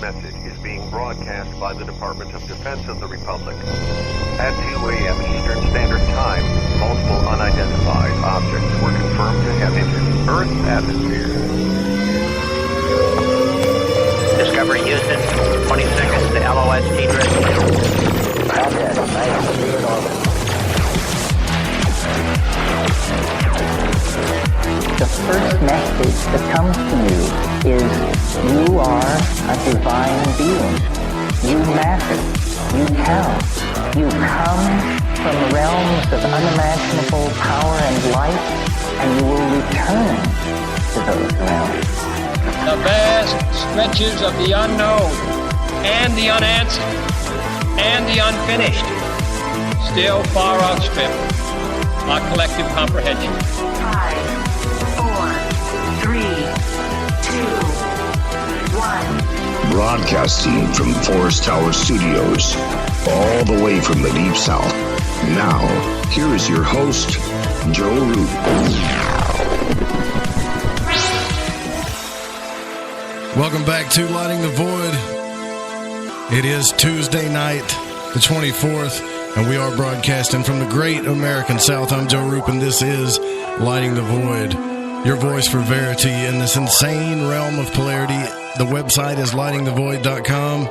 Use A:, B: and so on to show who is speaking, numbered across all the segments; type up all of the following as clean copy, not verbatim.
A: Message is being broadcast by the Department of Defense of the Republic. At 2 a.m. Eastern Standard Time, multiple unidentified objects were confirmed to have entered Earth's atmosphere.
B: Discovery Houston, 20 seconds to LOS T-Drift.
C: Contact, nice to be in orbit. The first message that comes to you is you are a divine being. You matter. You count. You come from realms of unimaginable power and light, and you will return to those realms.
D: The vast stretches of the unknown and the unanswered and the unfinished still far outstrip our collective comprehension.
E: 5, 4, 3, 2, 1.
F: Broadcasting from Forest Tower Studios, all the way from the Deep South. Now, here is your host, Joe Root.
G: Welcome back to Lighting the Void. It is Tuesday night, the 24th, and we are broadcasting from the great American South. I'm Joe Roop, and this is Lighting the Void, your voice for verity in this insane realm of polarity. The website is lightingthevoid.com,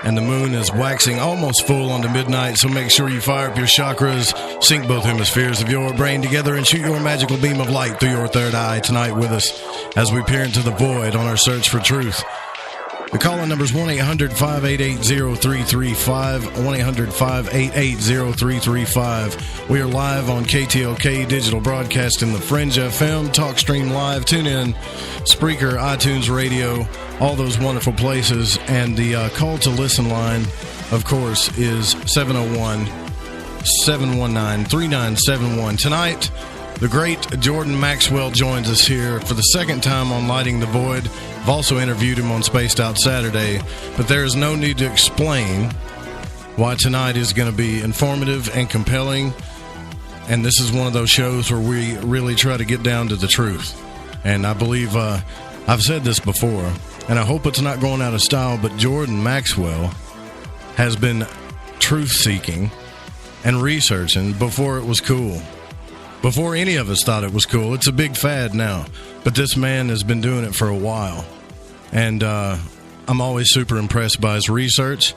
G: and the moon is waxing almost full onto midnight, so make sure you fire up your chakras, sync both hemispheres of your brain together, and shoot your magical beam of light through your third eye tonight with us as we peer into the void on our search for truth. The call-in number is 1-800-588-0335, 1-800-588-0335. We are live on KTLK Digital Broadcasting, The Fringe FM, TalkStream Live, TuneIn, Spreaker, iTunes Radio, all those wonderful places. And the call to listen line, of course, is 701-719-3971. Tonight, the great Jordan Maxwell joins us here for the second time on Lighting the Void. I've also interviewed him on Spaced Out Saturday, but there is no need to explain why tonight is going to be informative and compelling. And this is one of those shows where we really try to get down to the truth. And I believe I've said this before, and I hope it's not going out of style, but Jordan Maxwell has been truth-seeking and researching before it was cool. Before any of us thought it was cool. It's a big fad now. But this man has been doing it for a while. And I'm always super impressed by his research,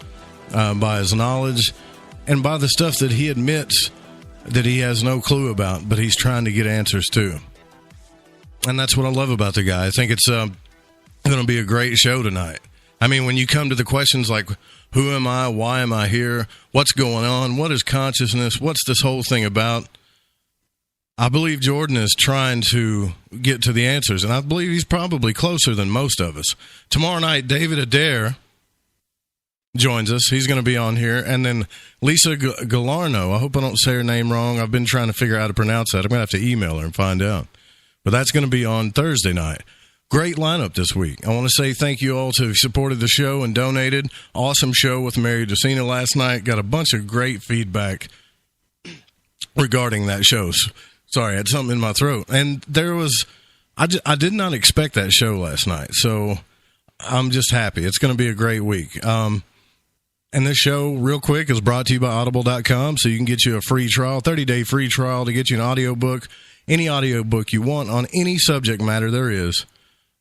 G: by his knowledge, and by the stuff that he admits that he has no clue about, but he's trying to get answers to. And that's what I love about the guy. I think it's going to be a great show tonight. I mean, when you come to the questions like, who am I? Why am I here? What's going on? What is consciousness? What's this whole thing about? I believe Jordan is trying to get to the answers, and I believe he's probably closer than most of us. Tomorrow night, David Adair joins us. He's going to be on here. And then Lisa Galarno, I hope I don't say her name wrong. I've been trying to figure out how to pronounce that. I'm going to have to email her and find out. But that's going to be on Thursday night. Great lineup this week. I want to say thank you all who supported the show and donated. Awesome show with Mary DeCina last night. Got a bunch of great feedback regarding that show. Sorry, I had something in my throat. And there was, I did not expect that show last night. So I'm just happy. It's going to be a great week. And this show, real quick, is brought to you by Audible.com. So you can get you a free trial, 30-day free trial to get you an audiobook, any audiobook you want on any subject matter there is.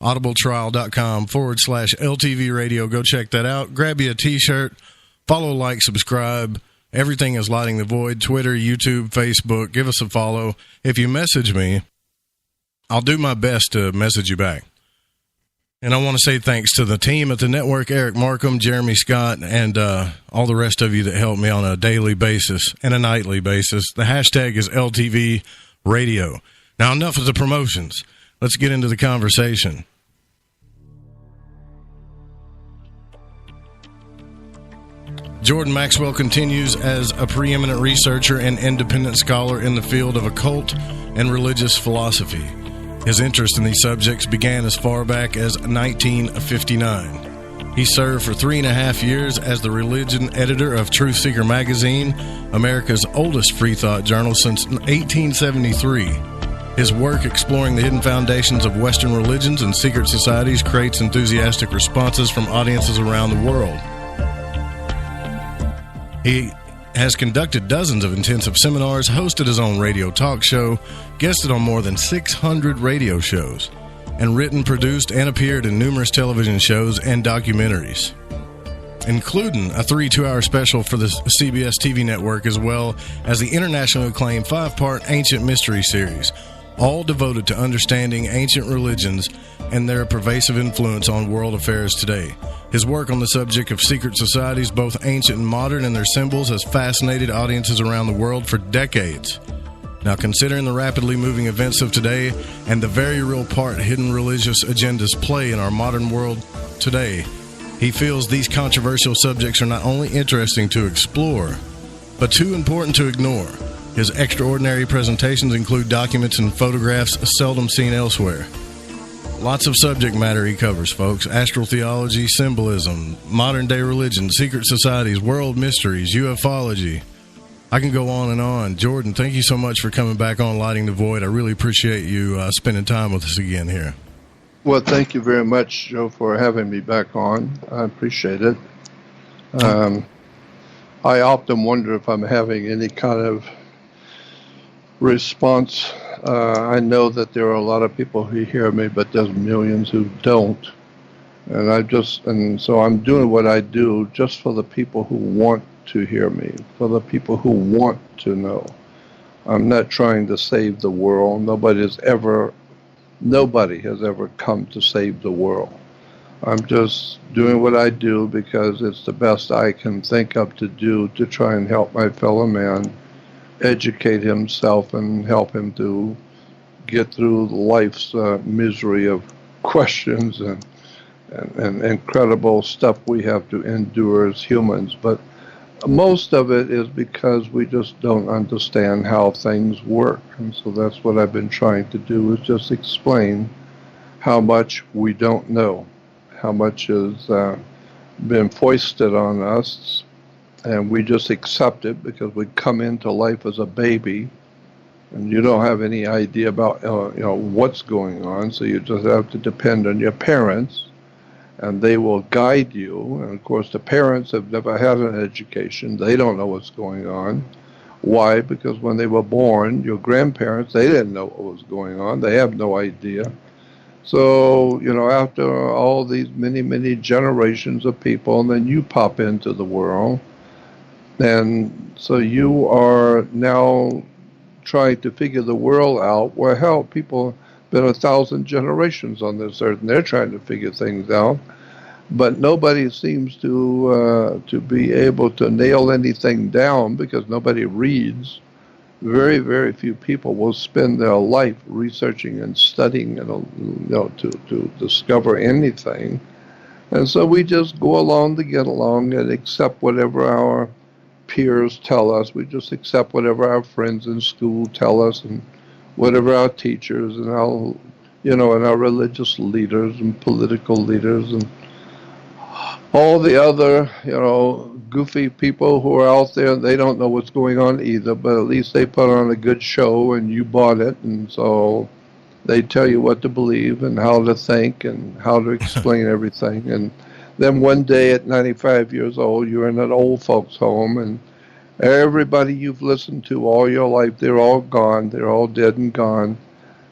G: Audibletrial.com/LTV radio. Go check that out. Grab you a t-shirt. Follow, like, subscribe. Everything is Lighting the Void. Twitter, YouTube, Facebook. Give us a follow. If you message me, I'll do my best to message you back. And I want to say thanks to the team at the network, Eric Markham, Jeremy Scott, and all the rest of you that help me on a daily basis and a nightly basis. The hashtag is LTV Radio. Now, enough of the promotions. Let's get into the conversation. Jordan Maxwell continues as a preeminent researcher and independent scholar in the field of occult and religious philosophy. His interest in these subjects began as far back as 1959. He served for 3.5 years as the religion editor of Truth Seeker magazine, America's oldest free thought journal since 1873. His work exploring the hidden foundations of Western religions and secret societies creates enthusiastic responses from audiences around the world. He has conducted dozens of intensive seminars, hosted his own radio talk show, guested on more than 600 radio shows, and written, produced, and appeared in numerous television shows and documentaries, including a 2-hour special for the CBS TV network, as well as the internationally acclaimed 5-part Ancient Mystery series, all devoted to understanding ancient religions and their pervasive influence on world affairs today. His work on the subject of secret societies, both ancient and modern, and their symbols has fascinated audiences around the world for decades. Now, considering the rapidly moving events of today and the very real part hidden religious agendas play in our modern world today, he feels these controversial subjects are not only interesting to explore, but too important to ignore. His extraordinary presentations include documents and photographs seldom seen elsewhere. Lots of subject matter he covers, folks. Astral theology, symbolism, modern-day religion, secret societies, world mysteries, ufology. I can go on and on. Jordan, thank you so much for coming back on Lighting the Void. I really appreciate you spending time with us again here.
H: Well, thank you very much, Joe, for having me back on. I appreciate it. I often wonder if I'm having any kind of response. I know that there are a lot of people who hear me, but there's millions who don't. And so I'm doing what I do just for the people who want to hear me, for the people who want to know. I'm not trying to save the world. Nobody has ever come to save the world. I'm just doing what I do because it's the best I can think of to do to try and help my fellow man educate himself and help him to get through life's misery of questions and incredible stuff we have to endure as humans. But most of it is because we just don't understand how things work. And so that's what I've been trying to do, is just explain how much we don't know, how much has been foisted on us, and we just accept it because we come into life as a baby, and you don't have any idea about what's going on, so you just have to depend on your parents, and they will guide you. And of course, the parents have never had an education. They don't know what's going on. Why? Because when they were born, your grandparents, they didn't know what was going on. They have no idea. So, after all these many, many generations of people, and then you pop into the world, and so you are now trying to figure the world out. Well, hell, people have been 1,000 generations on this earth, and they're trying to figure things out. But nobody seems to be able to nail anything down because nobody reads. Very, very few people will spend their life researching and studying, to discover anything. And so we just go along to get along and accept whatever our peers tell us. We just accept whatever our friends in school tell us, and whatever our teachers and our, and our religious leaders and political leaders and all the other, goofy people who are out there. They don't know what's going on either, but at least they put on a good show and you bought it, and so they tell you what to believe and how to think and how to explain everything. And then one day at 95 years old, you're in an old folks home, and everybody you've listened to all your life, they're all gone. They're all dead and gone.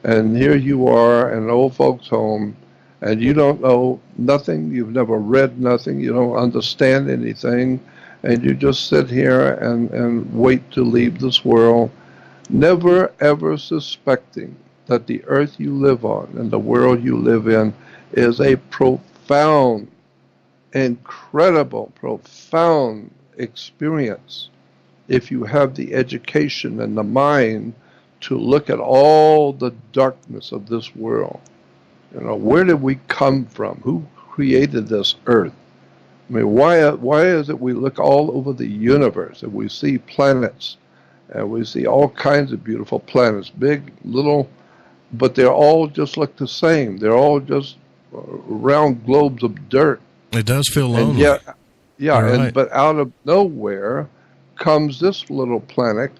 H: And here you are in an old folks home, and you don't know nothing. You've never read nothing. You don't understand anything. And you just sit here and wait to leave this world, never ever suspecting that the earth you live on and the world you live in is a profound, incredible, profound experience if you have the education and the mind to look at all the darkness of this world. You know, where did we come from? Who created this earth? I mean, why is it we look all over the universe and we see planets and we see all kinds of beautiful planets, big, little, but they all just look the same. They're all just round globes of dirt.
G: It does feel lonely.
H: And yet, yeah,
G: Right.
H: but out of nowhere comes this little planet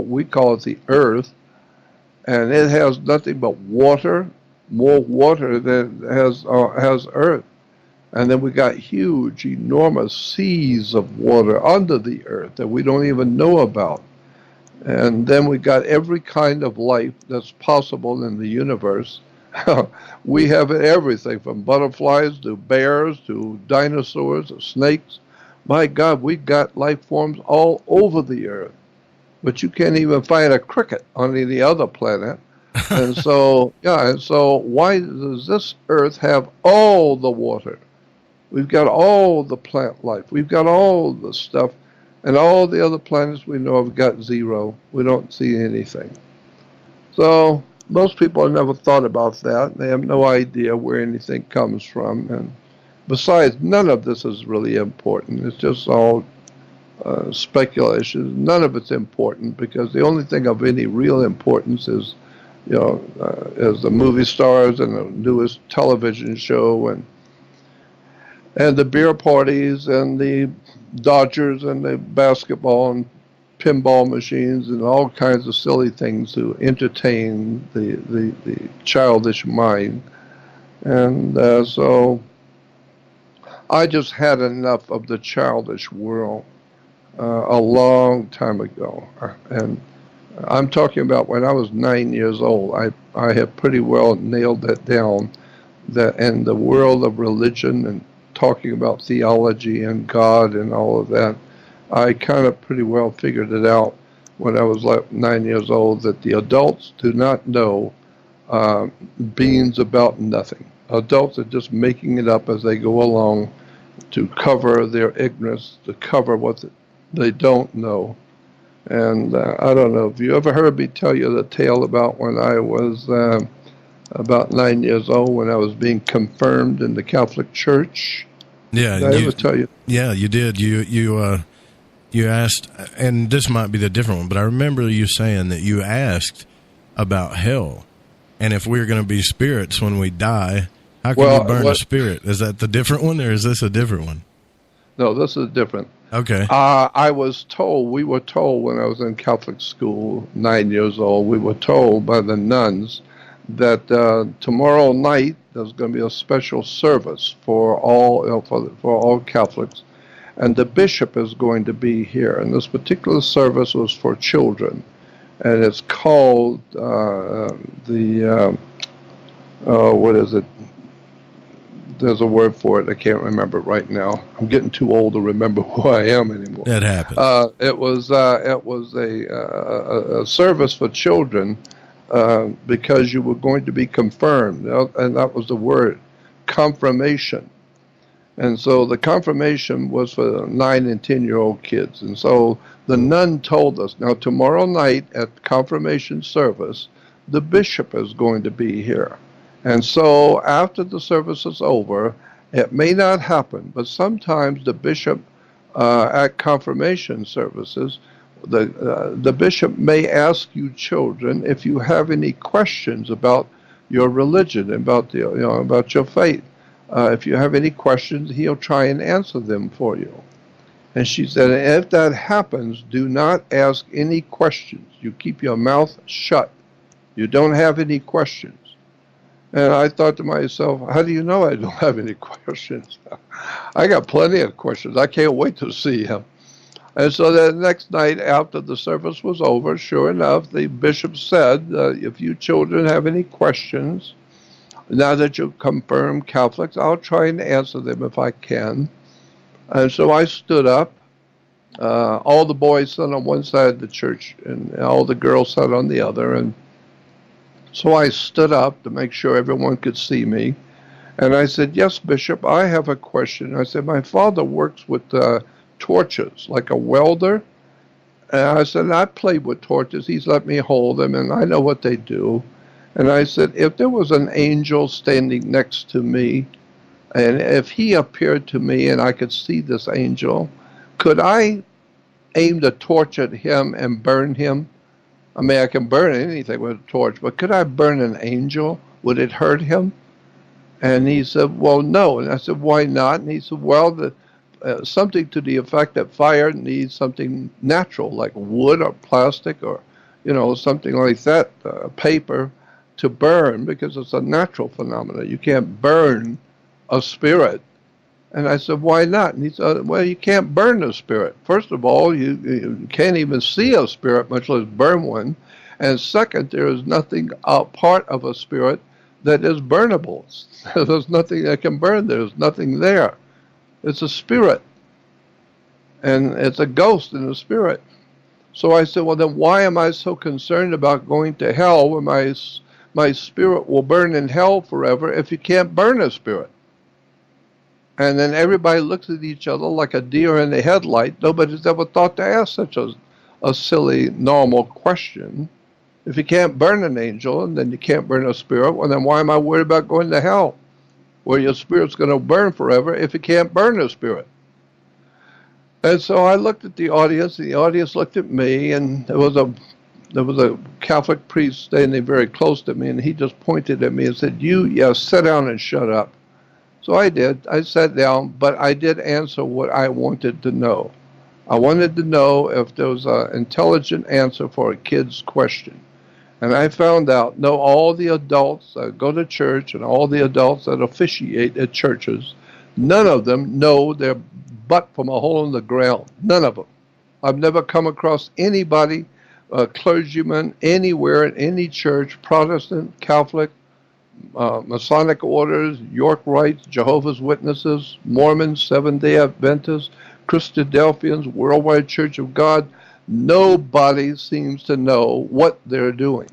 H: we call it the Earth, and it has nothing but water, more water than has Earth. And then we got huge, enormous seas of water under the earth that we don't even know about. And then we got every kind of life that's possible in the universe. We have everything from butterflies to bears to dinosaurs to snakes. My God, we got life forms all over the earth. But you can't even find a cricket on any other planet. And so, why does this earth have all the water? We've got all the plant life. We've got all the stuff. And all the other planets we know have got zero. We don't see anything. So most people have never thought about that. They have no idea where anything comes from. And besides, none of this is really important. It's just all speculation. None of it's important because the only thing of any real importance is, is the movie stars and the newest television show and the beer parties and the Dodgers and the basketball and pinball machines and all kinds of silly things to entertain the childish mind. And so I just had enough of the childish world a long time ago. And I'm talking about when I was 9 years old. I have pretty well nailed that down, that in the world of religion and talking about theology and God and all of that, I kind of pretty well figured it out when I was like 9 years old, that the adults do not know beans about nothing. Adults are just making it up as they go along to cover their ignorance, to cover what they don't know. And I don't know, have you ever heard me tell you the tale about when I was about 9 years old, when I was being confirmed in the Catholic Church?
G: Yeah,
H: did I ever tell you?
G: Yeah, you did. You asked, and this might be the different one, but I remember you saying that you asked about hell, and if we're going to be spirits when we die, how can we burn a spirit? Is that the different one, or is this a different one?
H: No, this is different.
G: Okay.
H: We were told when I was in Catholic school, 9 years old, we were told by the nuns that tomorrow night there's going to be a special service for all Catholics, and the bishop is going to be here. And this particular service was for children, and it's called what is it? There's a word for it. I can't remember it right now. I'm getting too old to remember who I am anymore.
G: That happens.
H: It was a service for children because you were going to be confirmed, and that was the word, confirmation. And so the confirmation was for 9 and 10-year-old kids. And so the nun told us, now tomorrow night at confirmation service, the bishop is going to be here. And so after the service is over, it may not happen, but sometimes the bishop at confirmation services, the bishop may ask you children if you have any questions about your religion, about your faith. If you have any questions, he'll try and answer them for you. And she said, if that happens, do not ask any questions. You keep your mouth shut. You don't have any questions. And I thought to myself, how do you know I don't have any questions? I got plenty of questions. I can't wait to see him. And so the next night after the service was over, sure enough, the bishop said, if you children have any questions, now that you're confirmed Catholics, I'll try and answer them if I can. And so I stood up. All the boys sat on one side of the church, and all the girls sat on the other. And so I stood up to make sure everyone could see me. And I said, yes, Bishop, I have a question. I said, my father works with torches, like a welder. And I said, I played with torches. He's let me hold them, and I know what they do. And I said, if there was an angel standing next to me, and if he appeared to me and I could see this angel, could I aim the torch at him and burn him? I mean, I can burn anything with a torch, but could I burn an angel? Would it hurt him? And he said, well, no. And I said, why not? And he said, well, something to the effect that fire needs something natural, like wood or plastic or, something like that, paper, to burn, because it's a natural phenomenon. You can't burn a spirit. And I said, why not? And he said, well, you can't burn a spirit. First of all, you can't even see a spirit, much less burn one. And second, there is nothing part of a spirit that is burnable. There's nothing that can burn. There's nothing there. It's a spirit. And it's a ghost in a spirit. So I said, well, then why am I so concerned about going to hell when my spirit will burn in hell forever if you can't burn a spirit? And then everybody looks at each other like a deer in the headlight. Nobody's ever thought to ask such a silly, normal question. If you can't burn an angel and then you can't burn a spirit, well, then why am I worried about going to hell, where your spirit's going to burn forever if you can't burn a spirit? And so I looked at the audience, and the audience looked at me, and there was a Catholic priest standing very close to me, and he just pointed at me and said, sit down and shut up. So I did. I sat down, but I did answer what I wanted to know. I wanted to know if there was an intelligent answer for a kid's question. And I found out, no, all the adults that go to church and all the adults that officiate at churches, none of them know their butt from a hole in the ground. None of them. I've never come across anybody, clergyman, anywhere in any church, Protestant, Catholic, Masonic orders, York Rites, Jehovah's Witnesses, Mormons, Seventh-day Adventists, Christadelphians, Worldwide Church of God. Nobody seems to know what they're doing.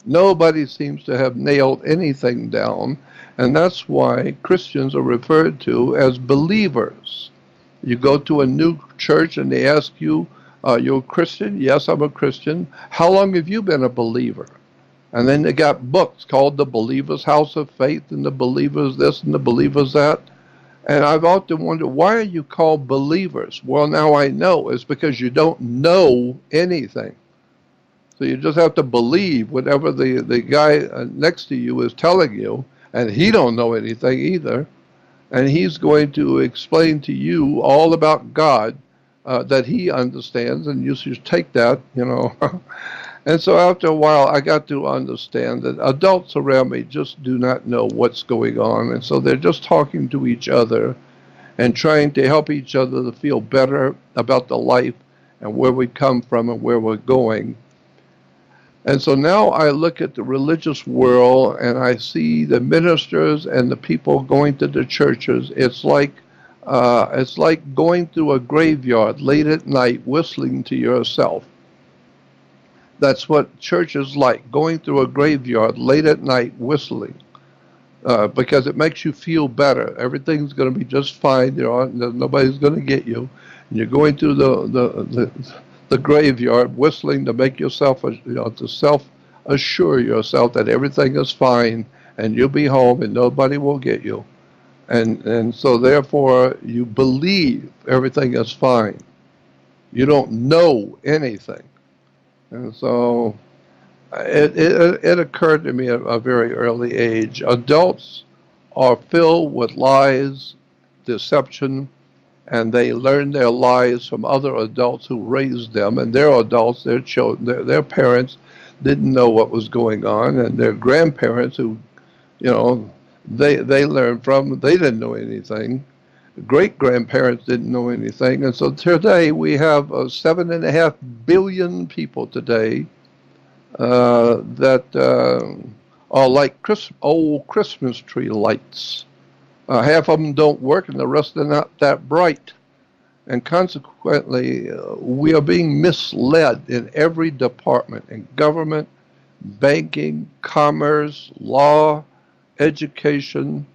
H: Nobody seems to have nailed anything down, and that's why Christians are referred to as believers. You go to a new church and they ask you, you're a Christian? Yes, I'm a Christian. How long have you been a believer? And then they got books called The Believer's House of Faith and The Believer's This and The Believer's That. And I've often wondered, why are you called believers? Well, now I know. It's because you don't know anything. So you just have to believe whatever the guy next to you is telling you, and he don't know anything either. And he's going to explain to you all about God that he understands, and you should take that, And so after a while, I got to understand that adults around me just do not know what's going on. And so they're just talking to each other and trying to help each other to feel better about the life and where we come from and where we're going. And so now I look at the religious world and I see the ministers and the people going to the churches. It's like going through a graveyard late at night whistling to yourself. That's what church is like, going through a graveyard late at night whistling, because it makes you feel better. Everything's going to be just fine. Nobody's going to get you. And you're going through the graveyard whistling to make yourself, to self-assure yourself that everything is fine and you'll be home and nobody will get you. And so therefore you believe everything is fine. You don't know anything. And so it occurred to me at a very early age. Adults are filled with lies, deception, and they learn their lies from other adults who raised them. And their adults, their children, their parents didn't know what was going on, and their grandparents who, they learned from, they didn't know anything. Great-grandparents didn't know anything. And so today we have 7.5 billion people today that are like old Christmas tree lights. Half of them don't work and the rest are not that bright. And consequently, we are being misled in every department, in government, banking, commerce, law, education,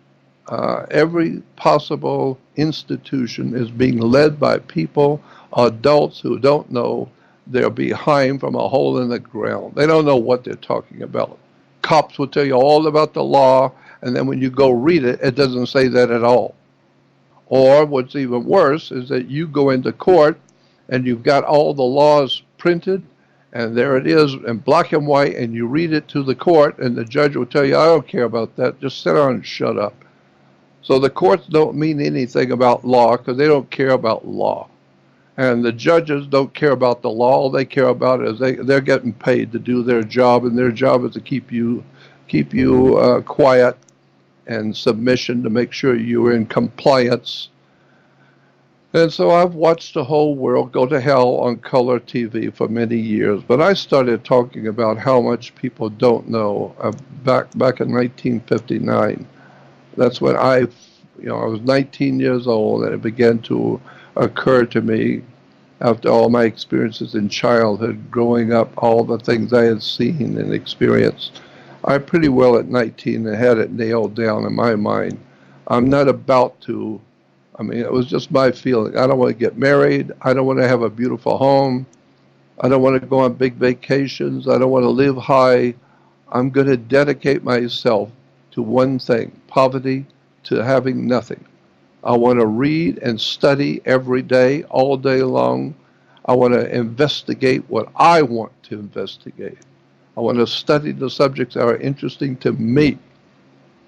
H: Every possible institution is being led by people, adults who don't know they're behind from a hole in the ground. They don't know what they're talking about. Cops will tell you all about the law, and then when you go read it, it doesn't say that at all. Or what's even worse is that you go into court and you've got all the laws printed, and there it is in black and white, and you read it to the court, and the judge will tell you, I don't care about that, just sit down and shut up. So the courts don't mean anything about law because they don't care about law. And the judges don't care about the law. All they care about is they're getting paid to do their job, and their job is to keep you quiet and submission to make sure you're in compliance. And so I've watched the whole world go to hell on color TV for many years, but I started talking about how much people don't know back in 1959. That's when I was 19 years old, and it began to occur to me after all my experiences in childhood, growing up, all the things I had seen and experienced. I pretty well at 19 had it nailed down in my mind. I'm not about to. It was just my feeling. I don't want to get married. I don't want to have a beautiful home. I don't want to go on big vacations. I don't want to live high. I'm going to dedicate myself to one thing, poverty, to having nothing. I want to read and study every day, all day long. I want to investigate what I want to investigate. I want to study the subjects that are interesting to me.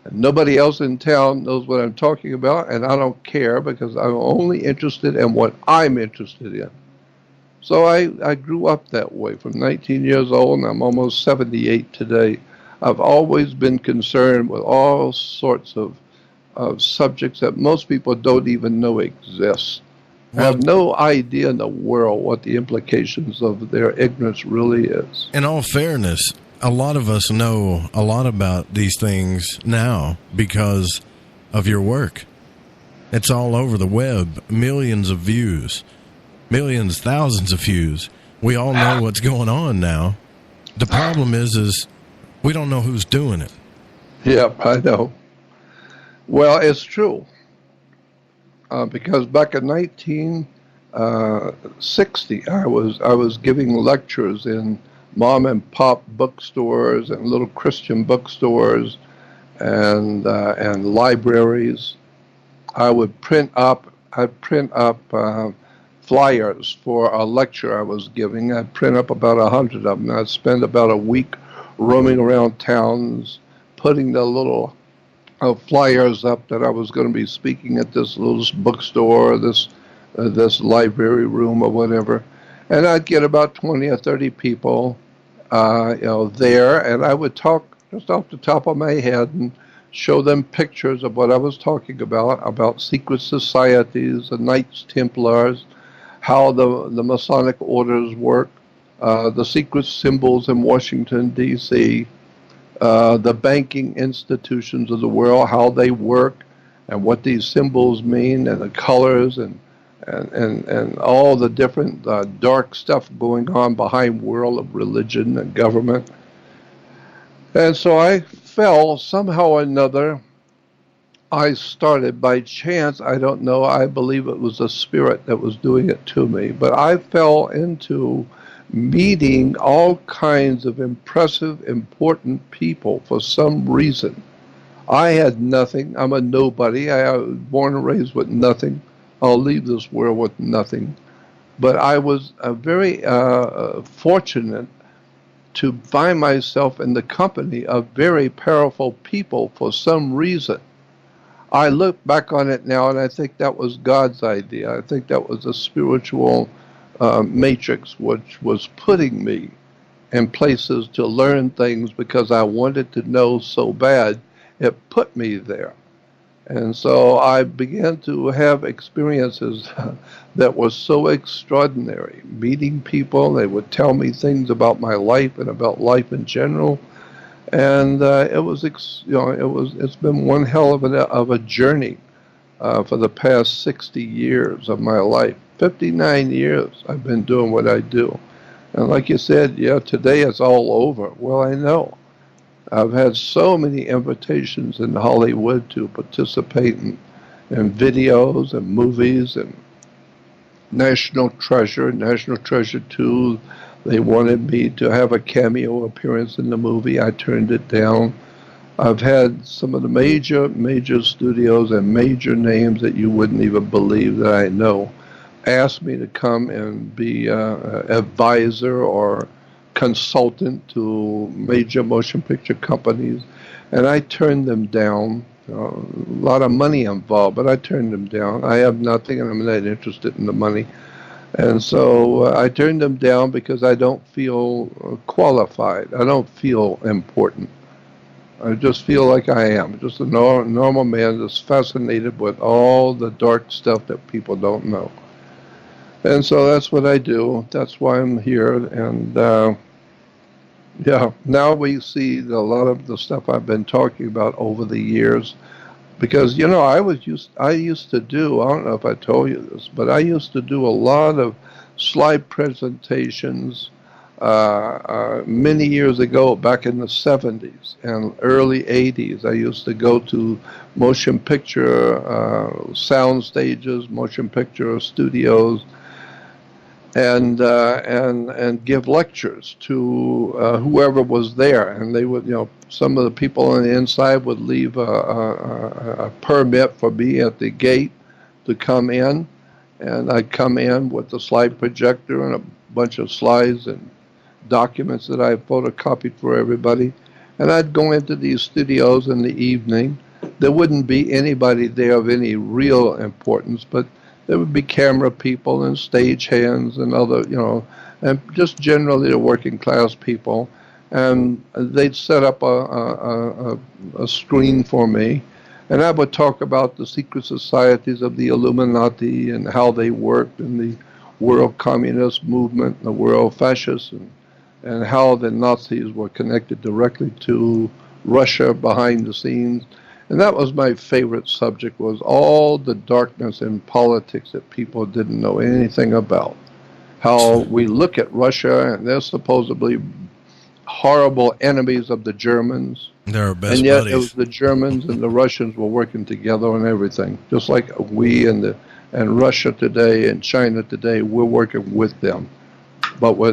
H: And nobody else in town knows what I'm talking about, and I don't care because I'm only interested in what I'm interested in. So I grew up that way from 19 years old, and I'm almost 78 today. I've always been concerned with all sorts of subjects that most people don't even know exist. I have no idea in the world what the implications of their ignorance really is.
G: In all fairness, a lot of us know a lot about these things now because of your work. It's all over the web, millions of views, millions, thousands of views. We all know what's going on now. The problem is we don't know who's doing it.
H: Yep, I know. Well, it's true. Because back in 1960, I was giving lectures in mom and pop bookstores and little Christian bookstores and libraries. I'd print up flyers for a lecture I was giving. I'd print up about 100 of them. I'd spend about a week roaming around towns, putting the little flyers up that I was going to be speaking at this little bookstore, this library room or whatever. And I'd get about 20 or 30 people there, and I would talk just off the top of my head and show them pictures of what I was talking about secret societies, the Knights Templars, how the Masonic orders work, the secret symbols in Washington, D.C., the banking institutions of the world, how they work, and what these symbols mean, and the colors, and all the different dark stuff going on behind world of religion and government. And so I fell somehow or another. I started by chance, I don't know, I believe it was the spirit that was doing it to me, but I fell into meeting all kinds of impressive, important people for some reason. I had nothing. I'm a nobody. I was born and raised with nothing. I'll leave this world with nothing. But I was very fortunate to find myself in the company of very powerful people for some reason. I look back on it now, and I think that was God's idea. I think that was a spiritual matrix which was putting me in places to learn things because I wanted to know so bad. It put me there. And so I began to have experiences that were so extraordinary. Meeting people, they would tell me things about my life and about life in general. And it's been one hell of a journey for the past 60 years of my life. 59 years I've been doing what I do. And like you said, yeah, today it's all over. Well, I know. I've had so many invitations in Hollywood to participate in videos and movies and National Treasure 2. They wanted me to have a cameo appearance in the movie. I turned it down. I've had some of the major studios and major names that you wouldn't even believe that I know ask me to come and be advisor or consultant to major motion picture companies, and I turned them down. A lot of money involved, but I turned them down. I have nothing, and I'm not interested in the money. And so I turned them down because I don't feel qualified. I don't feel important. I just feel like I am, just a normal man that's fascinated with all the dark stuff that people don't know. And so that's what I do. That's why I'm here. And yeah, now we see a lot of the stuff I've been talking about over the years. Because, you know, I used to do, I don't know if I told you this, but I used to do a lot of slide presentations many years ago, back in the 70s and early 80s. I used to go to motion picture sound stages, motion picture studios, and give lectures to whoever was there. And they would, you know, some of the people on the inside would leave a permit for me at the gate to come in, and I'd come in with the slide projector and a bunch of slides and documents that I photocopied for everybody. And I'd go into these studios in the evening. There wouldn't be anybody there of any real importance, but there would be camera people and stage hands and other, you know, and just generally the working class people. And they'd set up a screen for me, and I would talk about the secret societies of the Illuminati and how they worked in the world communist movement and the world fascists, and how the Nazis were connected directly to Russia behind the scenes. And that was my favorite subject, was all the darkness in politics that people didn't know anything about. How we look at Russia, and they're supposedly horrible enemies of the Germans.
G: They're our best
H: and yet
G: buddies.
H: It was the Germans and the Russians were working together on everything. Just like we and Russia today and China today, we're working with them. But we're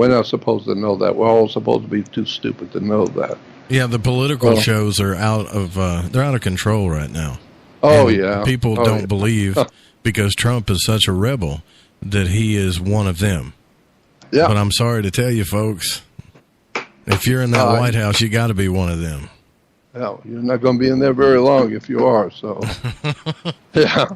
H: not supposed to know that. We're all supposed to be too stupid to know that.
G: Yeah, the political shows are out of control right now.
H: Oh,
G: and
H: yeah.
G: People don't believe, because Trump is such a rebel, that he is one of them. Yeah. But I'm sorry to tell you, folks, if you're in that White House, you got to be one of them.
H: Yeah, you're not going to be in there very long if you are, so. Yeah.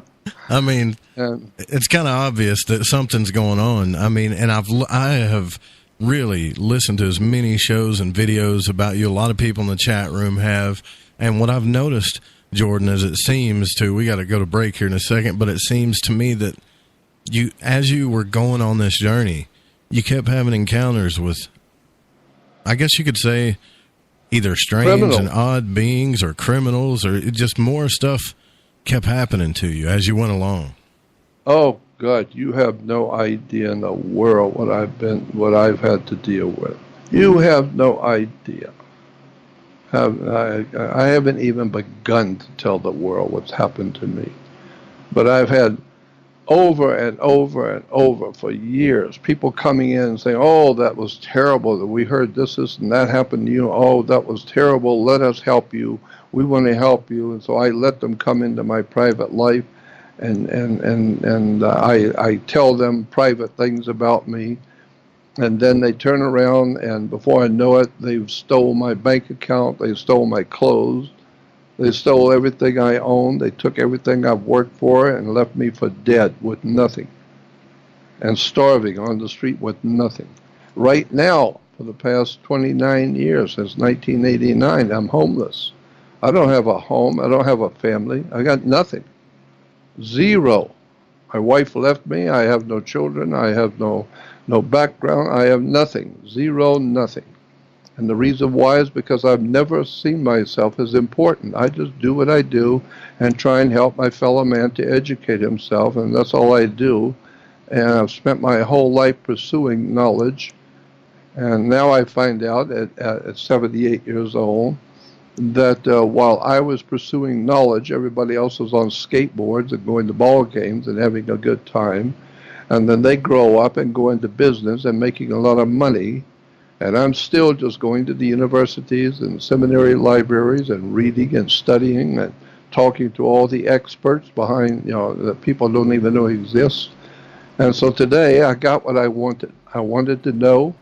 G: I mean, it's kind of obvious that something's going on. I mean, and I have really listened to as many shows and videos about you. A lot of people in the chat room have. And what I've noticed, Jordan, is it seems to, we got to go to break here in a second, but it seems to me that you, as you were going on this journey, you kept having encounters with, I guess you could say, either strange and odd beings or criminals, or just more stuff kept happening to you as you went along.
H: Oh, God, you have no idea in the world what I've had to deal with. You have no idea. I haven't even begun to tell the world what's happened to me. But I've had over and over and over for years, people coming in and saying, oh, that was terrible, that we heard this and that happened to you. Oh, that was terrible. Let us help you. We want to help you. And so I let them come into my private life, and I tell them private things about me. And then they turn around, and before I know it, they've stole my bank account. They stole my clothes. They stole everything I owned. They took everything I've worked for and left me for dead with nothing, and starving on the street with nothing. Right now, for the past 29 years, since 1989, I'm homeless. I don't have a home. I don't have a family. I got nothing. Zero. My wife left me. I have no children. I have no background. I have nothing. Zero, nothing. And the reason why is because I've never seen myself as important. I just do what I do and try and help my fellow man to educate himself, and that's all I do. And I've spent my whole life pursuing knowledge. And now I find out at 78 years old that while I was pursuing knowledge, everybody else was on skateboards and going to ball games and having a good time. And then they grow up and go into business and making a lot of money. And I'm still just going to the universities and seminary libraries and reading and studying and talking to all the experts behind, that people don't even know exist. And so today I got what I wanted. I wanted to know.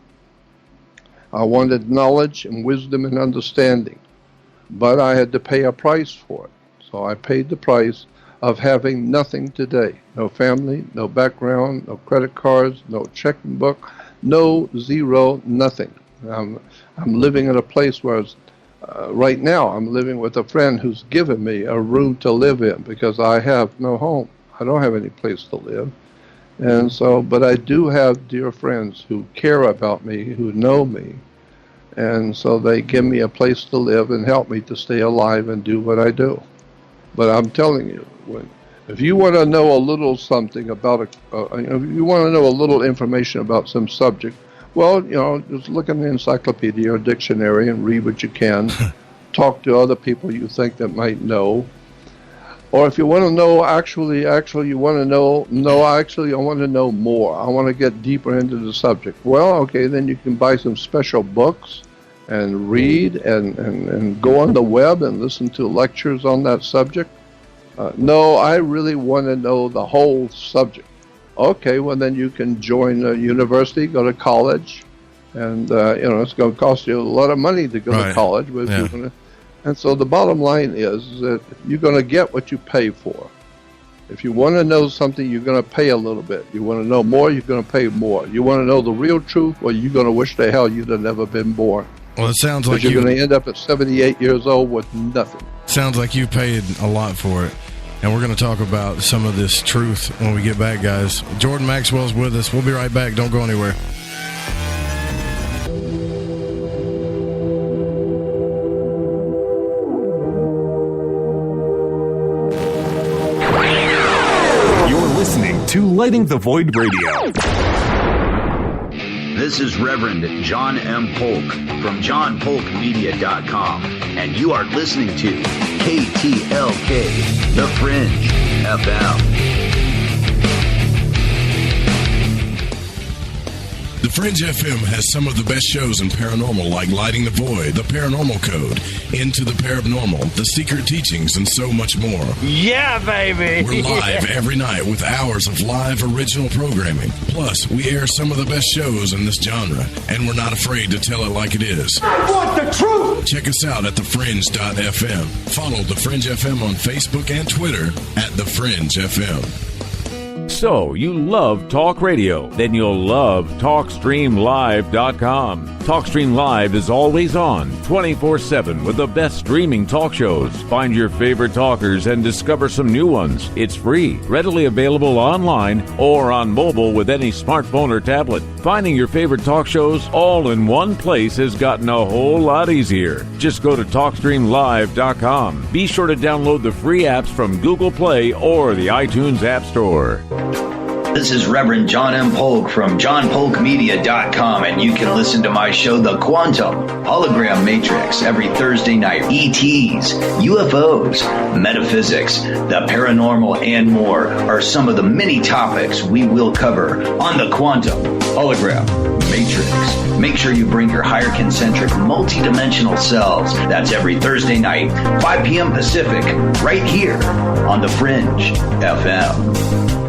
H: I wanted knowledge and wisdom and understanding. But I had to pay a price for it. So I paid the price of having nothing today. No family, no background, no credit cards, no checking book, no zero, nothing. I'm living in a place where right now I'm living with a friend who's given me a room to live in because I have no home. I don't have any place to live. And so, but I do have dear friends who care about me, who know me. And so they give me a place to live and help me to stay alive and do what I do. But I'm telling you, if you want to know a little something about if you want to know a little information about some subject, well, just look in the encyclopedia or dictionary and read what you can. Talk to other people you think that might know. Or if you want to know, actually, you want to know, I want to know more. I want to get deeper into the subject. Well, okay, then you can buy some special books and read and go on the web and listen to lectures on that subject. No, I really want to know the whole subject. Okay, well, then you can join a university, go to college, and, it's going to cost you a lot of money to go to college. But yeah. And so the bottom line is that you're going to get what you pay for. If you want to know something, you're going to pay a little bit. You want to know more, you're going to pay more. You want to know the real truth, well, you're going to wish to hell you'd have never been born.
G: Well, it sounds like
H: you're going to end up at 78 years old with nothing.
G: Sounds like you paid a lot for it. And we're going to talk about some of this truth when we get back, guys. Jordan Maxwell's with us. We'll be right back. Don't go anywhere.
I: To Lighting the Void Radio.
J: This is Reverend John M. Polk from johnpolkmedia.com, and you are listening to KTLK, The Fringe FM.
F: The Fringe FM has some of the best shows in paranormal, like Lighting the Void, The Paranormal Code, Into the Paranormal, The Secret Teachings, and so much more.
B: Yeah, baby!
F: We're live every night with hours of live original programming. Plus, we air some of the best shows in this genre, and we're not afraid to tell it like it is.
I: I want the truth!
F: Check us out at thefringe.fm. Follow The Fringe FM on Facebook and Twitter at The Fringe FM.
K: So, you love talk radio? Then you'll love TalkStreamLive.com. TalkStream Live is always on, 24/7, with the best streaming talk shows. Find your favorite talkers and discover some new ones. It's free, readily available online or on mobile with any smartphone or tablet. Finding your favorite talk shows all in one place has gotten a whole lot easier. Just go to TalkStreamLive.com. Be sure to download the free apps from Google Play or the iTunes App Store.
J: This is Reverend John M. Polk from johnpolkmedia.com, and you can listen to my show, The Quantum Hologram Matrix, every Thursday night. ETs, UFOs, metaphysics, the paranormal, and more are some of the many topics we will cover on The Quantum Hologram Matrix. Make sure you bring your higher concentric multidimensional selves. That's every Thursday night, 5 p.m. Pacific, right here on The Fringe FM.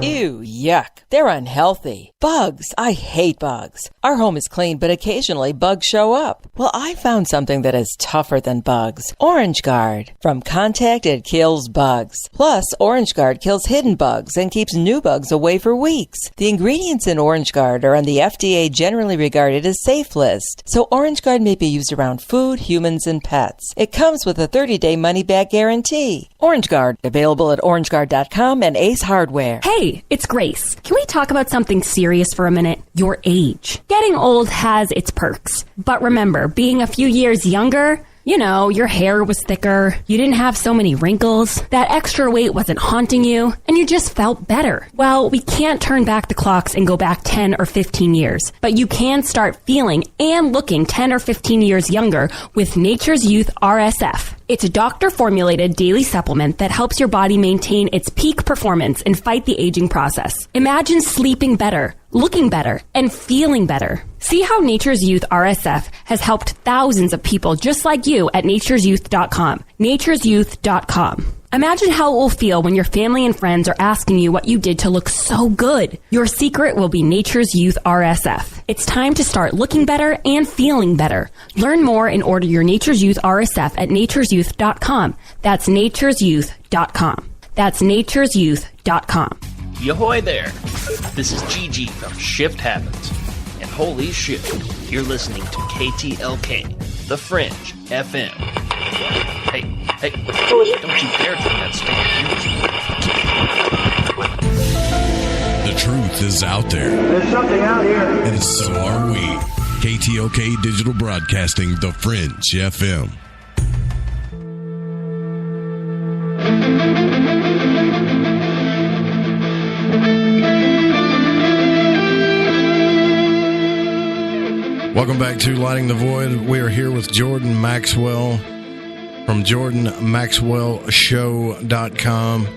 L: Ew, yuck. They're unhealthy. Bugs. I hate bugs. Our home is clean, but occasionally bugs show up. Well, I found something that is tougher than bugs. Orange Guard. From contact, it kills bugs. Plus, Orange Guard kills hidden bugs and keeps new bugs away for weeks. The ingredients in Orange Guard are on the FDA generally regarded as safe list, so Orange Guard may be used around food, humans, and pets. It comes with a 30-day money-back guarantee. Orange Guard, available at orangeguard.com and Ace Hardware.
M: Hey, it's Grace. Can we talk about something serious for a minute? Your age. Getting old has its perks. But remember, being a few years younger, You know, your hair was thicker, you didn't have so many wrinkles, that extra weight wasn't haunting you, and you just felt better. Well, we can't turn back the clocks and go back 10 or 15 years, but you can start feeling and looking 10 or 15 years younger with Nature's Youth RSF. It's a doctor-formulated daily supplement that helps your body maintain its peak performance and fight the aging process. Imagine sleeping better, looking better, and feeling better. See how Nature's Youth RSF has helped thousands of people just like you at naturesyouth.com. naturesyouth.com. Imagine how it will feel when your family and friends are asking you what you did to look so good. Your secret will be Nature's Youth RSF. It's time to start looking better and feeling better. Learn more and order your Nature's Youth RSF at naturesyouth.com. That's naturesyouth.com. That's naturesyouth.com.
N: Yahoy there. This is Gigi from Shift Happens. And holy shit, you're listening to KTLK, The Fringe FM. Hey, don't you dare turn that stupid music.
O: The truth is out there.
P: There's something out here.
O: And so are we. KTLK Digital Broadcasting, The Fringe FM.
G: Welcome back to Lighting the Void. We are here with Jordan Maxwell from JordanMaxwellShow.com.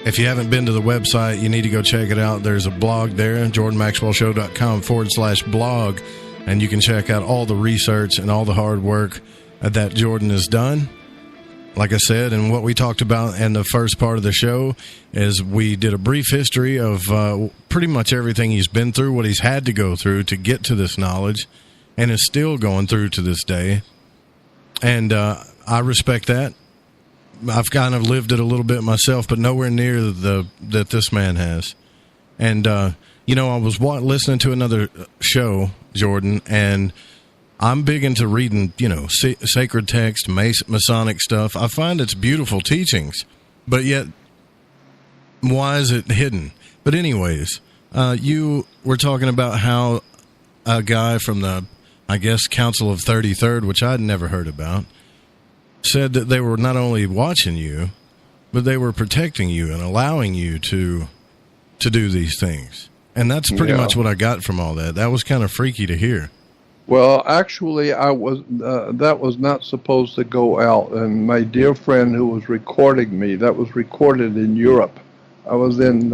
G: If you haven't been to the website, you need to go check it out. There's a blog there, JordanMaxwellShow.com/blog, and you can check out all the research and all the hard work that Jordan has done. Like I said, and what we talked about in the first part of the show is we did a brief history of pretty much everything he's been through, what he's had to go through to get to this knowledge, and is still going through to this day. And I respect that. I've kind of lived it a little bit myself, but nowhere near that this man has. And, I was listening to another show, Jordan, and I'm big into reading, sacred text, Masonic stuff. I find it's beautiful teachings, but yet, why is it hidden? But anyways, you were talking about how a guy from the, Council of 33rd, which I'd never heard about, said that they were not only watching you, but they were protecting you and allowing you to do these things. And that's pretty much what I got from all that. That was kind of freaky to hear.
H: Well, actually, that was not supposed to go out. And my dear friend who was recording me, that was recorded in Europe. I was in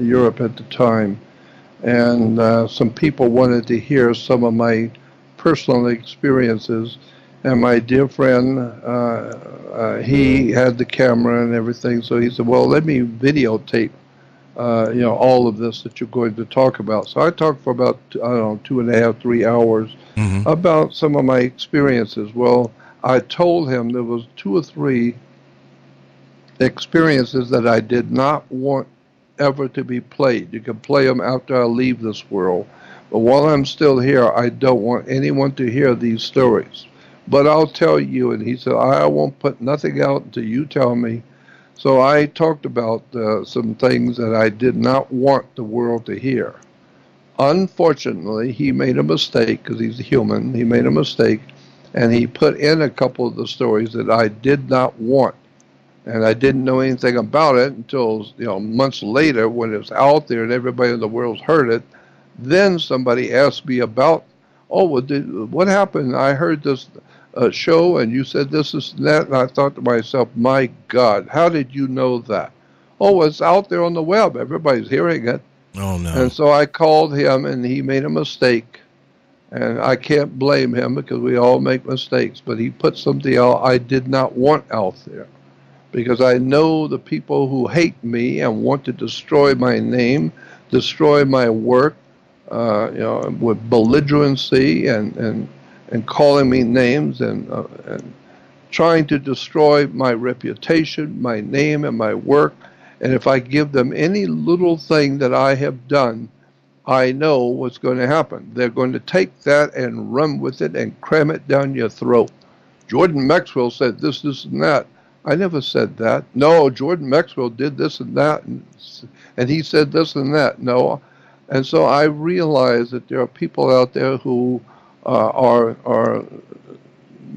H: Europe at the time. And some people wanted to hear some of my personal experiences. And my dear friend, he had the camera and everything. So he said, well, let me videotape, all of this that you're going to talk about. So I talked for about, 2.5, 3 hours about some of my experiences. Well, I told him there was 2 or 3 experiences that I did not want ever to be played. You can play them after I leave this world. But while I'm still here, I don't want anyone to hear these stories. But I'll tell you. And he said, I won't put nothing out until you tell me. So I talked about some things that I did not want the world to hear. Unfortunately, he made a mistake, because he's a human. He made a mistake, and he put in a couple of the stories that I did not want. And I didn't know anything about it until months later, when it was out there and everybody in the world heard it. Then somebody asked me about, what happened? I heard this show, and you said this and that, and I thought to myself, my God, how did you know that? Oh, it's out there on the web. Everybody's hearing it.
G: Oh, no.
H: And so I called him, and he made a mistake. And I can't blame him, because we all make mistakes. But he put something out I did not want out there. Because I know the people who hate me and want to destroy my name, destroy my work, with belligerency and calling me names and trying to destroy my reputation, my name, and my work. And if I give them any little thing that I have done, I know what's going to happen. They're going to take that and run with it and cram it down your throat. Jordan Maxwell said this, and that. I never said that. No, Jordan Maxwell did this and that, and he said this and that. No. And so I realize that there are people out there who are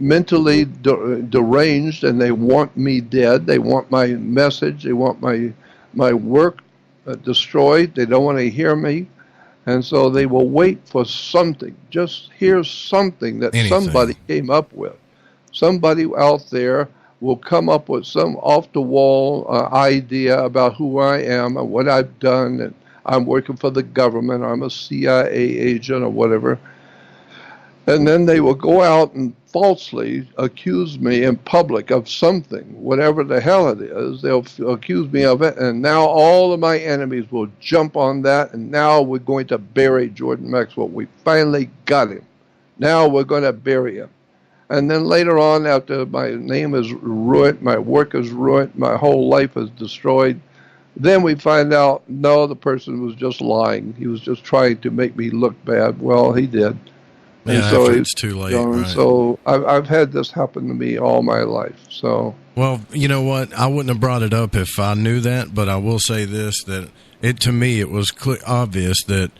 H: mentally deranged, and they want me dead. They want my message. They want my work destroyed. They don't want to hear me. And so they will wait for something. Just hear something that somebody came up with. Somebody out there will come up with some off-the-wall idea about who I am and what I've done, and I'm working for the government, I'm a CIA agent or whatever. And then they will go out and falsely accuse me in public of something, whatever the hell it is. They'll accuse me of it, and now all of my enemies will jump on that, and now we're going to bury Jordan Maxwell. We finally got him. Now we're going to bury him. And then later on, after my name is ruined, my work is ruined, my whole life is destroyed, then we find out, no, the person was just lying. He was just trying to make me look bad. Well, he did.
G: And
H: so
G: it's too late. Right.
H: So I've had this happen to me all my life. So
G: well, you know what? I wouldn't have brought it up if I knew that, but I will say this: that to me it was obvious that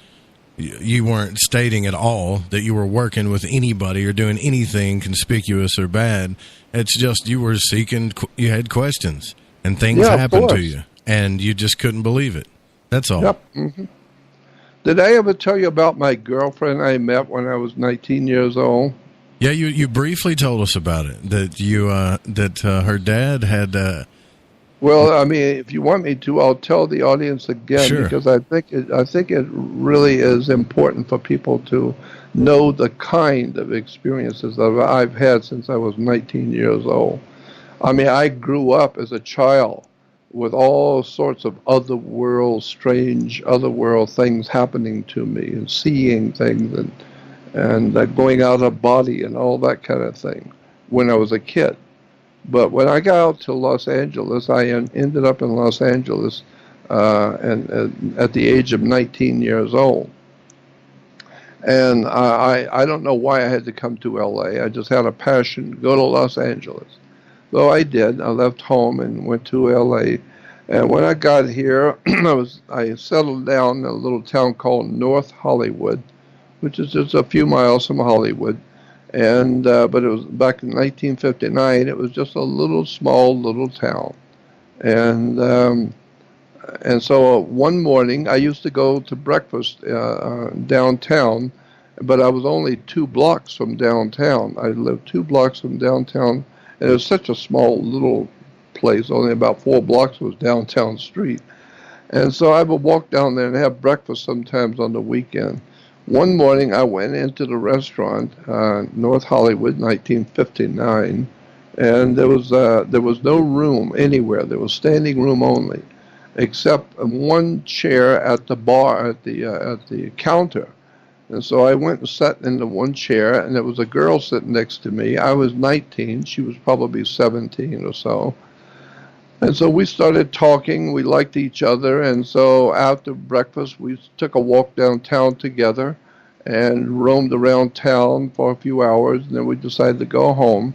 G: you weren't stating at all that you were working with anybody or doing anything conspicuous or bad. It's just you were seeking. You had questions, and things happened to you, and you just couldn't believe it. That's all.
H: Yep. Mm-hmm. Did I ever tell you about my girlfriend I met when I was 19 years old?
G: Yeah, you briefly told us about it. That you her dad had.
H: Well, I mean, if you want me to, I'll tell the audience again because I think it really is important for people to know the kind of experiences that I've had since I was 19 years old. I mean, I grew up as a child with all sorts of strange otherworld things happening to me, and seeing things and going out of body and all that kind of thing when I was a kid. But when I got out to Los Angeles, I ended up in Los Angeles and at the age of 19 years old. And I don't know why I had to come to L.A. I just had a passion to go to Los Angeles. So I did. I left home and went to L.A. And when I got here, I settled down in a little town called North Hollywood, which is just a few miles from Hollywood. And but it was back in 1959. It was just a small little town. And so one morning, I used to go to breakfast downtown, but I was only 2 blocks from downtown. I lived 2 blocks from downtown. And it was such a small little place, only about 4 blocks was downtown street. And so I would walk down there and have breakfast sometimes on the weekend. One morning I went into the restaurant, North Hollywood, 1959, and there was no room anywhere. There was standing room only, except one chair at the bar, at the counter. And so I went and sat in the one chair, and there was a girl sitting next to me. I was 19. She was probably 17 or so. And so we started talking. We liked each other. And so after breakfast, we took a walk downtown together and roamed around town for a few hours. And then we decided to go home.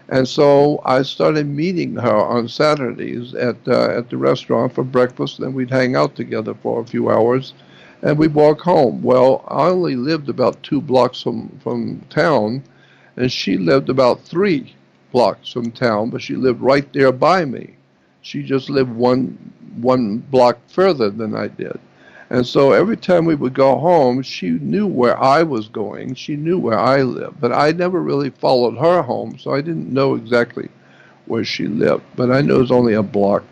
H: And so I started meeting her on Saturdays at the restaurant for breakfast. Then we'd hang out together for a few hours. And we'd walk home. Well, I only lived about 2 blocks from town, and she lived about 3 blocks from town, but she lived right there by me. She just lived one block further than I did. And so every time we would go home, she knew where I was going. She knew where I lived, but I never really followed her home, so I didn't know exactly where she lived, but I knew it was only a block.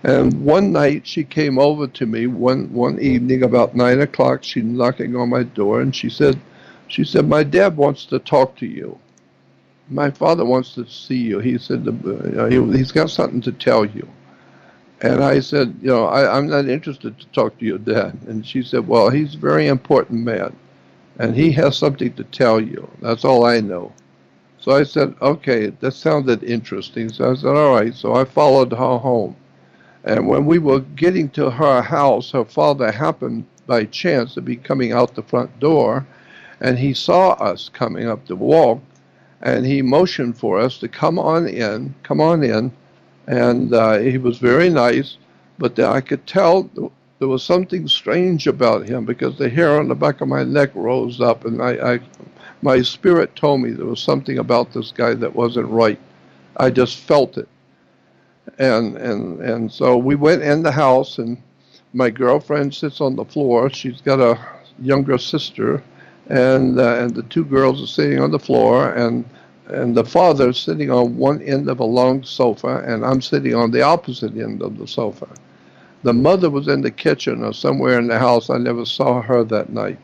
H: And one night she came over to me one evening about 9 o'clock. She's knocking on my door, and she said, "My dad wants to talk to you. My father wants to see you. He said he's got something to tell you." And I said, I'm not interested to talk to your dad. And she said, "Well, he's a very important man, and he has something to tell you. That's all I know." So I said, "Okay, that sounded interesting." So I said, "All right." So I followed her home. And when we were getting to her house, her father happened by chance to be coming out the front door, and he saw us coming up the walk, and he motioned for us to come on in, and he was very nice, but I could tell there was something strange about him because the hair on the back of my neck rose up, and My spirit told me there was something about this guy that wasn't right. I just felt it. And so we went in the house, and my girlfriend sits on the floor. She's got a younger sister, and the two girls are sitting on the floor, and the father's sitting on one end of a long sofa, and I'm sitting on the opposite end of the sofa. The mother was in the kitchen or somewhere in the house. I never saw her that night.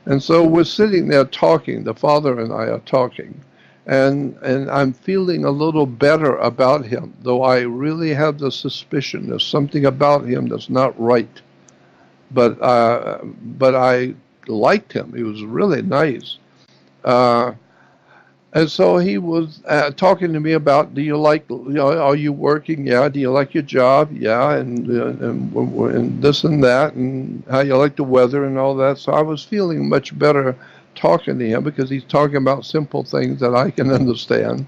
H: And so we're sitting there talking. The father and I are talking. And I'm feeling a little better about him, though I really have the suspicion there's something about him that's not right. But I liked him. He was really nice. And so he was talking to me about, do you like, are you working? Yeah. Do you like your job? Yeah. And this and that, and how you like the weather and all that. So I was feeling much better talking to him because he's talking about simple things that I can understand.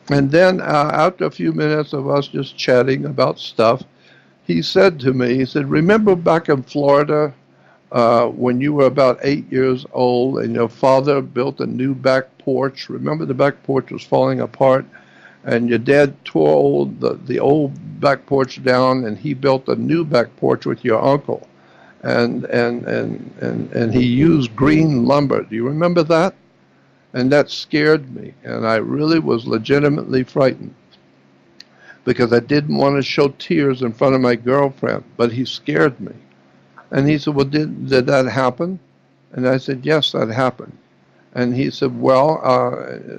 H: And then after a few minutes of us just chatting about stuff, he said to me, he said, remember back in Florida when you were about 8 years old and your father built a new back porch? Remember the back porch was falling apart, and your dad tore the old back porch down, and he built a new back porch with your uncle, and he used green lumber. Do you remember that? And that scared me, and I really was legitimately frightened because I didn't want to show tears in front of my girlfriend, but he scared me. And he said, well, did that happen? And I said, yes, that happened. And he said, well,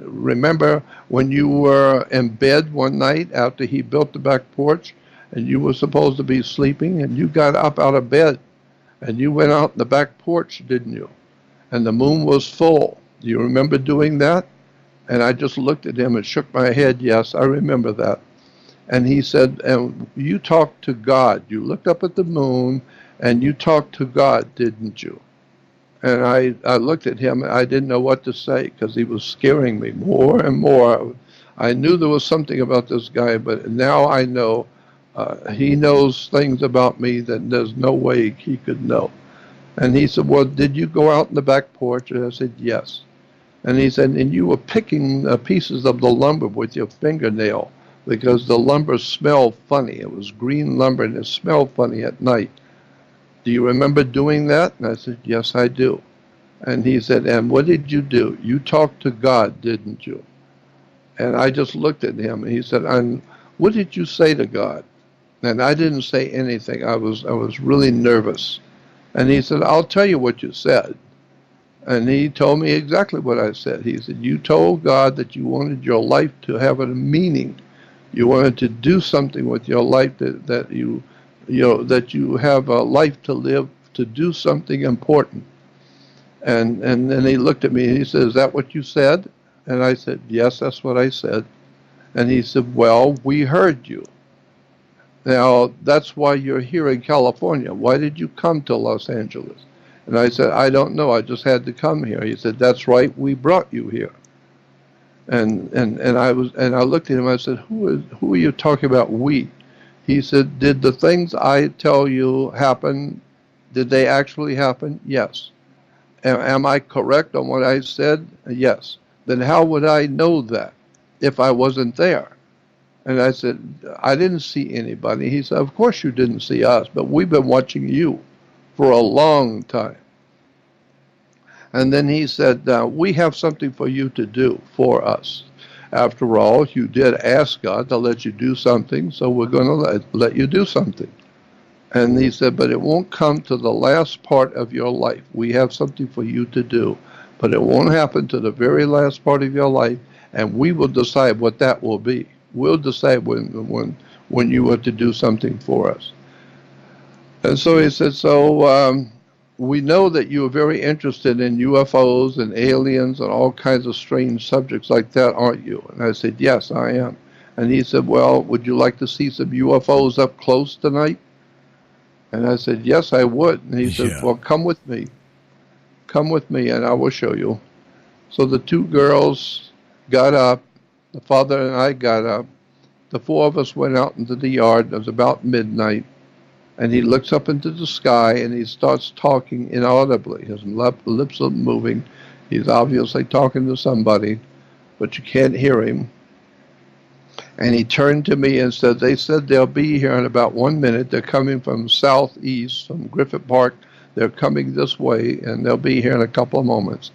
H: remember when you were in bed one night after he built the back porch and you were supposed to be sleeping, and you got up out of bed and you went out in the back porch, didn't you? And the moon was full. Do you remember doing that? And I just looked at him and shook my head. Yes, I remember that. And he said, and you talked to God. You looked up at the moon and you talked to God, didn't you? And I looked at him, and I didn't know what to say because he was scaring me more and more. I knew there was something about this guy, but now I know he knows things about me that there's no way he could know. And he said, well, did you go out in the back porch? And I said, yes. And he said, and you were picking pieces of the lumber with your fingernail because the lumber smelled funny. It was green lumber, and it smelled funny at night. Do you remember doing that? And I said, yes, I do. And he said, and what did you do? You talked to God, didn't you? And I just looked at him, and he said, and what did you say to God? And I didn't say anything. I was really nervous. And he said, I'll tell you what you said. And he told me exactly what I said. He said, you told God that you wanted your life to have a meaning. You wanted to do something with your life that you have a life to live, to do something important. And then he looked at me and he said, is that what you said? And I said, yes, that's what I said. And he said, well, we heard you. Now, that's why you're here in California. Why did you come to Los Angeles? And I said, I don't know. I just had to come here. He said, that's right. We brought you here. And I looked at him. I said, who are you talking about? We. He said, did the things I tell you happen? Did they actually happen? Yes. Am I correct on what I said? Yes. Then how would I know that if I wasn't there? And I said, I didn't see anybody. He said, of course you didn't see us, but we've been watching you for a long time. And then he said, we have something for you to do for us. After all, you did ask God to let you do something, so we're going to let you do something. And he said, but it won't come to the last part of your life. We have something for you to do, but it won't happen to the very last part of your life, and we will decide what that will be. We'll decide when you want to do something for us. And so he said, so we know that you are very interested in UFOs and aliens and all kinds of strange subjects like that, aren't you? And I said, yes, I am. And he said, well, would you like to see some UFOs up close tonight? And I said, yes, I would. And he said, well, come with me. Come with me and I will show you. So the two girls got up. The father and I got up. The four of us went out into the yard. It was about midnight. And he looks up into the sky and he starts talking inaudibly. His lips are moving. He's obviously talking to somebody, but you can't hear him. And he turned to me and said, they said they'll be here in about 1 minute. They're coming from southeast, from Griffith Park. They're coming this way, and they'll be here in a couple of moments.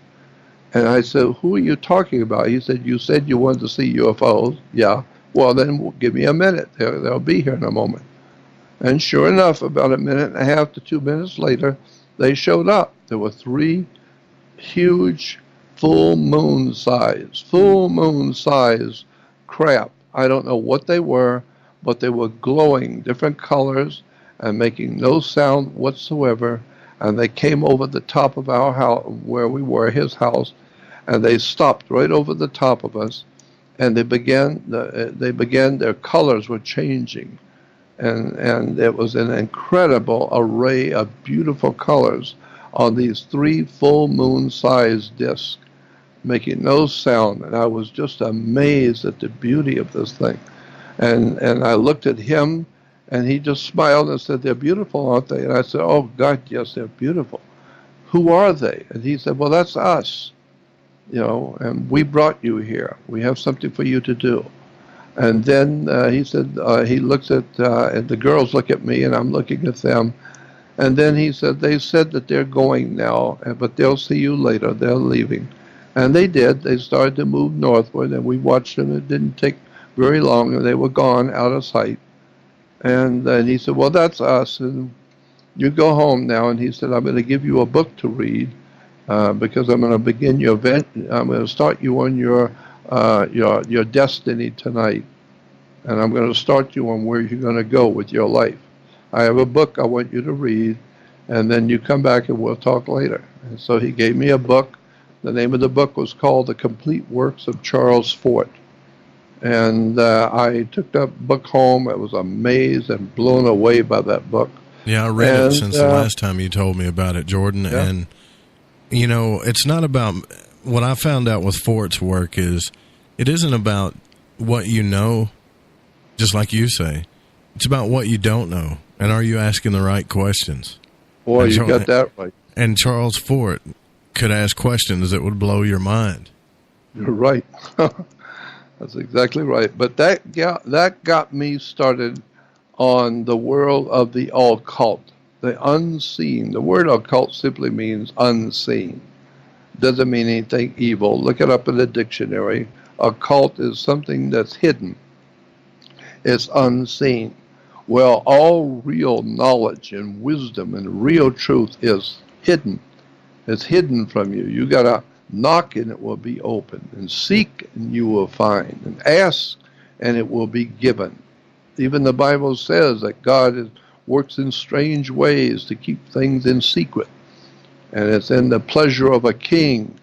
H: And I said, who are you talking about? He said, you said you wanted to see UFOs. Yeah. Well, then give me a minute. They'll be here in a moment. And sure enough, about a minute and a half to 2 minutes later, they showed up. There were 3 huge full moon size craft. I don't know what they were, but they were glowing different colors and making no sound whatsoever. And they came over the top of our house, where we were, his house, and they stopped right over the top of us. And they began. Their colors were changing, and it was an incredible array of beautiful colors on these 3 full moon-sized discs, making no sound. And I was just amazed at the beauty of this thing. And I looked at him, and he just smiled and said, they're beautiful, aren't they? And I said, oh, God, yes, they're beautiful. Who are they? And he said, well, that's us, and we brought you here. We have something for you to do. And then he said, he looks at, and the girls look at me, and I'm looking at them. And then he said, they said that they're going now, but they'll see you later. They're leaving. And they did. They started to move northward, and we watched them. It didn't take very long, and they were gone out of sight. And then he said, well, that's us, and you go home now. And he said, I'm going to give you a book to read, because I'm going to begin your event. I'm going to start you on your destiny tonight, and I'm going to start you on where you're going to go with your life. I have a book I want you to read, and then you come back and we'll talk later. And so he gave me a book. The name of the book was called The Complete Works of Charles Fort. And I took that book home. I was amazed and blown away by that book.
G: Yeah, I read it since the last time you told me about it, Jordan. Yeah. And, it's not about, what I found out with Fort's work is, it isn't about what you know, just like you say. It's about what you don't know. And are you asking the right questions?
H: Boy, you got that right.
G: And Charles Fort could ask questions that would blow your mind.
H: You're right. That's exactly right. But that got me started on the world of the occult, the unseen. The word occult simply means unseen. Doesn't mean anything evil. Look it up in the dictionary. Occult is something that's hidden. It's unseen. Well, all real knowledge and wisdom and real truth is hidden. It's hidden from you. You got to knock and it will be open, and seek and you will find, and ask and it will be given. Even the Bible says that God works in strange ways to keep things in secret. And it's in the pleasure of a king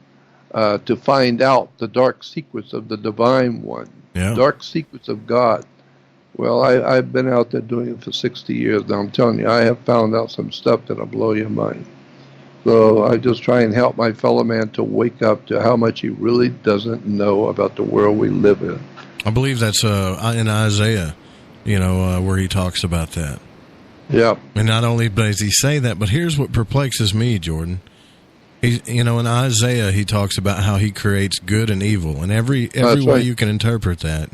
H: to find out the dark secrets of the Divine One, dark secrets of God. Well, I've been out there doing it for 60 years now. I'm telling you, I have found out some stuff that'll blow your mind. So I just try and help my fellow man to wake up to how much he really doesn't know about the world we live in.
G: I believe that's in Isaiah, where he talks about that.
H: Yeah.
G: And not only does he say that, but here's what perplexes me, Jordan. In Isaiah, he talks about how he creates good and evil, and every way you can interpret that.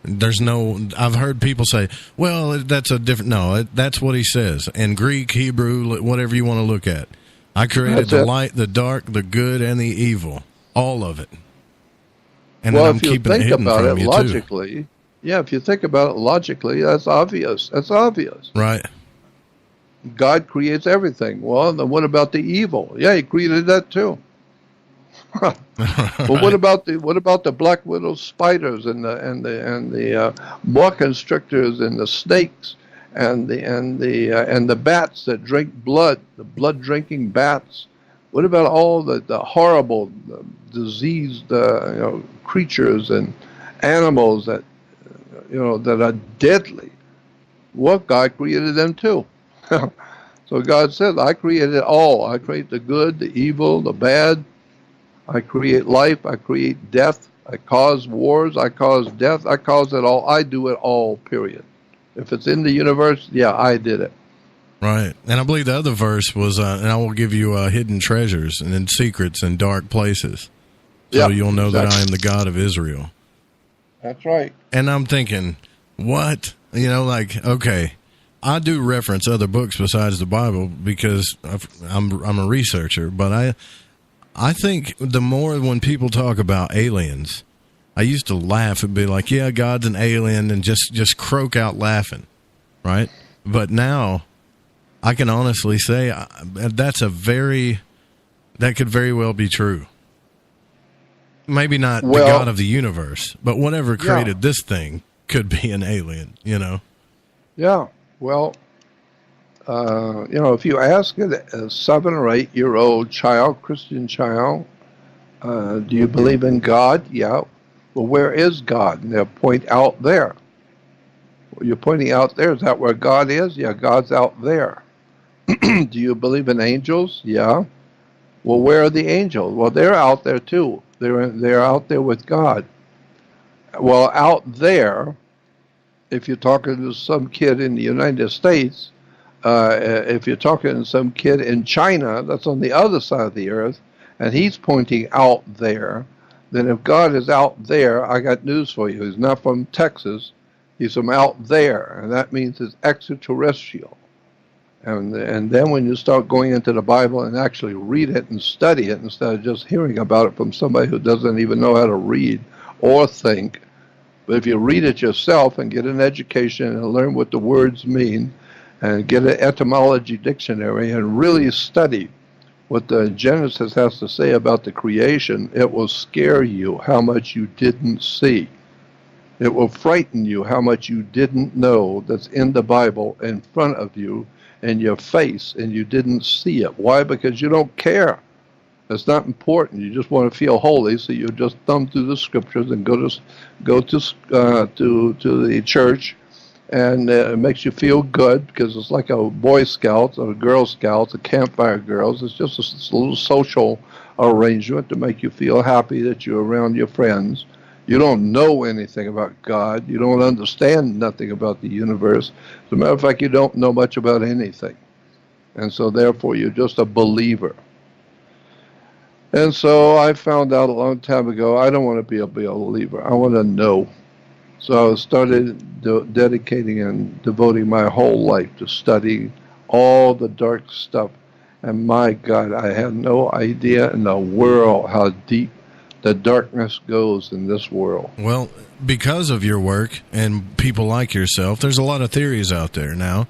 G: I've heard people say, well, that's a different, no, that's what he says. In Greek, Hebrew, whatever you want to look at. I created the light, the dark, the good, and the evil. All of it. And
H: well,
G: I'm
H: if you
G: keeping
H: think
G: it hidden
H: about
G: from
H: it
G: you
H: logically,
G: too.
H: Yeah, if you think about it logically, that's obvious. That's obvious.
G: Right.
H: God creates everything. Well, then what about the evil? Yeah, he created that too. Well, what about the black widow spiders and the boa constrictors and the snakes and the bats that drink blood, the blood drinking bats? What about all the horrible diseased creatures and animals that that are deadly? Well, God created them too. So God says, I created it all. I create the good, the evil, the bad. I create life. I create death. I cause wars. I cause death. I cause it all. I do it all, period. If it's in the universe, yeah, I did it.
G: Right. And I believe the other verse was, and I will give you hidden treasures and secrets in dark places. So you'll know that I am the God of Israel.
H: That's right.
G: And I'm thinking, what? You know, like, okay, I do reference other books besides the Bible because I'm a researcher, but I think the more when people talk about aliens, I used to laugh and be like, yeah, God's an alien, and just croak out laughing, right? But now I can honestly say that could very well be true. Maybe not the God of the universe, but whatever created this thing could be an alien, you know?
H: Yeah. Well, if you ask a 7 or 8 year old child, Christian child, do you believe in God? Yeah. Well, where is God? And they'll point out there. Well, you're pointing out there. Is that where God is? Yeah, God's out there. Do you believe in angels? Yeah. Well, where are the angels? Well, they're out there too. They're out there with God. Well, out there, if you're talking to some kid in the United States, if you're talking to some kid in China, that's on the other side of the earth, and he's pointing out there, then if God is out there, I got news for you. He's not from Texas. He's from out there, and that means it's extraterrestrial. And then when you start going into the Bible and actually read it and study it instead of just hearing about it from somebody who doesn't even know how to read or think, but if you read it yourself and get an education and learn what the words mean and get an etymology dictionary and really study what the Genesis has to say about the creation, it will scare you how much you didn't see. It will frighten you how much you didn't know that's in the Bible in front of you in your face, and you didn't see it. Why? Because you don't care. It's not important. You just want to feel holy, so you just thumb through the scriptures and go to the church, and it makes you feel good because it's like a Boy Scouts or a Girl Scouts, a campfire girls. It's just a little social arrangement to make you feel happy that you're around your friends. You don't know anything about God. You don't understand nothing about the universe. As a matter of fact, you don't know much about anything. And so therefore, you're just a believer. And so I found out a long time ago, I don't want to be a believer. I want to know. So I started dedicating and devoting my whole life to studying all the dark stuff. And my God, I had no idea in the world how deep the darkness goes in this world.
G: Well, because of your work and people like yourself, there's a lot of theories out there now.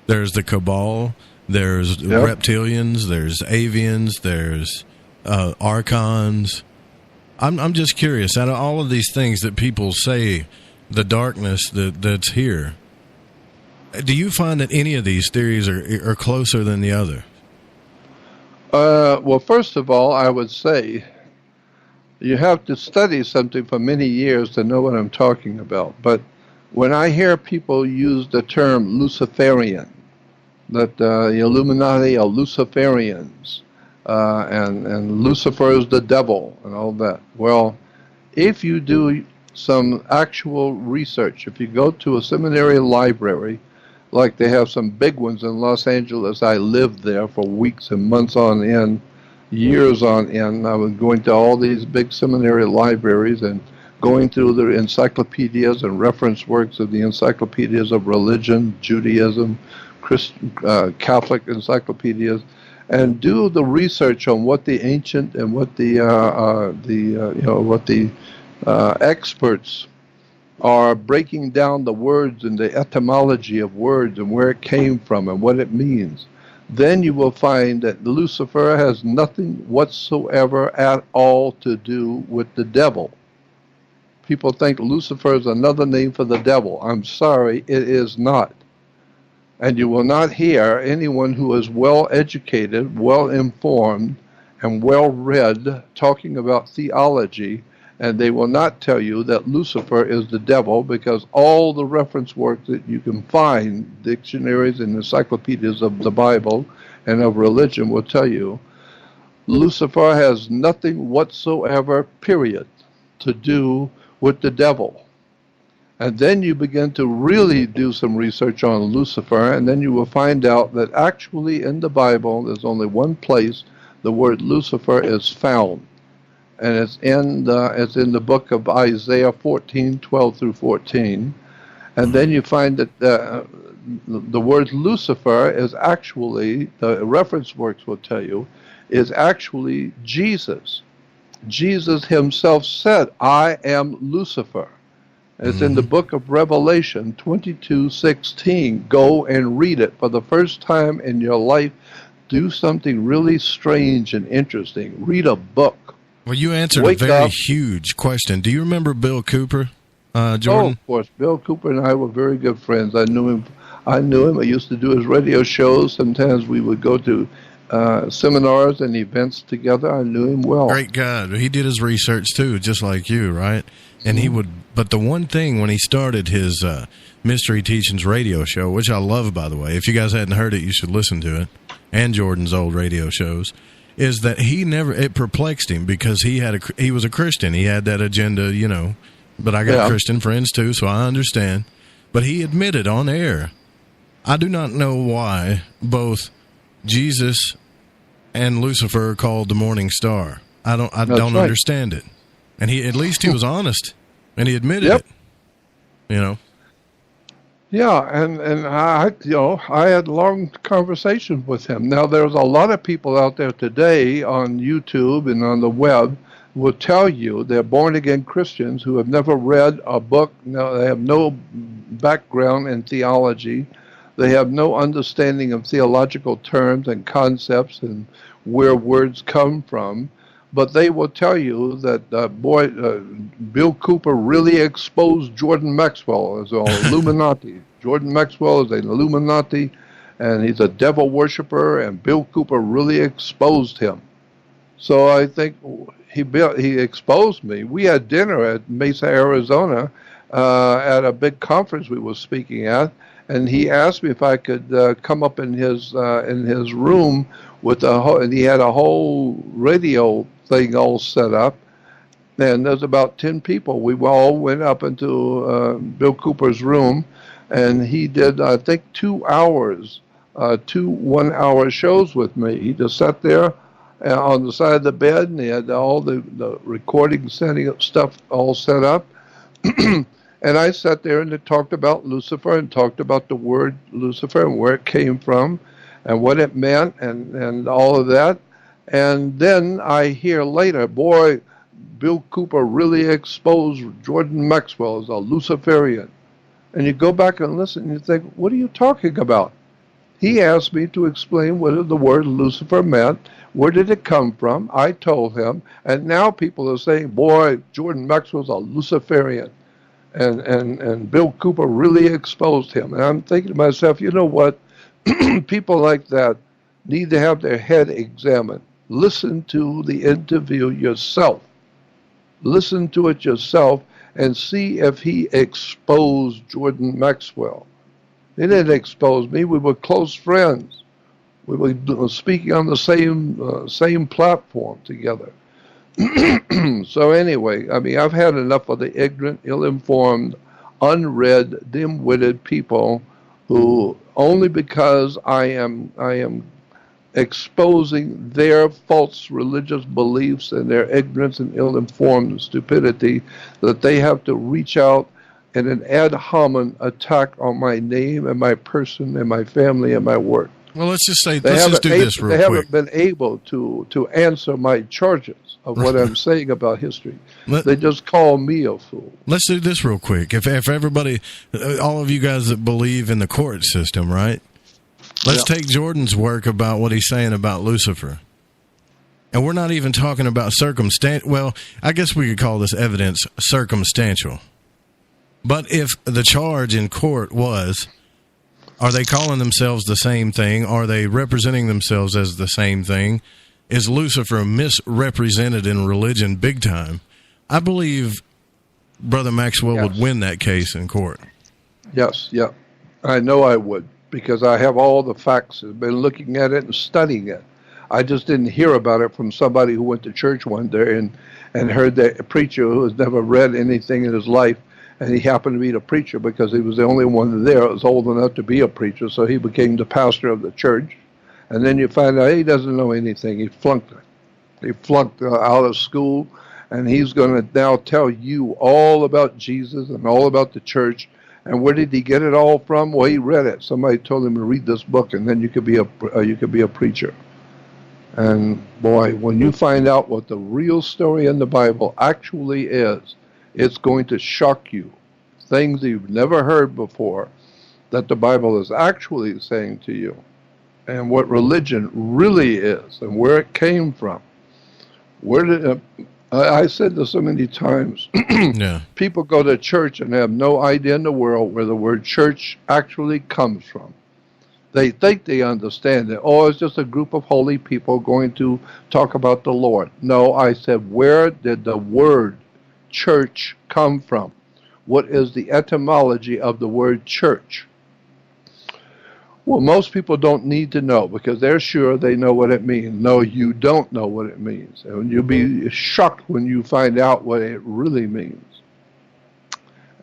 G: There's the cabal, there's reptilians, there's avians, there's archons. I'm just curious, out of all of these things that people say, the darkness that's here, do you find that any of these theories are closer than the other?
H: Well, first of all, I would say you have to study something for many years to know what I'm talking about. But when I hear people use the term Luciferian, that the Illuminati are Luciferians, and Lucifer is the devil and all that. Well, if you do some actual research, if you go to a seminary library, like they have some big ones in Los Angeles, I lived there for weeks and months on end, years on end. I was going to all these big seminary libraries and going through the encyclopedias and reference works of the encyclopedias of religion, Judaism, Christian, Catholic encyclopedias, and do the research on what the ancient and what the experts are breaking down the words and the etymology of words and where it came from and what it means. Then you will find that Lucifer has nothing whatsoever at all to do with the devil. People think Lucifer is another name for the devil. I'm sorry, it is not. And you will not hear anyone who is well educated, well informed, and well read talking about theology, and they will not tell you that Lucifer is the devil, because all the reference work that you can find, dictionaries and encyclopedias of the Bible and of religion, will tell you Lucifer has nothing whatsoever, period, to do with the devil. And then you begin to really do some research on Lucifer, and then you will find out that actually in the Bible, there's only one place the word Lucifer is found. And it's in the book of Isaiah 14:12 through 14. And then you find that the word Lucifer is actually, the reference works will tell you, is actually Jesus. Jesus himself said, I am Lucifer. It's in the book of Revelation 22:16. Go and read it. For the first time in your life, do something really strange and interesting. Read a book.
G: Well, you answered a very huge question. Do you remember Bill Cooper, Jordan?
H: Oh, of course. Bill Cooper and I were very good friends. I knew him. I used to do his radio shows. Sometimes we would go to seminars and events together. I knew him well.
G: Great guy. He did his research too, just like you, right? And he would, but the one thing when he started his Mystery Teachings radio show, which I love, by the way, if you guys hadn't heard it, you should listen to it, and Jordan's old radio shows, is that it perplexed him because he was a Christian. He had that agenda, but I got Christian friends too, so I understand. But he admitted on air, I do not know why both Jesus and Lucifer are called the morning star. I don't understand it. And at least he was honest, and he admitted it.
H: Yeah, and I had long conversations with him. Now, there's a lot of people out there today on YouTube and on the web who will tell you they're born-again Christians who have never read a book. No, they have no background in theology. They have no understanding of theological terms and concepts and where words come from. But they will tell you that, Bill Cooper really exposed Jordan Maxwell as an Illuminati. Jordan Maxwell is an Illuminati, and he's a devil worshiper, and Bill Cooper really exposed him. So I think he exposed me. We had dinner at Mesa, Arizona, at a big conference we were speaking at, and he asked me if I could come up in his room and he had a whole radio thing all set up, and there's about 10 people. We all went up into Bill Cooper's room, and he did, I think, 2 hours, 2 one-hour shows with me. He just sat there on the side of the bed, and he had all the recording setting up stuff all set up. And I sat there and talked about Lucifer and talked about the word Lucifer and where it came from and what it meant and all of that. And then I hear later, boy, Bill Cooper really exposed Jordan Maxwell as a Luciferian. And you go back and listen and you think, what are you talking about? He asked me to explain what the word Lucifer meant. Where did it come from? I told him. And now people are saying, boy, Jordan Maxwell's a Luciferian. And Bill Cooper really exposed him. And I'm thinking to myself, you know what? People like that need to have their head examined. Listen to the interview yourself. Listen to it yourself and see if he exposed Jordan Maxwell. He didn't expose me. We were close friends. We were speaking on the same platform together. So anyway, I mean, I've had enough of the ignorant, ill-informed, unread, dim-witted people who only because I am exposing their false religious beliefs and their ignorance and ill-informed stupidity that they have to reach out in an ad hominem attack on my name and my person and my family and my work.
G: Well, let's just say, let's just do this real quick.
H: They haven't been able to answer my charges of what I'm saying about history. They just call me a fool.
G: Let's do this real quick. If everybody, all of you guys that believe in the court system, right? Let's take Jordan's work about what he's saying about Lucifer. And we're not even talking about well, I guess we could call this evidence circumstantial. But if the charge in court was, are they calling themselves the same thing? Are they representing themselves as the same thing? Is Lucifer misrepresented in religion big time? I believe Brother Maxwell would win that case in court.
H: Yes, yeah. I know I would, because I have all the facts. I've been looking at it and studying it. I just didn't hear about it from somebody who went to church one day and heard that a preacher who has never read anything in his life and he happened to be the preacher because he was the only one there that was old enough to be a preacher, so he became the pastor of the church. And then you find out he doesn't know anything. He flunked it. He flunked out of school, and he's going to now tell you all about Jesus and all about the church. And where did he get it all from? Well, he read it. Somebody told him to read this book, and then you could be a preacher. And boy, when you find out what the real story in the Bible actually is, it's going to shock you. Things you've never heard before that the Bible is actually saying to you, and what religion really is, and where it came from. Where did I said this so many times.
G: Yeah.
H: People go to church and have no idea in the world where the word church actually comes from. They think they understand it. Oh, it's just a group of holy people going to talk about the Lord. No, I said, where did the word church come from? What is the etymology of the word church? Well, most people don't need to know because they're sure they know what it means. No, you don't know what it means. And you'll be shocked when you find out what it really means.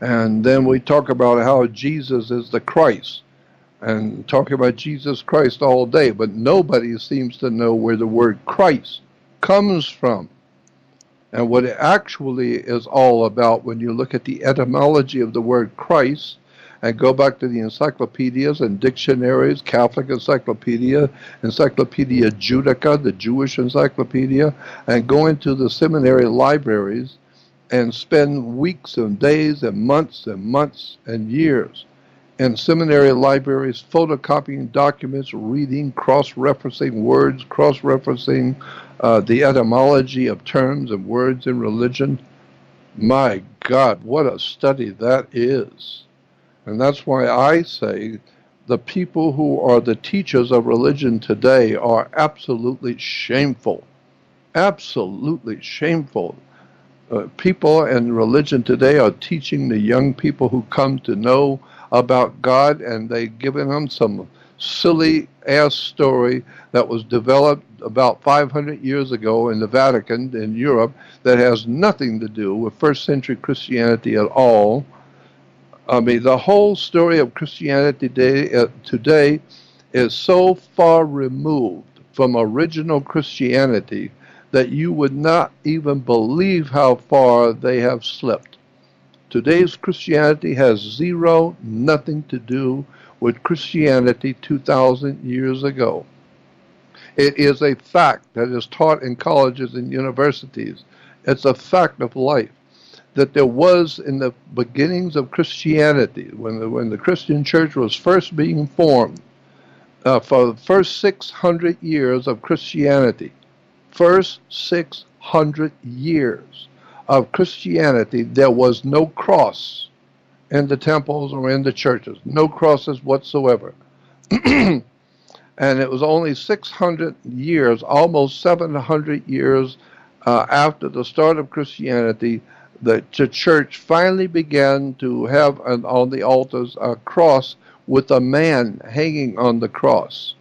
H: And then we talk about how Jesus is the Christ and talk about Jesus Christ all day, but nobody seems to know where the word Christ comes from and what it actually is all about when you look at the etymology of the word Christ. And go back to the encyclopedias and dictionaries, Catholic Encyclopedia, Encyclopedia Judica, the Jewish Encyclopedia, and go into the seminary libraries and spend weeks and days and months and years in seminary libraries photocopying documents, reading, cross-referencing words, cross-referencing the etymology of terms and words in religion. My God, what a study that is. And that's why I say the people who are the teachers of religion today are absolutely shameful. Absolutely shameful. People in religion today are teaching the young people who come to know about God, and they're giving them some silly-ass story that was developed about 500 years ago in the Vatican in Europe that has nothing to do with first-century Christianity at all. I mean, the whole story of Christianity today is so far removed from original Christianity that you would not even believe how far they have slipped. Today's Christianity has nothing to do with Christianity 2,000 years ago. It is a fact that is taught in colleges and universities. It's a fact of life that there was in the beginnings of Christianity, when the Christian church was first being formed, for the first 600 years of Christianity, first 600 years of Christianity, there was no cross in the temples or in the churches, no crosses whatsoever. And it was only 600 years, almost 700 years after the start of Christianity, the church finally began to have on the altars a cross with a man hanging on the cross.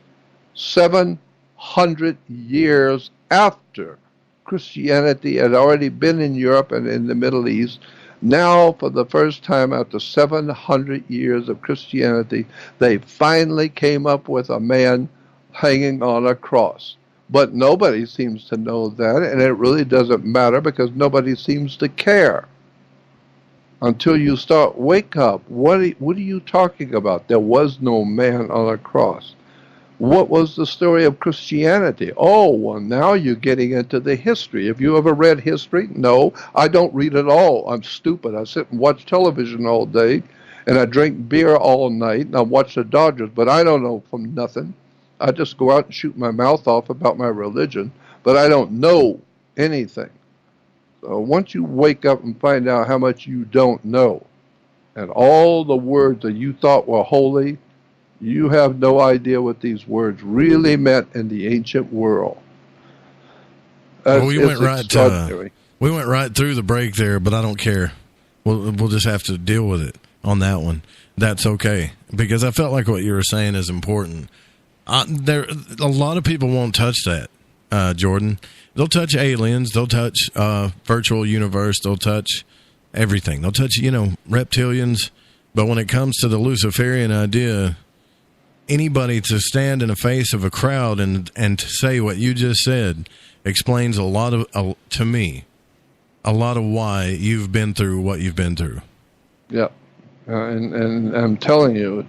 H: 700 years after Christianity had already been in Europe and in the Middle East, now for the first time after 700 years of Christianity, they finally came up with a man hanging on a cross. But nobody seems to know that, and it really doesn't matter because nobody seems to care. Until you start, wake up. What are you talking about? There was no man on a cross. What was the story of Christianity? Oh, well, now you're getting into the history. Have you ever read history? No, I don't read at all. I'm stupid. I sit and watch television all day, and I drink beer all night, and I watch the Dodgers, but I don't know from nothing. I just go out and shoot my mouth off about my religion, but I don't know anything. So once you wake up and find out how much you don't know, and all the words that you thought were holy, you have no idea what these words really meant in the ancient world.
G: Well, we went right through the break there, but I don't care. We'll just have to deal with it on that one. That's okay, because I felt like what you were saying is important. A lot of people won't touch that, Jordan. They'll touch aliens. They'll touch virtual universe. They'll touch everything. They'll touch, reptilians. But when it comes to the Luciferian idea, anybody to stand in the face of a crowd and to say what you just said explains to me, a lot of why you've been through what you've been through.
H: Yeah. And I'm telling you,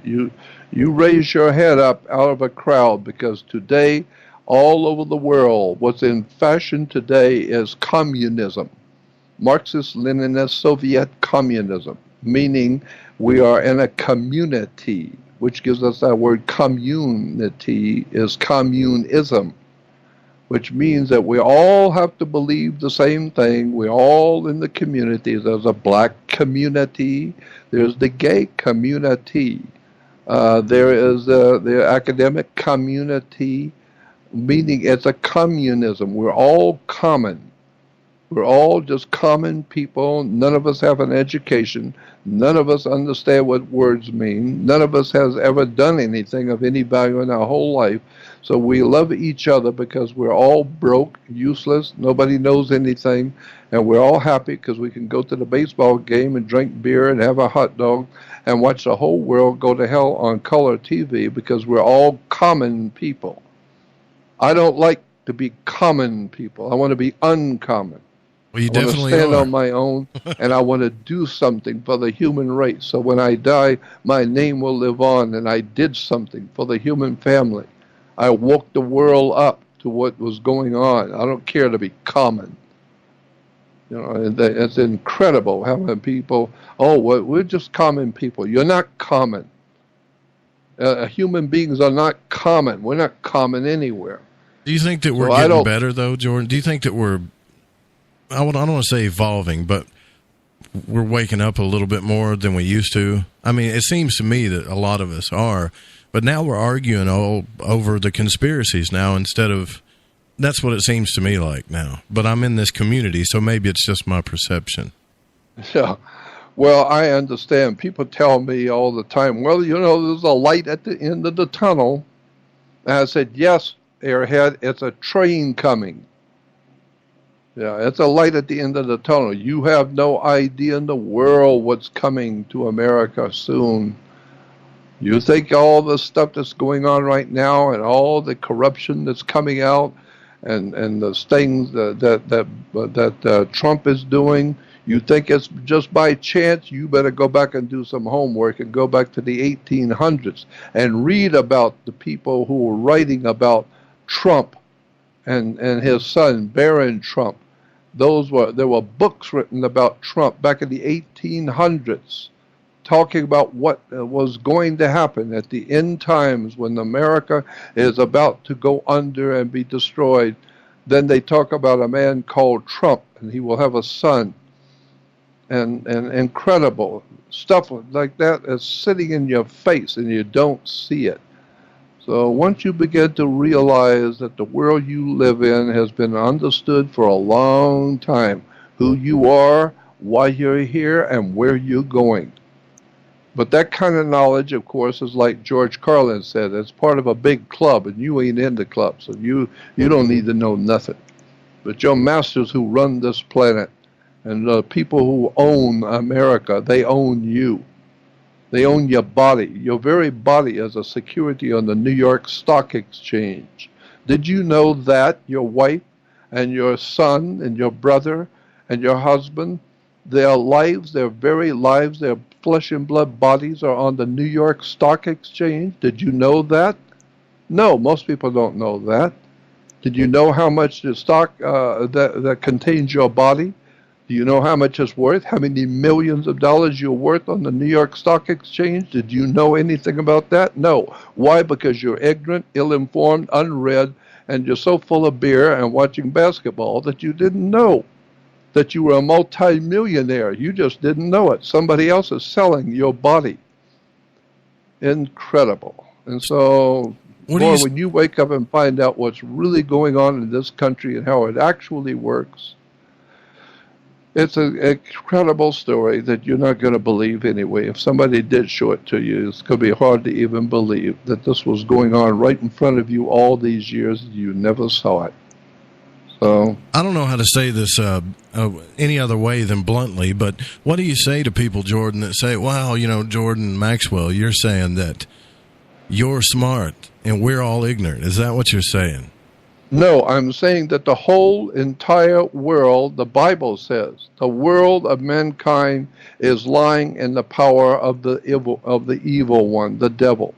H: you raise your head up out of a crowd, because today, all over the world, what's in fashion today is communism. Marxist-Leninist Soviet communism, meaning we are in a community, which gives us that word community is communism, which means that we all have to believe the same thing. We're all in the community. There's a black community. There's the gay community. There is the academic community, meaning it's a communism. We're all common. We're all just common people. None of us have an education. None of us understand what words mean. None of us has ever done anything of any value in our whole life. So we love each other because we're all broke, useless, nobody knows anything, and we're all happy because we can go to the baseball game and drink beer and have a hot dog and watch the whole world go to hell on color TV because we're all common people. I don't like to be common people. I want to be uncommon.
G: Well, you
H: I want to
G: definitely
H: stand
G: are.
H: on my own, and I want to do something for the human race. So when I die, my name will live on, and I did something for the human family. I woke the world up to what was going on. I don't care to be common. It's incredible how many people, we're just common people. You're not common. Human beings are not common. We're not common anywhere.
G: Do you think that we're getting better, though, Jordan? Do you think that we're, I don't want to say evolving, but we're waking up a little bit more than we used to? I mean, it seems to me that a lot of us are, but now we're arguing over the conspiracies now instead of, that's what it seems to me like now. But I'm in this community, so maybe it's just my perception.
H: Yeah. Well, I understand. People tell me all the time, well, there's a light at the end of the tunnel. And I said, yes, airhead, it's a train coming. Yeah, it's a light at the end of the tunnel. You have no idea in the world what's coming to America soon. You think all the stuff that's going on right now and all the corruption that's coming out and the things that Trump is doing, you think it's just by chance? You better go back and do some homework and go back to the 1800s and read about the people who were writing about Trump and his son, Barron Trump. There were books written about Trump back in the 1800s, talking about what was going to happen at the end times when America is about to go under and be destroyed. Then they talk about a man called Trump, and he will have a son. And incredible stuff like that is sitting in your face, and you don't see it. So once you begin to realize that the world you live in has been understood for a long time, who you are, why you're here, and where you're going. But that kind of knowledge, of course, is like George Carlin said, it's part of a big club, and you ain't in the club, so you don't need to know nothing. But your masters who run this planet and the people who own America, they own you. They own your body. Your very body is a security on the New York Stock Exchange. Did you know that your wife and your son and your brother and your husband, their lives, their very lives, their flesh and blood bodies are on the New York Stock Exchange? Did you know that? No, most people don't know that. Did you know how much the stock that contains your body? Do you know how much it's worth? How many millions of dollars you're worth on the New York Stock Exchange? Did you know anything about that? No. Why? Because you're ignorant, ill-informed, unread, and you're so full of beer and watching basketball that you didn't know that you were a multi-millionaire. You just didn't know it. Somebody else is selling your body. Incredible. And so, when you wake up and find out what's really going on in this country and how it actually works, it's an incredible story that you're not going to believe anyway. If somebody did show it to you, it's going to be hard to even believe that this was going on right in front of you all these years and you never saw it. So
G: I don't know how to say this any other way than bluntly, but what do you say to people, Jordan, that say, wow, Jordan Maxwell, you're saying that you're smart and we're all ignorant. Is that what you're saying?
H: No, I'm saying that the whole entire world, the Bible says, the world of mankind is lying in the power of the evil one, the devil.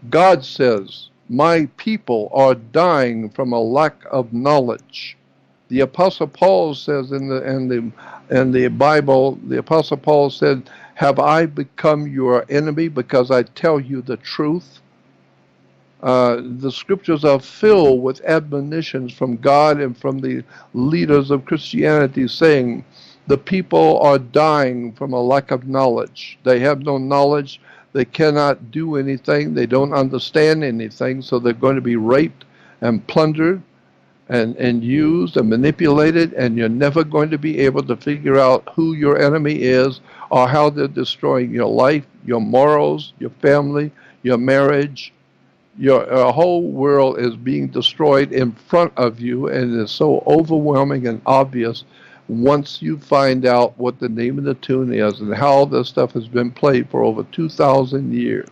H: God says, my people are dying from a lack of knowledge. The Apostle Paul says in the Bible, the Apostle Paul said, have I become your enemy because I tell you the truth? The scriptures are filled with admonitions from God and from the leaders of Christianity saying the people are dying from a lack of knowledge. They have no knowledge. They cannot do anything. They don't understand anything, so they're going to be raped and plundered and used and manipulated, and you're never going to be able to figure out who your enemy is or how they're destroying your life, your morals, your family, your marriage. Your whole world is being destroyed in front of you, and it's so overwhelming and obvious once you find out what the name of the tune is and how this stuff has been played for over 2,000 years.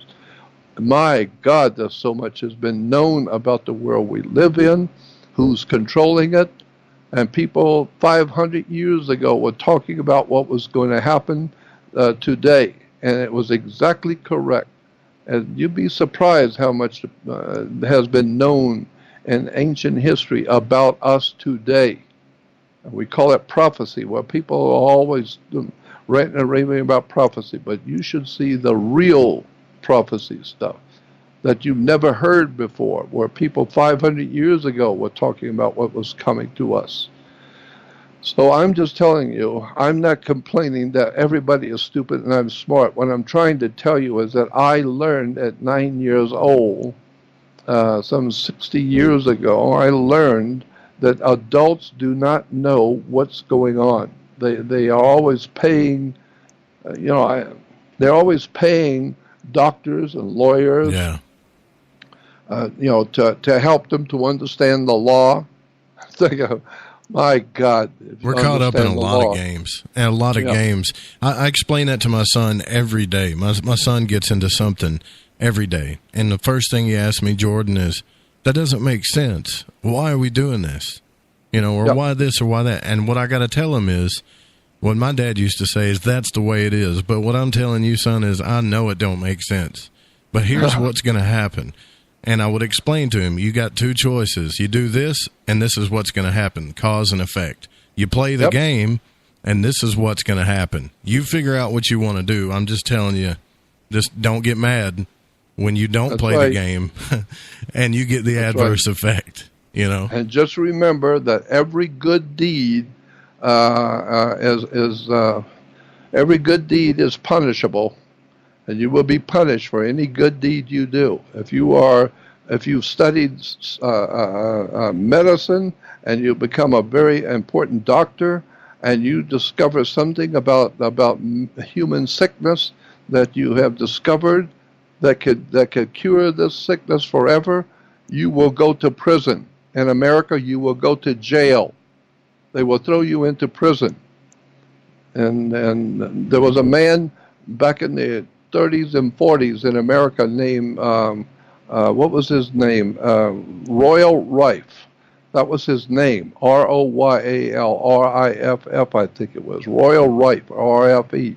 H: My God, there's so much has been known about the world we live in, who's controlling it, and people 500 years ago were talking about what was going to happen today, and it was exactly correct. And you'd be surprised how much has been known in ancient history about us today. We call it prophecy, where people are always ranting and raving about prophecy, but you should see the real prophecy stuff that you've never heard before, where people 500 years ago were talking about what was coming to us. So I'm just telling you, I'm not complaining that everybody is stupid and I'm smart. What I'm trying to tell you is that I learned at 9 years old, some 60 years ago, I learned that adults do not know what's going on. They are always paying, they're always paying doctors and lawyers, to help them to understand the law. My God.
G: We're caught up in a lot of games. And a lot of games. I explain that to my son every day. My son gets into something every day. And the first thing he asks me, Jordan, is, that doesn't make sense. Why are we doing this? Or why this or why that? And what I got to tell him is, what my dad used to say is, that's the way it is. But what I'm telling you, son, is I know it don't make sense. But here's what's going to happen. And I would explain to him, you got two choices. You do this, and this is what's going to happen, cause and effect. You play the game, and this is what's going to happen. You figure out what you want to do. I'm just telling you, just don't get mad when you don't play the game and you get the adverse effect,
H: And just remember that every good deed every good deed is punishable. And you will be punished for any good deed you do. If you've studied medicine and you become a very important doctor and you discover something about human sickness that you have discovered that could cure this sickness forever, you will go to prison. In America, you will go to jail. They will throw you into prison. And there was a man back in the 30s and 40s in America named, what was his name? Royal Rife. That was his name. Royal-Riff, I think it was. Royal Rife, R-F-E.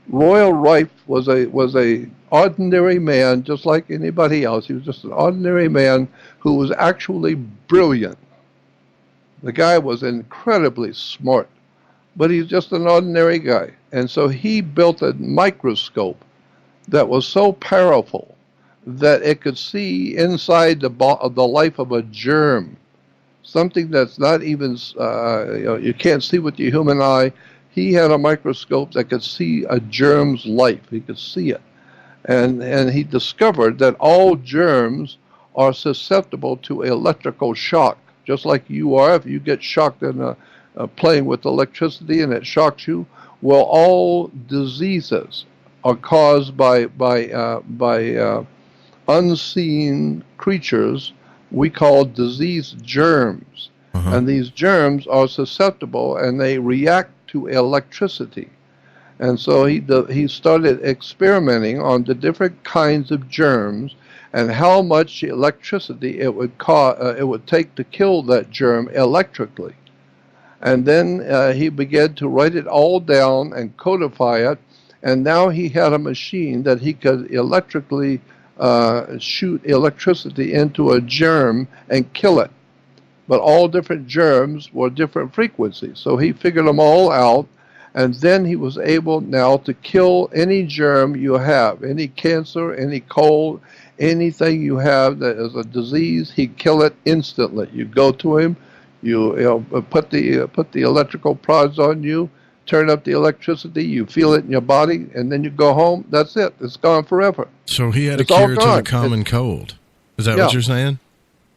H: Royal Rife was a ordinary man, just like anybody else. He was just an ordinary man who was actually brilliant. The guy was incredibly smart, but he's just an ordinary guy. And so he built a microscope that was so powerful that it could see inside the life of a germ, something that's not even, you can't see with your human eye. He had a microscope that could see a germ's life. He could see it. And he discovered that all germs are susceptible to electrical shock, just like you are. If you get shocked in playing with electricity and it shocks you, well, all diseases are caused by unseen creatures we call disease germs. And these germs are susceptible, and they react to electricity. And so he started experimenting on the different kinds of germs and how much electricity it would take to kill that germ electrically. And then he began to write it all down and codify it. And now he had a machine that he could electrically shoot electricity into a germ and kill it. But all different germs were different frequencies. So he figured them all out. And then he was able now to kill any germ you have, any cancer, any cold, anything you have that is a disease. He'd kill it instantly. You go to him, you put the electrical prods on you, turn up the electricity, you feel it in your body, and then you go home. That's it. It's gone forever.
G: So he had a cure to the common cold. Is that what you're saying?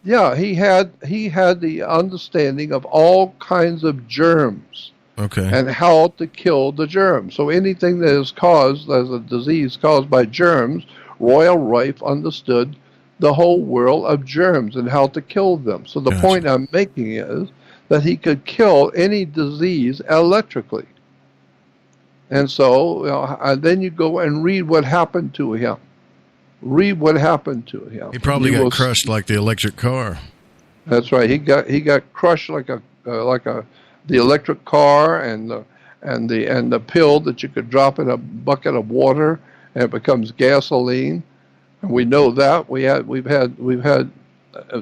H: Yeah, he had the understanding of all kinds of germs.
G: Okay.
H: And how to kill the germs. So anything that is caused as a disease caused by germs, Royal Rife understood the whole world of germs and how to kill them. So the point I'm making is that he could kill any disease electrically. And so and then you go and read what happened to him. Read what happened to him.
G: He probably got crushed like the electric car.
H: That's right. He got crushed like the electric car and the pill that you could drop in a bucket of water and it becomes gasoline. And we know that we've had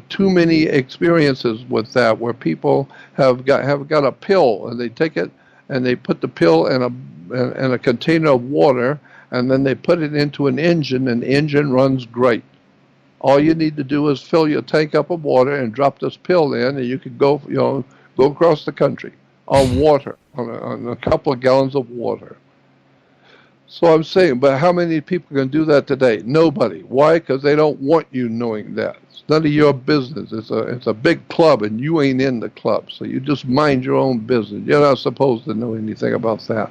H: too many experiences with that where people have got a pill and they take it and they put the pill in a container of water and then they put it into an engine and the engine runs great. All you need to do is fill your tank up with water and drop this pill in, and you could go across the country on water, on a couple of gallons of water. So I'm saying, but how many people can do that today? Nobody. Why? Because they don't want you knowing that. It's none of your business. It's a big club, and you ain't in the club. So you just mind your own business. You're not supposed to know anything about that.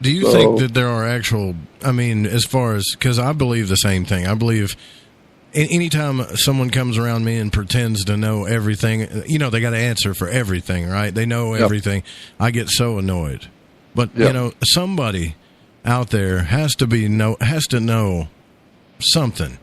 G: Do you think that there are actual, as far as, because I believe the same thing. I believe anytime someone comes around me and pretends to know everything, they got to answer for everything, right? They know everything. I get so annoyed. But, somebody out there has to know something.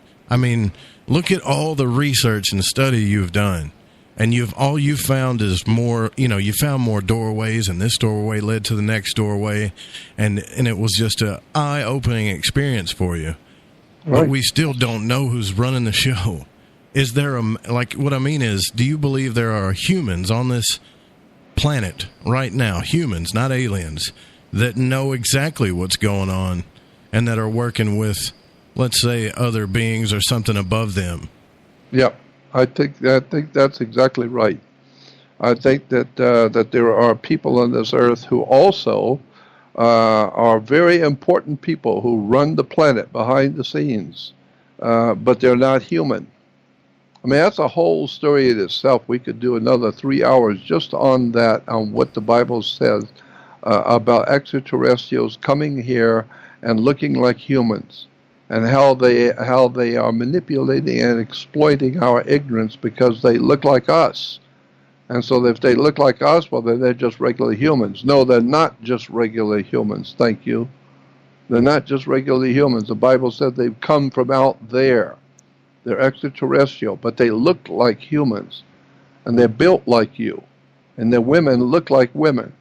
G: Look at all the research and study you've done. And all you've found is more, you found more doorways, and this doorway led to the next doorway, and it was just an eye-opening experience for you. Right. But we still don't know who's running the show. Is there what I mean is, do you believe there are humans on this planet right now, humans, not aliens, that know exactly what's going on and that are working with, let's say, other beings or something above them?
H: Yeah. I think that's exactly right. I think that there are people on this earth who also are very important people who run the planet behind the scenes, but they're not human. That's a whole story in itself. We could do another 3 hours just on that, on what the Bible says about extraterrestrials coming here and looking like humans, and how they are manipulating and exploiting our ignorance because they look like us. And so if they look like us, well, then they're just regular humans. No, they're not just regular humans. Thank you. They're not just regular humans. The Bible said they've come from out there. They're extraterrestrial, but they look like humans. And they're built like you. And their women look like women.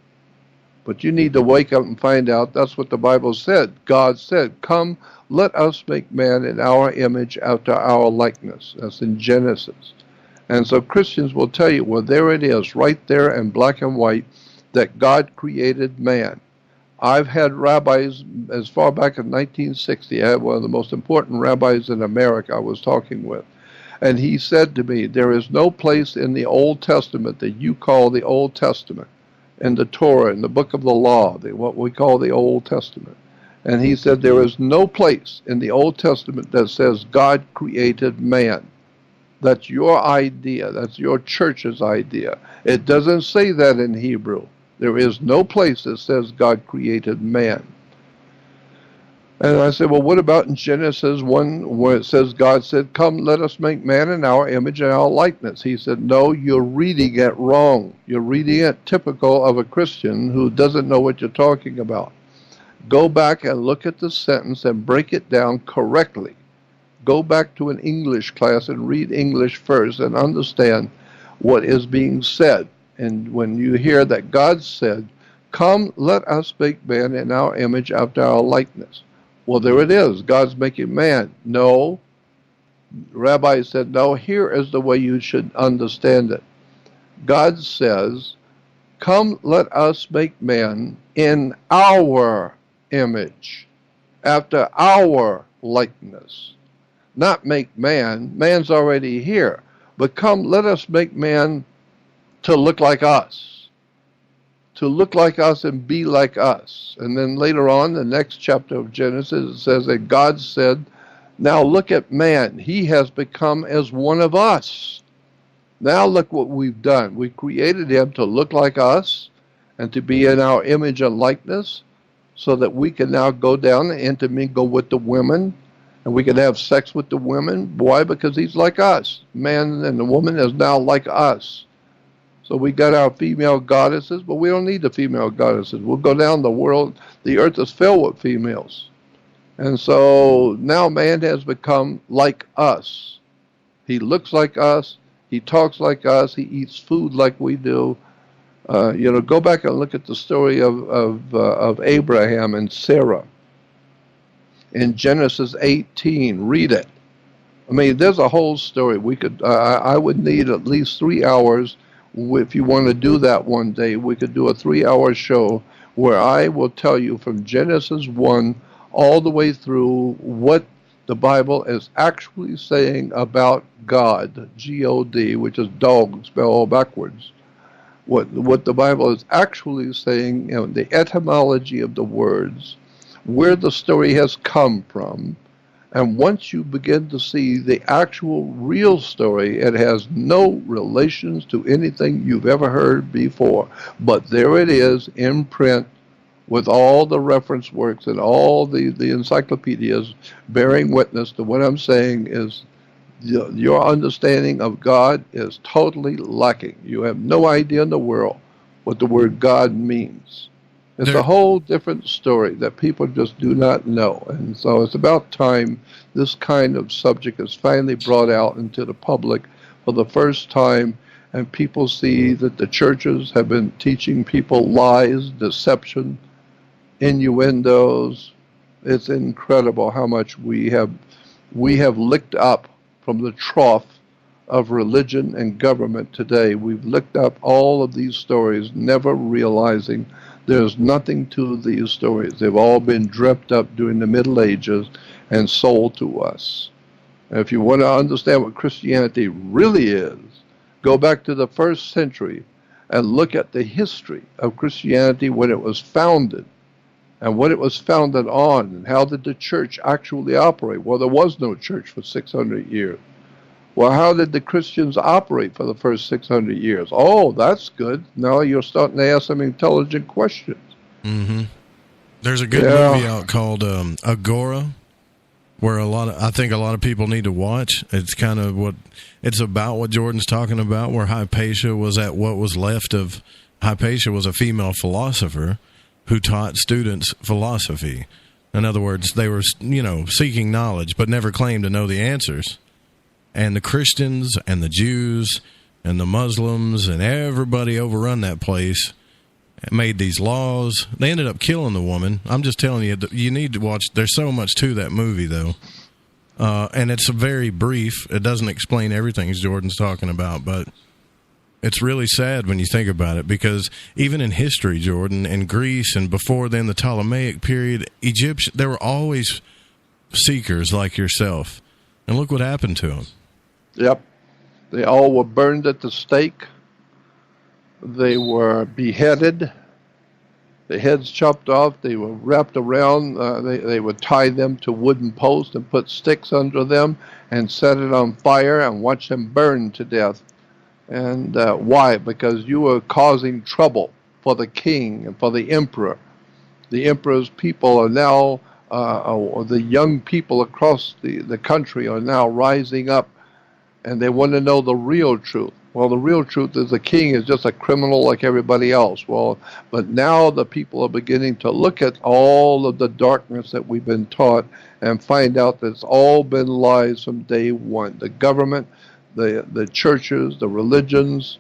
H: But you need to wake up and find out that's what the Bible said. God said, come, let us make man in our image after our likeness. That's in Genesis. And so Christians will tell you, well, there it is, right there in black and white, that God created man. I've had rabbis as far back as 1960. I had one of the most important rabbis in America I was talking with. And he said to me, there is no place in the Old Testament that you call the Old Testament, in the Torah, in the book of the law, what we call the Old Testament. And he said there is no place in the Old Testament that says God created man. That's your idea. That's your church's idea. It doesn't say that in Hebrew. There is no place that says God created man. And I said, well, what about in Genesis 1 where it says God said, come, let us make man in our image and our likeness? He said, no, you're reading it wrong. You're reading it typical of a Christian who doesn't know what you're talking about. Go back and look at the sentence and break it down correctly. Go back to an English class and read English first and understand what is being said. And when you hear that God said, come, let us make man in our image after our likeness. Well, there it is. God's making man. No. Rabbi said, no, here is the way you should understand it. God says, come, let us make man in our image, after our likeness. Not make man. Man's already here. But come, let us make man to look like us. To look like us and be like us. And then later on, the next chapter of Genesis, it says that God said, now look at man. He has become as one of us. Now look what we've done. We created him to look like us and to be in our image and likeness so that we can now go down and intermingle with the women and we can have sex with the women. Why? Because he's like us. Man and the woman is now like us. So we got our female goddesses, but we don't need the female goddesses. We'll go down the world. The earth is filled with females. And so now man has become like us. He looks like us. He talks like us. He eats food like we do. Go back and look at the story of Abraham and Sarah in Genesis 18. Read it. I mean, there's a whole story. I would need at least 3 hours. If you want to do that one day, we could do a 3-hour show where I will tell you from Genesis 1 all the way through what the Bible is actually saying about God, G-O-D, which is dog, spelled all backwards. What the Bible is actually saying, the etymology of the words, where the story has come from. And once you begin to see the actual real story, it has no relations to anything you've ever heard before. But there it is in print with all the reference works and all the encyclopedias bearing witness to what I'm saying is your understanding of God is totally lacking. You have no idea in the world what the word God means. It's a whole different story that people just do not know. And so it's about time this kind of subject is finally brought out into the public for the first time, and people see that the churches have been teaching people lies, deception, innuendos. It's incredible how much we have licked up from the trough of religion and government today. We've licked up all of these stories, never realizing there's nothing to these stories. They've all been dreamt up during the Middle Ages and sold to us. And if you want to understand what Christianity really is, go back to the 1st century and look at the history of Christianity when it was founded and what it was founded on and how did the church actually operate. Well, there was no church for 600 years. Well, how did the Christians operate for the first 600 years? Oh, that's good. Now you're starting to ask some intelligent questions.
G: Mm-hmm. There's a good movie out called Agora, where I think a lot of people need to watch. It's kind of it's about what Jordan's talking about, where Hypatia was at what was left of Hypatia was a female philosopher who taught students philosophy. In other words, they were, seeking knowledge, but never claimed to know the answers. And the Christians and the Jews and the Muslims and everybody overrun that place and made these laws. They ended up killing the woman. I'm just telling you, you need to watch. There's so much to that movie, though. And it's very brief. It doesn't explain everything as Jordan's talking about, but it's really sad when you think about it, because even in history, Jordan, in Greece and before then the Ptolemaic period, Egypt, there were always seekers like yourself. And look what happened to them.
H: Yep. They all were burned at the stake. They were beheaded. The heads chopped off. They were wrapped around. They would tie them to wooden posts and put sticks under them and set it on fire and watch them burn to death. And why? Because you were causing trouble for the king and for the emperor. The emperor's people are now the young people across the country are now rising up, and they want to know the real truth. Well, the real truth is the king is just a criminal like everybody else. Well, but now the people are beginning to look at all of the darkness that we've been taught and find out that it's all been lies from day one. The government, the churches, the religions.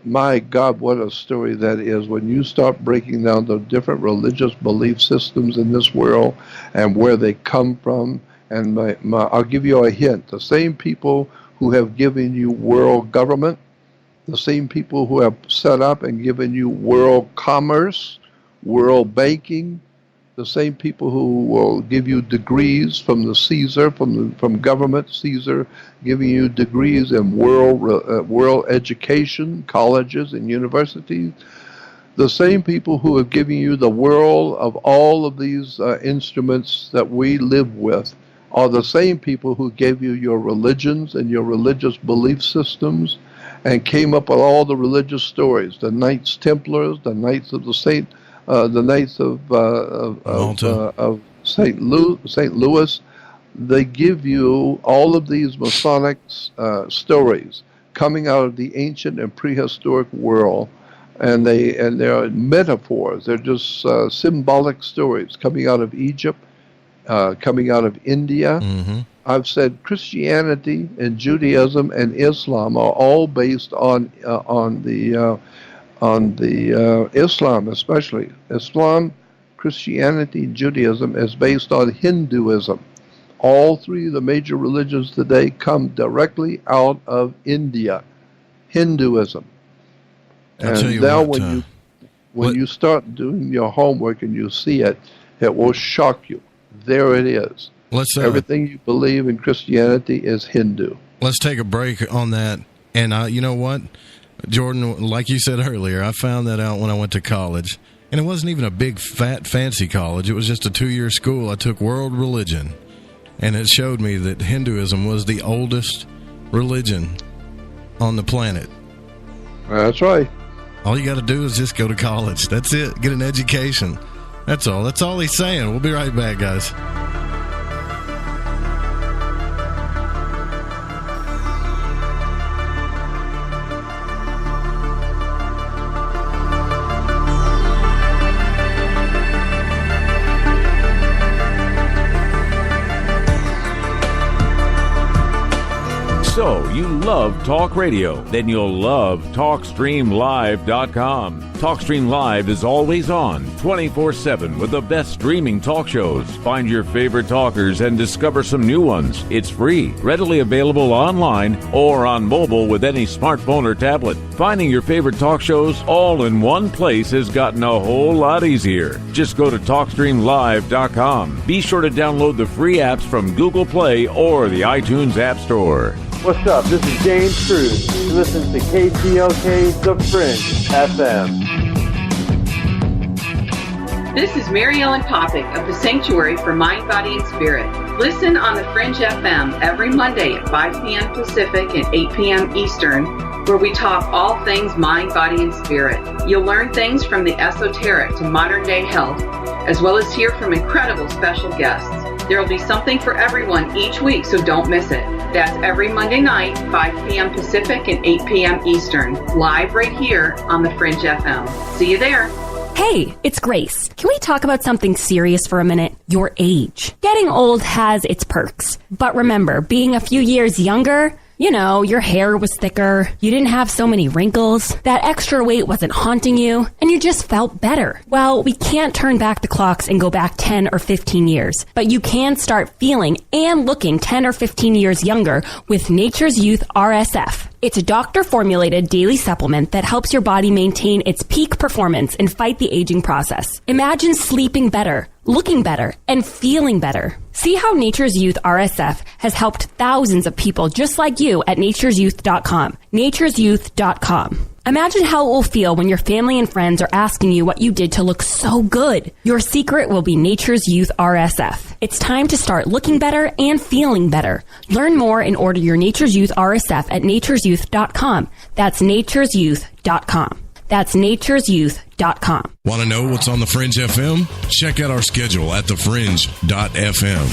H: My God, what a story that is when you start breaking down the different religious belief systems in this world and where they come from. And I'll give you a hint. The same people who have given you world government, the same people who have set up and given you world commerce, world banking, the same people who will give you degrees from the Caesar, from government, Caesar, giving you degrees in world education, colleges and universities, the same people who have given you the world of all of these instruments that we live with are the same people who gave you your religions and your religious belief systems and came up with all the religious stories, the Knights Templars, the Knights of the Saint, the Knights of St. Louis. They give you all of these Masonic stories coming out of the ancient and prehistoric world, and they're metaphors. They're just symbolic stories coming out of Egypt, coming out of India.
G: Mm-hmm.
H: I've said Christianity and Judaism and Islam are all based on the Islam, especially. Islam, Christianity, Judaism is based on Hinduism. All three of the major religions today come directly out of India, Hinduism. And now when you start doing your homework and you see it, it will shock you. There it is. Everything you believe in Christianity is Hindu.
G: Let's take a break on that. And you know what, Jordan, like you said earlier, I found that out when I went to college. And it wasn't even a big, fat, fancy college. It was just a 2-year school. I took world religion. And it showed me that Hinduism was the oldest religion on the planet.
H: That's right.
G: All you got to do is just go to college. That's it. Get an education. That's all. That's all he's saying. We'll be right back, guys.
K: So, you love talk radio? Then you'll love TalkStreamLive.com. TalkStream Live is always on, 24/7 with the best streaming talk shows. Find your favorite talkers and discover some new ones. It's free, readily available online or on mobile with any smartphone or tablet. Finding your favorite talk shows all in one place has gotten a whole lot easier. Just go to TalkStreamLive.com. Be sure to download the free apps from Google Play or the iTunes App Store.
P: What's up? This is James Cruz. You listen to KTLK The Fringe FM.
Q: This is Mary Ellen Popick of the Sanctuary for Mind, Body, and Spirit. Listen on the Fringe FM every Monday at 5 p.m. Pacific and 8 p.m. Eastern, where we talk all things mind, body, and spirit. You'll learn things from the esoteric to modern-day health, as well as hear from incredible special guests. There will be something for everyone each week, so don't miss it. That's every Monday night, 5 p.m. Pacific and 8 p.m. Eastern, live right here on the Fringe FM. See you there.
M: Hey, it's Grace. Can we talk about something serious for a minute? Your age. Getting old has its perks. But remember, being a few years younger, you know, your hair was thicker, you didn't have so many wrinkles, that extra weight wasn't haunting you, and you just felt better. Well, we can't turn back the clocks and go back 10 or 15 years, but you can start feeling and looking 10 or 15 years younger with Nature's Youth RSF. It's a doctor-formulated daily supplement that helps your body maintain its peak performance and fight the aging process. Imagine sleeping better, looking better, and feeling better. See how Nature's Youth RSF has helped thousands of people just like you at nature'syouth.com. nature'syouth.com. Imagine how it will feel when your family and friends are asking you what you did to look so good. Your secret will be Nature's Youth RSF. It's time to start looking better and feeling better. Learn more and order your Nature's Youth RSF at nature'syouth.com. That's nature'syouth.com. That's naturesyouth.com.
O: Want to know what's on The Fringe FM? Check out our schedule at thefringe.fm.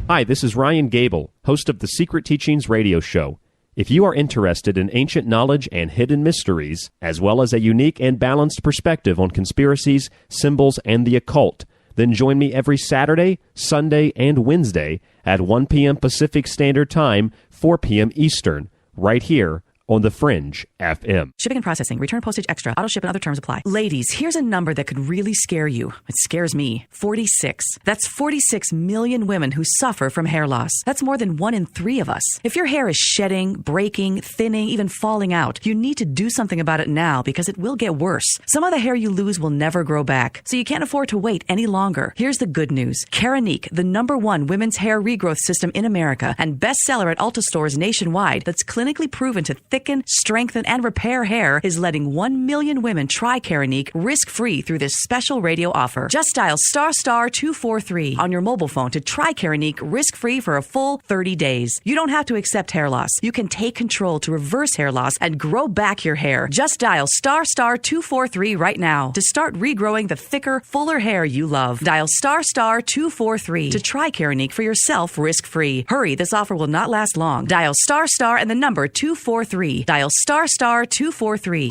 R: Hi, this is Ryan Gable, host of the Secret Teachings radio show. If you are interested in ancient knowledge and hidden mysteries, as well as a unique and balanced perspective on conspiracies, symbols, and the occult, then join me every Saturday, Sunday, and Wednesday at 1 p.m. Pacific Standard Time, 4 p.m. Eastern, right here on The Fringe FM.
S: Shipping and processing, return postage extra, auto ship and other terms apply. Ladies, here's a number that could really scare you. It scares me. 46. That's 46 million women who suffer from hair loss. That's more than 1 in 3 of us. If your hair is shedding, breaking, thinning, even falling out, you need to do something about it now because it will get worse. Some of the hair you lose will never grow back, so you can't afford to wait any longer. Here's the good news. Keranique, the #1 women's hair regrowth system in America and bestseller at Ulta stores nationwide that's clinically proven to thicken, strengthen, and repair hair, is letting 1 million women try Keranique risk-free through this special radio offer. Just dial *243 on your mobile phone to try Keranique risk-free for a full 30 days. You don't have to accept hair loss. You can take control to reverse hair loss and grow back your hair. Just dial *243 right now to start regrowing the thicker, fuller hair you love. Dial *243 to try Keranique for yourself risk-free. Hurry, this offer will not last long. Dial * and the number 243. Dial *243.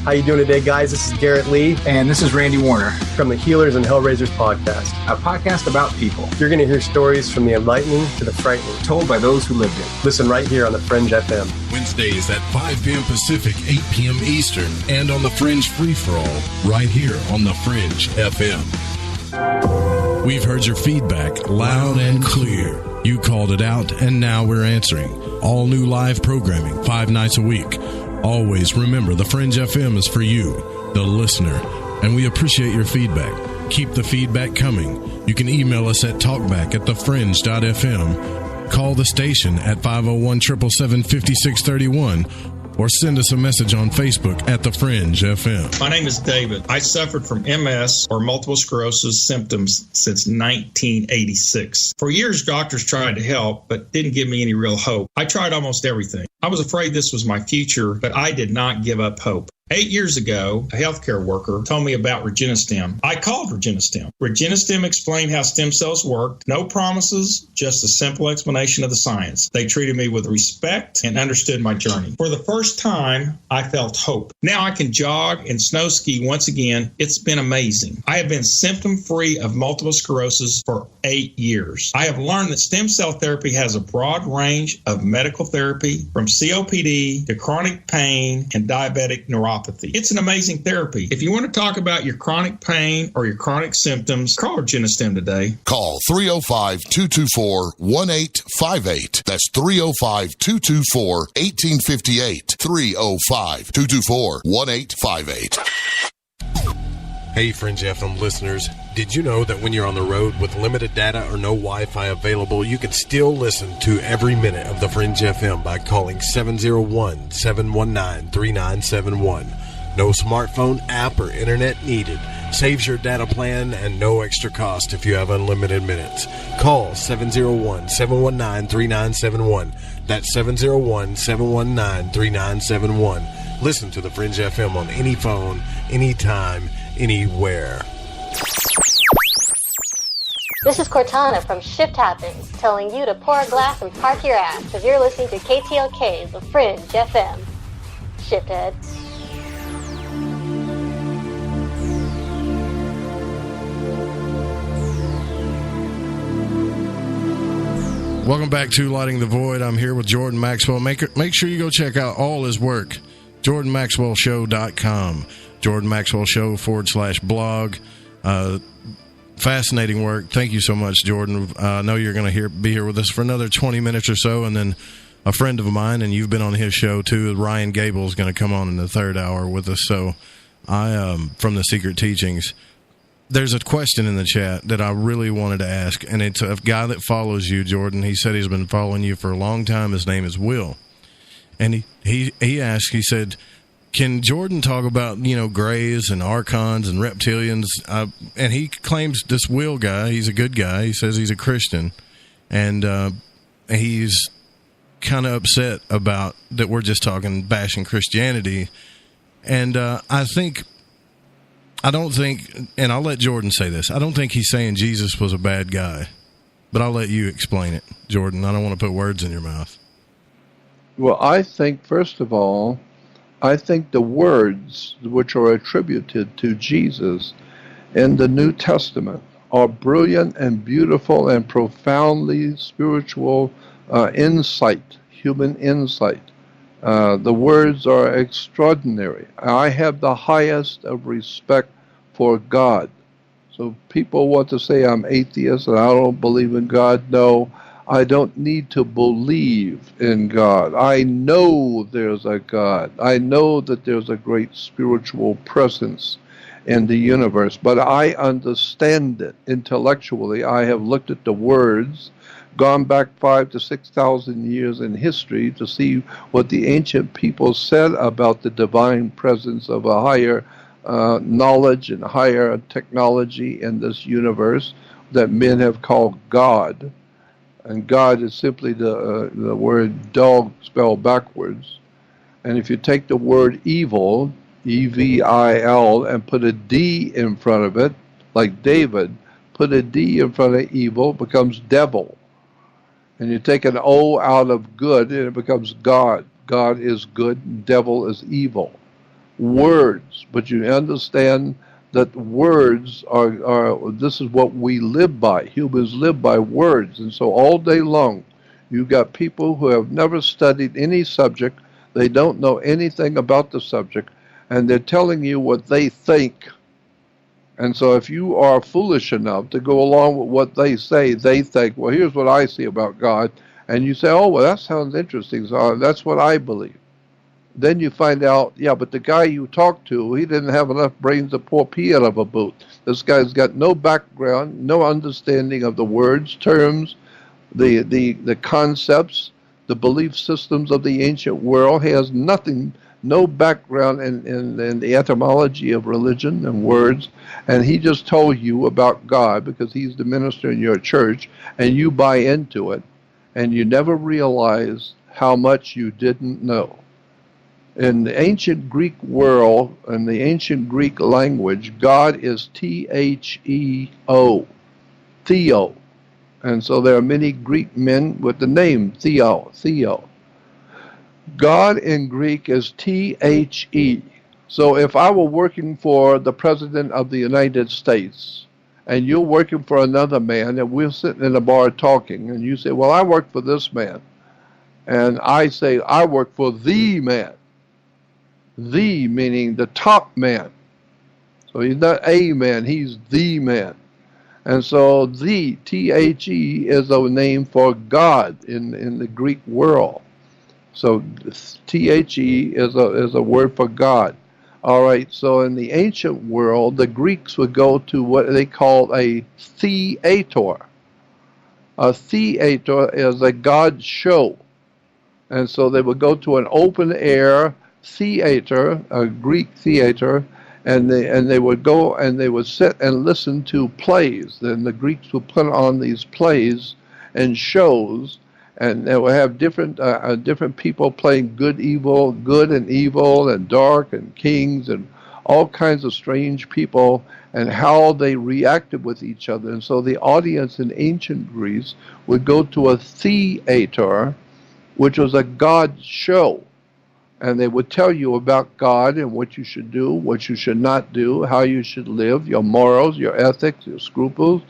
T: How you doing today, guys? This is Garrett Lee. And this is Randy Warner. From the Healers and Hellraisers podcast. A podcast about people. You're going to hear stories from the enlightening to the frightening. Told by those who lived it. Listen right here on The Fringe FM.
O: Wednesdays at 5 p.m. Pacific, 8 p.m. Eastern. And on The Fringe Free-For-All, right here on The Fringe FM. We've heard your feedback loud and clear. You called it out, and now we're answering. All new live programming, 5 nights a week. Always remember, The Fringe FM is for you, the listener, and we appreciate your feedback. Keep the feedback coming. You can email us at talkback@thefringe.fm, call the station at 501-777-5631, or send us a message on Facebook at The Fringe FM.
U: My name is David. I suffered from MS, or multiple sclerosis symptoms, since 1986. For years, doctors tried to help, but didn't give me any real hope. I tried almost everything. I was afraid this was my future, but I did not give up hope. 8 years ago, a healthcare worker told me about Regenistem. I called Regenistem. Regenistem explained how stem cells worked. No promises, just a simple explanation of the science. They treated me with respect and understood my journey. For the first time, I felt hope. Now I can jog and snow ski once again. It's been amazing. I have been symptom-free of multiple sclerosis for 8 years. I have learned that stem cell therapy has a broad range of medical therapy, from COPD to chronic pain and diabetic neuropathy. It's an amazing therapy. If you want to talk about your chronic pain or your chronic symptoms, call Regenistem today.
V: Call 305-224-1858. That's 305-224-1858. 305-224-1858.
G: Hey, Fringe FM listeners. Did you know that when you're on the road with limited data or no Wi-Fi available, you can still listen to every minute of the Fringe FM by calling 701-719-3971. No smartphone app or internet needed. Saves your data plan and no extra cost if you have unlimited minutes. Call 701-719-3971. That's 701-719-3971. Listen to the Fringe FM on any phone, anytime, anywhere.
W: This is Cortana from Shift Happens, telling you to pour a glass and park your ass because you're listening to KTLK, The Fringe FM. Shifthead.
G: Welcome back to Lighting the Void. I'm here with Jordan Maxwell. Make sure you go check out all his work. JordanMaxwellShow.com. Jordan Maxwell Show /blog. Fascinating work. Thank you so much, Jordan. I know you're going to be here with us for another 20 minutes or so, and then a friend of mine, and you've been on his show too, Ryan Gable, is going to come on in the third hour with us. So I from the Secret Teachings. There's a question in the chat that I really wanted to ask, and it's a guy that follows you, Jordan. He said he's been following you for a long time. His name is Will. And he asked, he said, can Jordan talk about, grays and archons and reptilians? And he claims this Will guy, he's a good guy. He says he's a Christian. And he's kind of upset about that we're just talking bashing Christianity. And I don't think, and I'll let Jordan say this, I don't think he's saying Jesus was a bad guy. But I'll let you explain it, Jordan. I don't want to put words in your mouth.
H: Well, I think, first of all, I think the words which are attributed to Jesus in the New Testament are brilliant and beautiful and profoundly spiritual insight, human insight. The words are extraordinary. I have the highest of respect for God. So people want to say I'm atheist and I don't believe in God. No, I don't need to believe in God. I know there's a God. I know that there's a great spiritual presence in the universe, but I understand it intellectually. I have looked at the words, gone back 5,000 to 6,000 years in history to see what the ancient people said about the divine presence of a higher knowledge and higher technology in this universe that men have called God. And God is simply the word dog spelled backwards. And if you take the word evil, E-V-I-L, and put a D in front of it, like David, put a D in front of evil, it becomes devil. And you take an O out of good, and it becomes God. God is good, and devil is evil. Words, but you understand that words are this is what we live by. Humans live by words. And so all day long, you've got people who have never studied any subject. They don't know anything about the subject, and they're telling you what they think. And so if you are foolish enough to go along with what they say, they think, well, here's what I see about God. And you say, oh, well, that sounds interesting. So that's what I believe. Then you find out, yeah, but the guy you talked to, he didn't have enough brains to pour pee out of a boot. This guy's got no background, no understanding of the words, terms, the concepts, the belief systems of the ancient world. He has nothing, no background in the etymology of religion and words, and he just told you about God because he's the minister in your church, and you buy into it, and you never realize how much you didn't know. In the ancient Greek world, in the ancient Greek language, God is T-H-E-O, Theo. And so there are many Greek men with the name Theo. God in Greek is T-H-E. So if I were working for the President of the United States, and you're working for another man, and we're sitting in a bar talking, and you say, well, I work for this man. And I say, I work for the man. The meaning the top man. So he's not a man, he's the man. And so the, T-H-E, is a name for God in the Greek world. So T-H-E is a word for God. All right, so in the ancient world, the Greeks would go to what they called a theater. A theater is a God show. And so they would go to an open air theater, a Greek theater, and they would go and they would sit and listen to plays. Then the Greeks would put on these plays and shows, and they would have different people playing good and evil, and dark and kings and all kinds of strange people, and how they reacted with each other. And so the audience in ancient Greece would go to a theater, which was a God show. And they would tell you about God and what you should do, what you should not do, how you should live, your morals, your ethics, your scruples.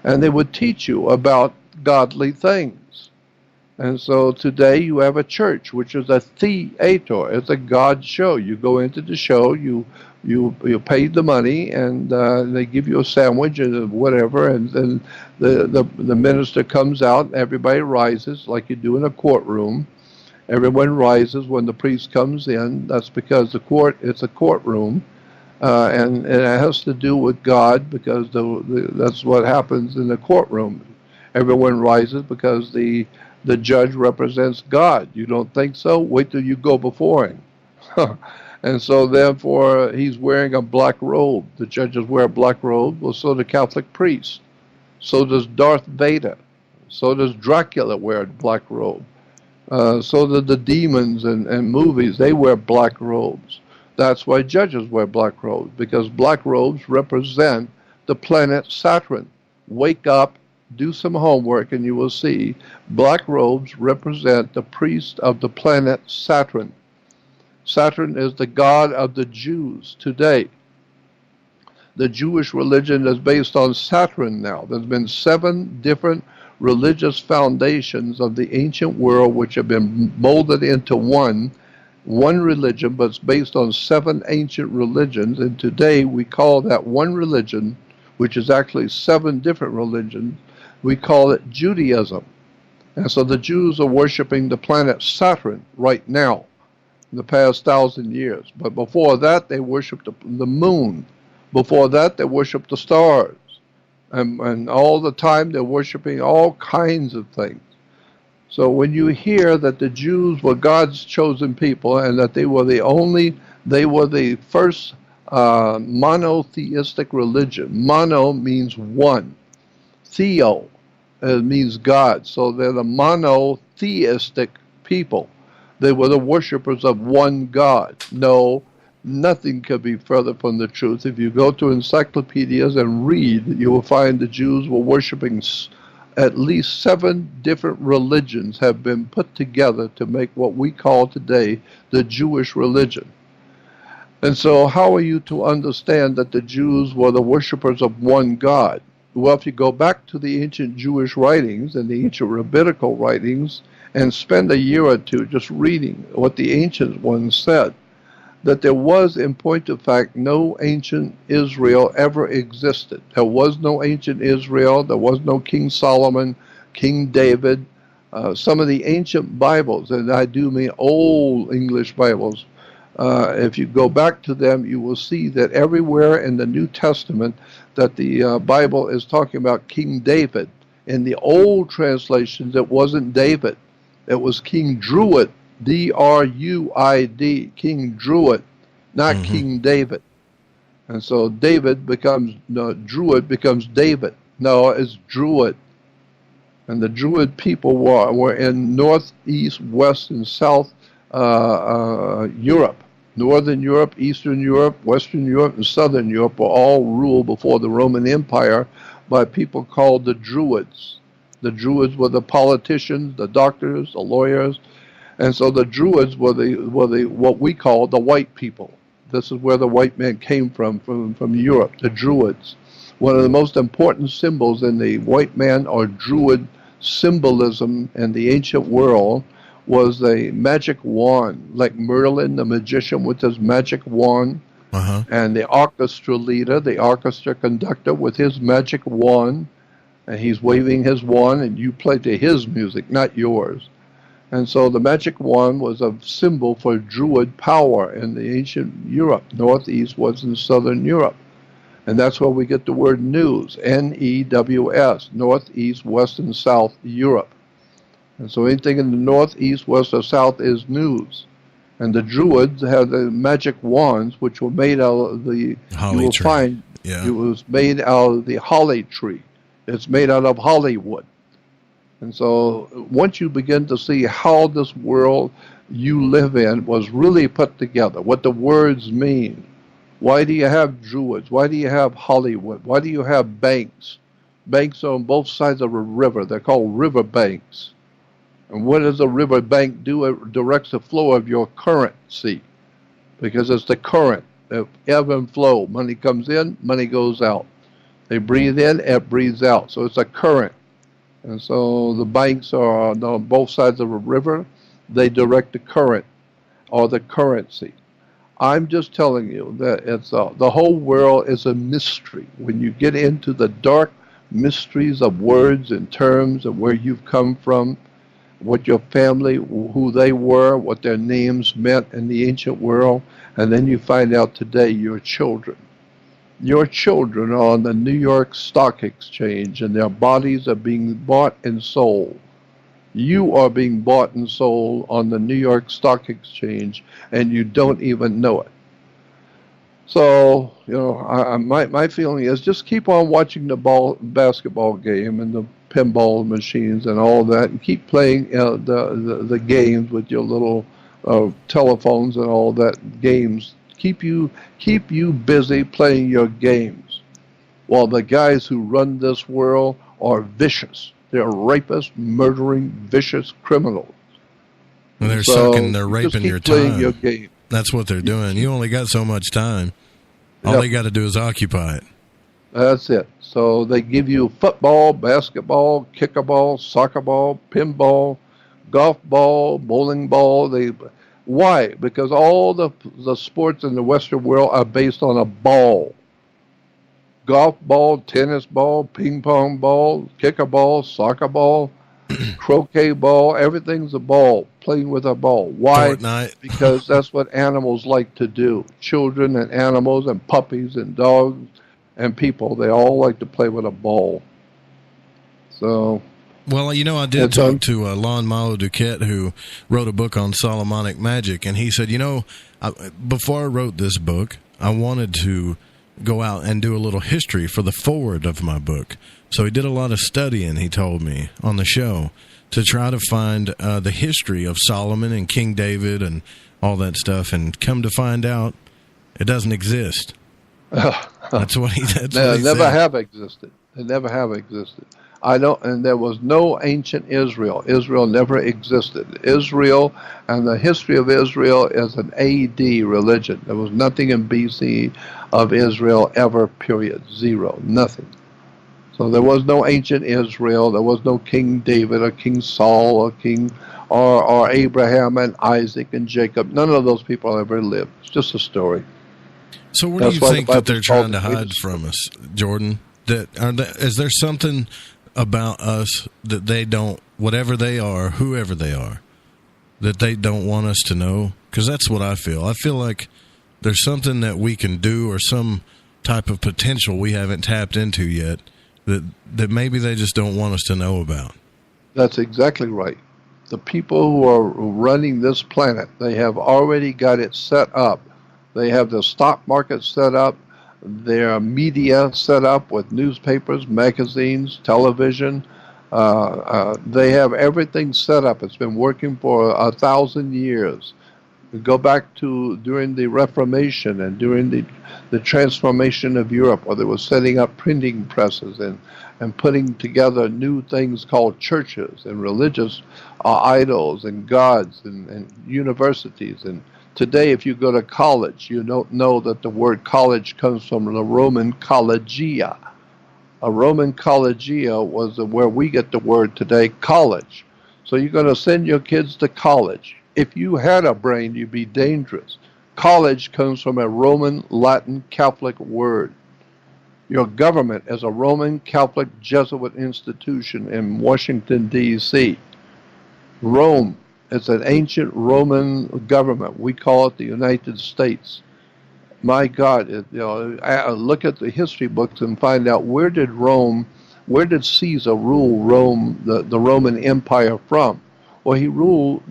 H: And they would teach you about godly things. And so today you have a church, which is a theater. It's a God show. You go into the show, you pay the money, and they give you a sandwich and whatever, and then the minister comes out, and everybody rises like you do in a courtroom. Everyone rises when the priest comes in. That's because it's a courtroom, and it has to do with God, because that's what happens in the courtroom. Everyone rises because the judge represents God. You don't think so? Wait till you go before him. And so therefore he's wearing a black robe. The judges wear a black robe. Well, so do Catholic priests. So does Darth Vader. So does Dracula wear a black robe. So that the demons and movies, they wear black robes. That's why judges wear black robes, because black robes represent the planet Saturn. Wake up, do some homework, and you will see black robes represent the priest of the planet Saturn. Saturn is the god of the Jews today. The Jewish religion is based on Saturn now. There's been 7 different religious foundations of the ancient world which have been molded into one religion, but it's based on 7 ancient religions, and today we call that one religion, which is actually 7 different religions, we call it Judaism. And so the Jews are worshiping the planet Saturn right now, in the past 1,000 years. But before that, they worshiped the moon. Before that, they worshiped the stars. And all the time, they're worshiping all kinds of things. So when you hear that the Jews were God's chosen people and that they were the first monotheistic religion. Mono means one. Theo means God. So they're the monotheistic people. They were the worshipers of one God. No, nothing could be further from the truth. If you go to encyclopedias and read, you will find the Jews were worshiping at least 7 different religions have been put together to make what we call today the Jewish religion. And so how are you to understand that the Jews were the worshipers of one God? Well, if you go back to the ancient Jewish writings and the ancient rabbinical writings and spend a year or two just reading what the ancient ones said, that there was, in point of fact, no ancient Israel ever existed. There was no ancient Israel. There was no King Solomon, King David. Some of the ancient Bibles, and I do mean old English Bibles, if you go back to them, you will see that everywhere in the New Testament that the Bible is talking about King David. In the old translations, it wasn't David. It was King Druid. D-R-U-I-D, King Druid, not King David. And so Druid becomes David. No, it's Druid. And the Druid people were in north, east, west, and south Europe. Northern Europe, Eastern Europe, Western Europe, and Southern Europe were all ruled before the Roman Empire by people called the Druids. The Druids were the politicians, the doctors, the lawyers. And so the Druids were what we call the white people. This is where the white man came from Europe, the Druids. One of the most important symbols in the white man or Druid symbolism in the ancient world was a magic wand, like Merlin, the magician with his magic wand, and the orchestra leader, the orchestra conductor with his magic wand, and he's waving his wand, and you play to his music, not yours. And so the magic wand was a symbol for Druid power in the ancient Europe, northeast, west, and southern Europe. And that's where we get the word news, N-E-W-S, northeast, west, and south Europe. And so anything in the north, east, west, or south is news. And the Druids had the magic wands, which were made out of the
G: holly tree.
H: It was made out of the holly tree. It's made out of Hollywood. And so once you begin to see how this world you live in was really put together, what the words mean, why do you have Druids? Why do you have Hollywood? Why do you have banks? Banks are on both sides of a river. They're called river banks. And what does a river bank do? It directs the flow of your currency, because it's the current, the ebb and flow. Money comes in, money goes out. They breathe in, it breathes out. So it's a current. And so the banks are on both sides of a river. They direct the current or the currency. I'm just telling you that it's the whole world is a mystery. When you get into the dark mysteries of words and terms and where you've come from, what your family, who they were, what their names meant in the ancient world, and then you find out today your children. Your children are on the New York Stock Exchange, and their bodies are being bought and sold. You are being bought and sold on the New York Stock Exchange, and you don't even know it. So, my feeling is just keep on watching the basketball game and the pinball machines and all that, and keep playing the games with your little telephones and all that games. Keep you busy playing your games, while the guys who run this world are vicious. They're rapists, murdering, vicious criminals.
G: And they're they're raping your time. Your game. That's what they're doing. You only got so much time. All they got to do is occupy it.
H: That's it. So they give you football, basketball, kickerball, soccer ball, pinball, golf ball, bowling ball. Why? Because all the sports in the Western world are based on a ball. Golf ball, tennis ball, ping pong ball, kickerball, soccer ball, croquet ball. Everything's a ball, playing with a ball. Why?
G: Fortnite.
H: Because that's what animals like to do. Children and animals and puppies and dogs and people, they all like to play with a ball. So...
G: Well, I did talk to Lon Malo Duquette, who wrote a book on Solomonic magic, and he said, before I wrote this book, I wanted to go out and do a little history for the forward of my book. So he did a lot of studying, he told me, on the show, to try to find the history of Solomon and King David and all that stuff, and come to find out, it doesn't exist. That's what he said.
H: They never have existed. They never have existed. And there was no ancient Israel. Israel never existed. Israel and the history of Israel is an AD religion. There was nothing in BC of Israel ever, period. Zero. Nothing. So there was no ancient Israel. There was no King David or King Saul or or Abraham and Isaac and Jacob. None of those people ever lived. It's just a story.
G: So what do you think that they're trying to hide from us, Jordan? Is there something about us that they don't, whatever they are, whoever they are, that they don't want us to know? Because that's what I feel. I feel like there's something that we can do, or some type of potential we haven't tapped into yet, that maybe they just don't want us to know about. That's exactly right. The people who are running this planet, they have already got it set up. They have the stock market set up, their media set up with newspapers, magazines, television. They have everything set up. It's been working for 1,000 years. We go back to during the Reformation and during the transformation of Europe, where they were setting up printing presses and putting together new things called churches and religious idols and gods and universities. And today, if you go to college, you don't know that the word college comes from the Roman collegia. A Roman collegia was where we get the word today, college. So you're going to send your kids to college. If you had a brain, you'd be dangerous. College comes from a Roman Latin Catholic word. Your government is a Roman Catholic Jesuit institution in Washington, D.C. Rome is an ancient Roman government. We call it the United States. My God, look at the history books and find out where did Caesar rule Rome, the Roman Empire from? Well,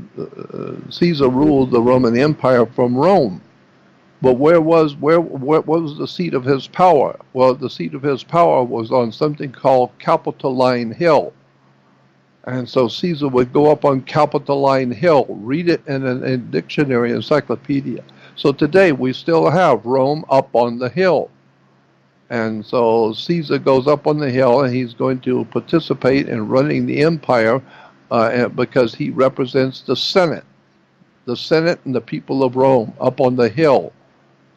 G: Caesar ruled the Roman Empire from Rome. But what was the seat of his power? Well, the seat of his power was on something called Capitoline Hill. And so Caesar would go up on Capitoline Hill, read it in a dictionary, encyclopedia. So today we still have Rome up on the hill. And so Caesar goes up on the hill, and he's going to participate in running the empire because he represents the Senate and the people of Rome up on the hill,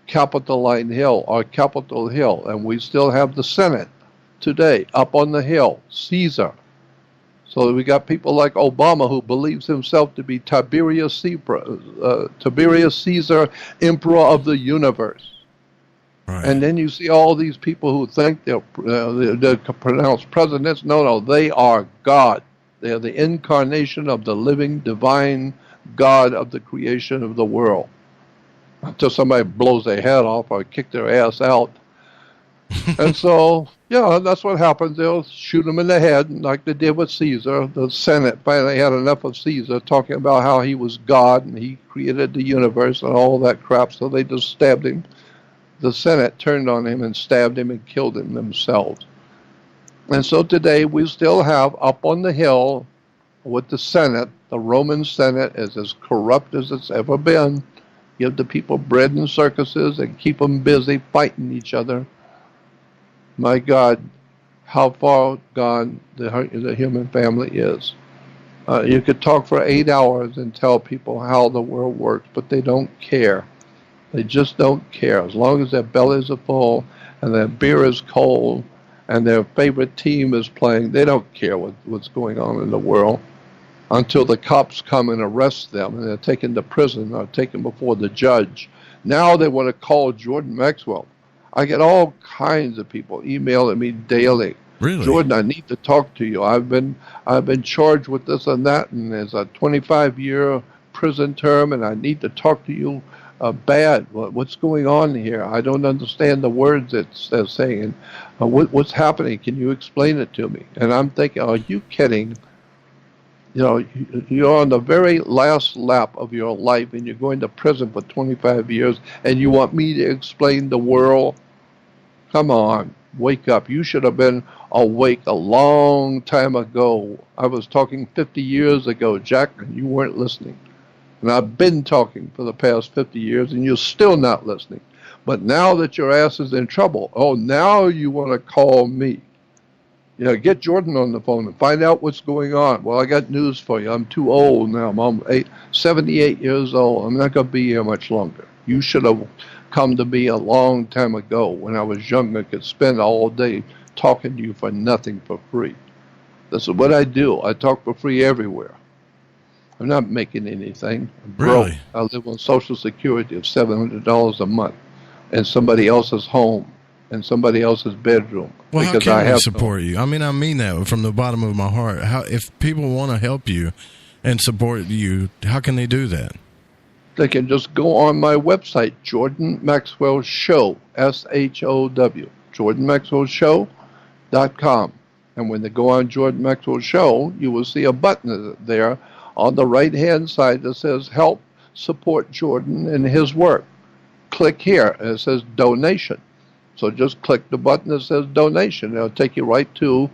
G: Capitoline Hill or Capitol Hill. And we still have the Senate today up on the hill, Caesar. So we got people like Obama, who believes himself to be Tiberius Caesar, Emperor of the universe. Right. And then you see all these people who think they're pronounced presidents. No, they are God. They are the incarnation of the living, divine God of the creation of the world. Until somebody blows their head off or kick their ass out. And so, that's what happens. They'll shoot him in the head, like they did with Caesar. The Senate finally had enough of Caesar talking about how he was God and he created the universe and all that crap, so they just stabbed him.
H: the Senate turned on him and stabbed him and killed him themselves. And so today we still have up on the hill with the Senate, the Roman Senate is as corrupt as it's ever been. Give the people bread and circuses and keep them busy fighting each other. My God, how far gone the human family is. You could talk for 8 hours and tell people how the world works, but they don't care. They just don't care. As long as their bellies are full and their beer is cold and their favorite team is playing, they don't care what's going on in the world until the cops come and arrest them and they're taken to prison or taken before the judge. Now they want to call Jordan Maxwell. I get all kinds of people emailing me daily.
G: Really?
H: Jordan, I need to talk to you. I've been charged with this and that, and there's a 25-year prison term, and I need to talk to you bad. What's going on here? I don't understand the words it's saying. What's happening? Can you explain it to me? And I'm thinking, are you kidding? You know, you're on the very last lap of your life, and you're going to prison for 25 years, and you want me to explain the world? Come on, wake up. You should have been awake a long time ago. I was talking 50 years ago, Jack, and you weren't listening. And I've been talking for the past 50 years, and you're still not listening. But now that your ass is in trouble, now you want to call me. You know, get Jordan on the phone and find out what's going on. Well, I got news for you. I'm too old now. I'm 78 years old. I'm not going to be here much longer. You should have come to me a long time ago when I was young. I could spend all day talking to you for nothing for free. This is what I do. I talk for free everywhere. I'm not making anything. I'm broke.
G: Really?
H: I live on Social Security of $700 a month in somebody else's home, in somebody else's bedroom.
G: Well,
H: because
G: how
H: I
G: can
H: have
G: we support you? I mean that from the bottom of my heart. If people want to help you and support you, how can they do that?
H: They can just go on my website, Jordan Maxwell Show, SHOW, JordanMaxwellShow.com. And when they go on Jordan Maxwell Show, you will see a button there on the right-hand side that says Help Support Jordan in His Work. Click here, and it says Donation. So just click the button that says Donation. It'll take you right to,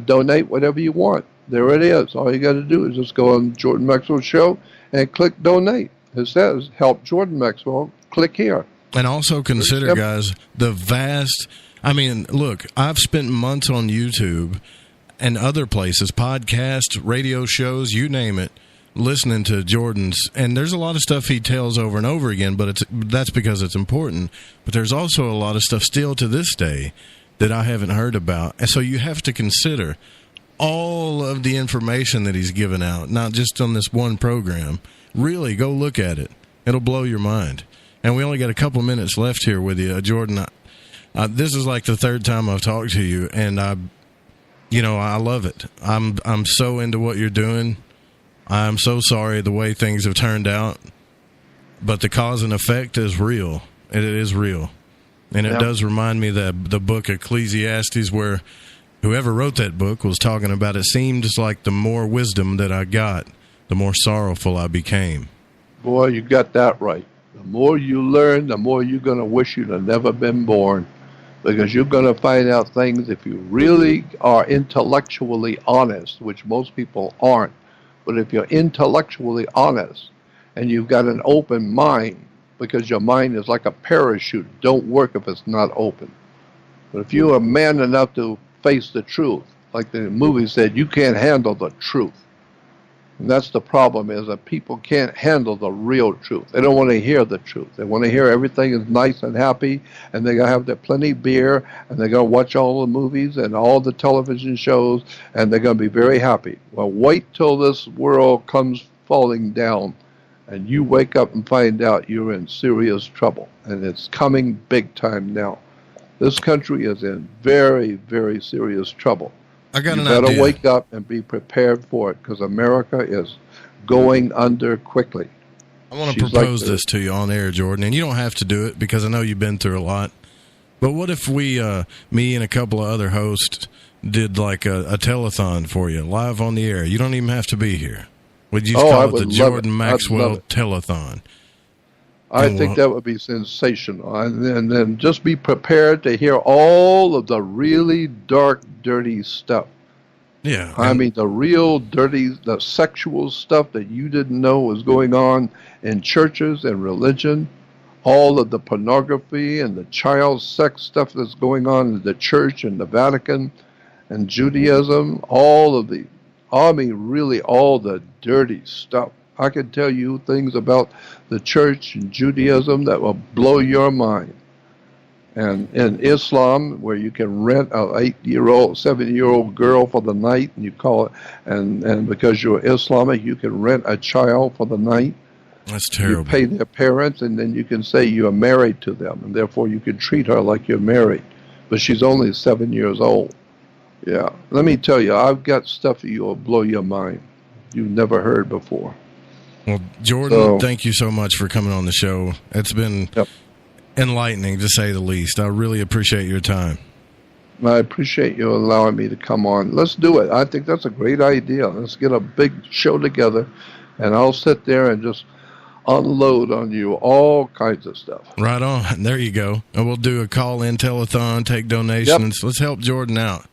H: donate whatever you want. There it is. All you got to do is just go on Jordan Maxwell Show and click Donate. It says Help Jordan Maxwell. Click here.
G: And also consider, guys, the vast... I mean, look, I've spent months on YouTube and other places, podcasts, radio shows, you name it, listening to Jordan's, and there's a lot of stuff he tells over and over again, but that's because it's important. But there's also a lot of stuff still to this day that I haven't heard about. And so you have to consider all of the information that he's given out, not just on this one program. Really, go look at it. It'll blow your mind. And we only got a couple minutes left here with you, Jordan. This is like the third time I've talked to you, and I love it. I'm so into what you're doing. I'm so sorry the way things have turned out, but the cause and effect is real. It is real. And it does remind me that the book Ecclesiastes, where whoever wrote that book was talking about, it seemed just like the more wisdom that I got, the more sorrowful I became.
H: Boy, you got that right. The more you learn, the more you're going to wish you'd have never been born. Because you're going to find out things if you really are intellectually honest, which most people aren't. But if you're intellectually honest and you've got an open mind, because your mind is like a parachute, don't work if it's not open. But if you are man enough to face the truth, like the movie said, you can't handle the truth. And that's the problem, is that people can't handle the real truth. They don't want to hear the truth. They want to hear everything is nice and happy, and they're going to have their plenty of beer, and they're going to watch all the movies and all the television shows, and they're going to be very happy. Well, wait till this world comes falling down, and you wake up and find out you're in serious trouble, and it's coming big time now. This country is in very, very serious trouble.
G: I got
H: an
G: idea.
H: You better wake up and be prepared for it, because America is going under quickly.
G: I want to propose this to you on air, Jordan, and you don't have to do it because I know you've been through a lot. But what if we, me and a couple of other hosts, did like a telethon for you live on the air? You don't even have to be here. Would you call it the Jordan Maxwell Telethon?
H: I think that would be sensational. And then just be prepared to hear all of the really dark, dirty stuff.
G: Yeah.
H: I mean, the real dirty, the sexual stuff that you didn't know was going on in churches and religion. All of the pornography and the child sex stuff that's going on in the church and the Vatican and Judaism. Really all the dirty stuff. I can tell you things about the church and Judaism that will blow your mind. And in Islam, where you can rent an 8-year-old, 7-year-old girl for the night, and you call it, and because you're Islamic, you can rent a child for the night.
G: That's terrible.
H: You pay their parents, and then you can say you are married to them, and therefore you can treat her like you're married. But she's only 7 years old. Yeah. Let me tell you, I've got stuff that will blow your mind. You've never heard before.
G: Well, Jordan, thank you so much for coming on the show. It's been enlightening, to say the least. I really appreciate your time.
H: I appreciate you allowing me to come on. Let's do it. I think that's a great idea. Let's get a big show together, and I'll sit there and just unload on you all kinds of stuff.
G: Right on. There you go. And we'll do a call-in telethon, take donations. Let's help Jordan out.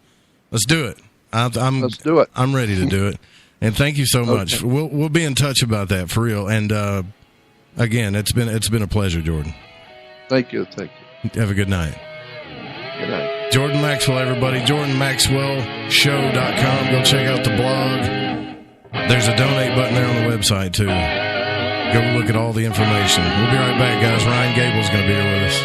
G: Let's do it.
H: Let's do it.
G: I'm ready to do it. And thank you so much. We'll be in touch about that, for real. And again, it's been a pleasure, Jordan.
H: Thank you.
G: Have a good night.
H: Good night.
G: Jordan Maxwell, everybody. JordanMaxwellShow.com. Go check out the blog. There's a donate button there on the website, too. Go look at all the information. We'll be right back, guys. Ryan Gable's going to be here with us.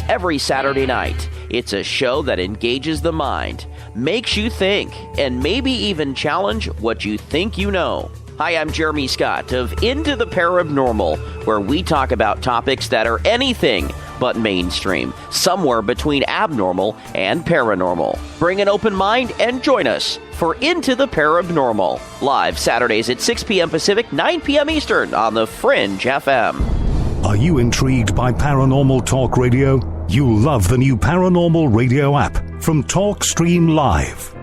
A: Every Saturday night, it's a show that engages the mind, makes you think, and maybe even challenge what you think you know. Hi, I'm Jeremy Scott of Into the Paranormal, where we talk about topics that are anything but mainstream, somewhere between abnormal and paranormal. Bring an open mind and join us for Into the Paranormal, live Saturdays at 6 p.m. Pacific, 9 p.m. Eastern on the Fringe FM.
C: Are you intrigued by Paranormal Talk Radio? You'll love the new Paranormal Radio app from TalkStream Live.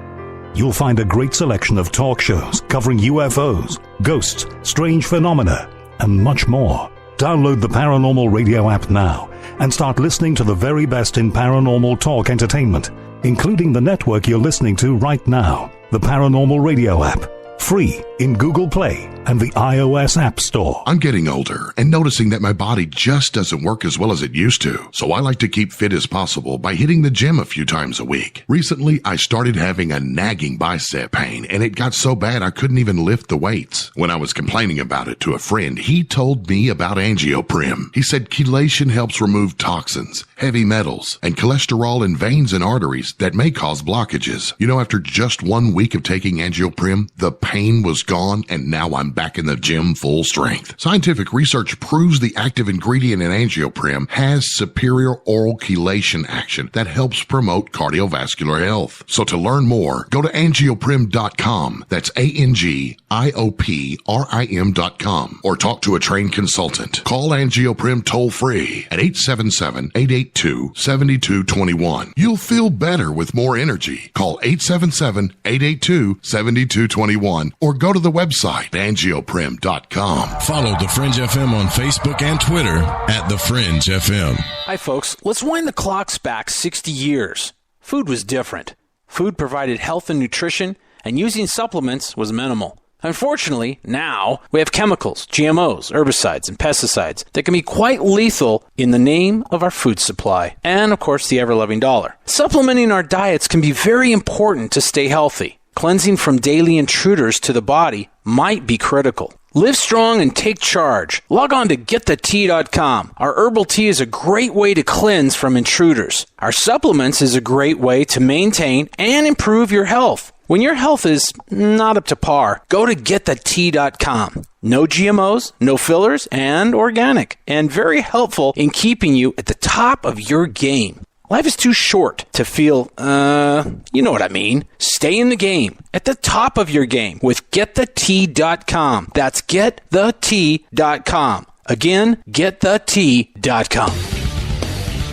C: You'll find a great selection of talk shows covering UFOs, ghosts, strange phenomena, and much more. Download the Paranormal Radio app now and start listening to the very best in paranormal talk entertainment, including the network you're listening to right now. The Paranormal Radio app. Free in Google Play and the iOS App Store.
V: I'm getting older and noticing that my body just doesn't work as well as it used to. So I like to keep fit as possible by hitting the gym a few times a week. Recently, I started having a nagging bicep pain, and it got so bad I couldn't even lift the weights. When I was complaining about it to a friend, he told me about angioprim. He said chelation helps remove toxins, heavy metals, and cholesterol in veins and arteries that may cause blockages. You know, after just 1 week of taking angioprim, the pain was gone, and now I'm back in the gym full strength. Scientific research proves the active ingredient in angioprim has superior oral chelation action that helps promote cardiovascular health. So to learn more, go to angioprim.com. That's ANGIOPRIM.com, or talk to a trained consultant. Call Angioprim toll free at 877-882-7221. You'll feel better with more energy. Call 877-882-7221 or go to the website angioprim.com.
O: Follow The Fringe FM on Facebook and Twitter at The Fringe FM.
D: Hi, folks. Let's wind the clocks back 60 years. Food was different. Food provided health and nutrition, and using supplements was minimal. Unfortunately, now we have chemicals, GMOs, herbicides, and pesticides that can be quite lethal in the name of our food supply, and of course the ever-loving dollar. Supplementing our diets can be very important to stay healthy. Cleansing from daily intruders to the body might be critical. Live strong and take charge. Log on to getthetea.com. Our herbal tea is a great way to cleanse from intruders. Our supplements is a great way to maintain and improve your health. When your health is not up to par, go to getthetea.com. No GMOs, no fillers, and organic, and very helpful in keeping you at the top of your game. Life is too short to feel, you know what I mean. Stay in the game, at the top of your game with getthetea.com. That's getthetea.com. Again, getthetea.com.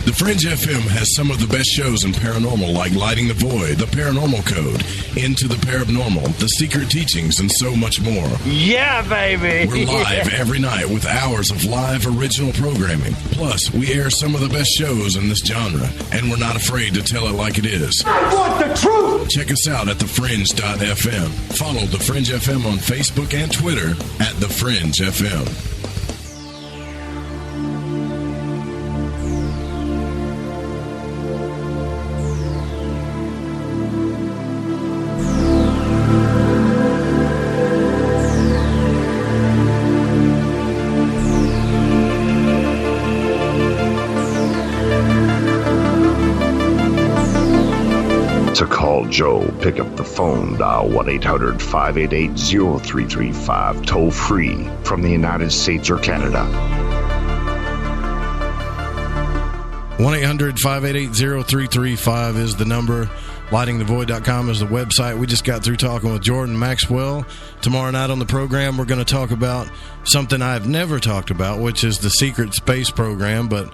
O: The Fringe FM has some of the best shows in paranormal, like Lighting the Void, The Paranormal Code, Into the Paranormal, The Secret Teachings, and so much more.
B: Yeah, baby!
O: We're live every night with hours of live original programming. Plus, we air some of the best shows in this genre, and we're not afraid to tell it like it is.
B: I want the truth!
O: Check us out at thefringe.fm. Follow The Fringe FM on Facebook and Twitter at The Fringe FM.
F: To call Joe, pick up the phone, dial 1-800-588-0335, toll free from the United States or Canada.
G: 1-800-588-0335 is the number. LightingTheVoid.com is the website. We just got through talking with Jordan Maxwell. Tomorrow night on the program, we're going to talk about something I've never talked about, which is the secret space program, but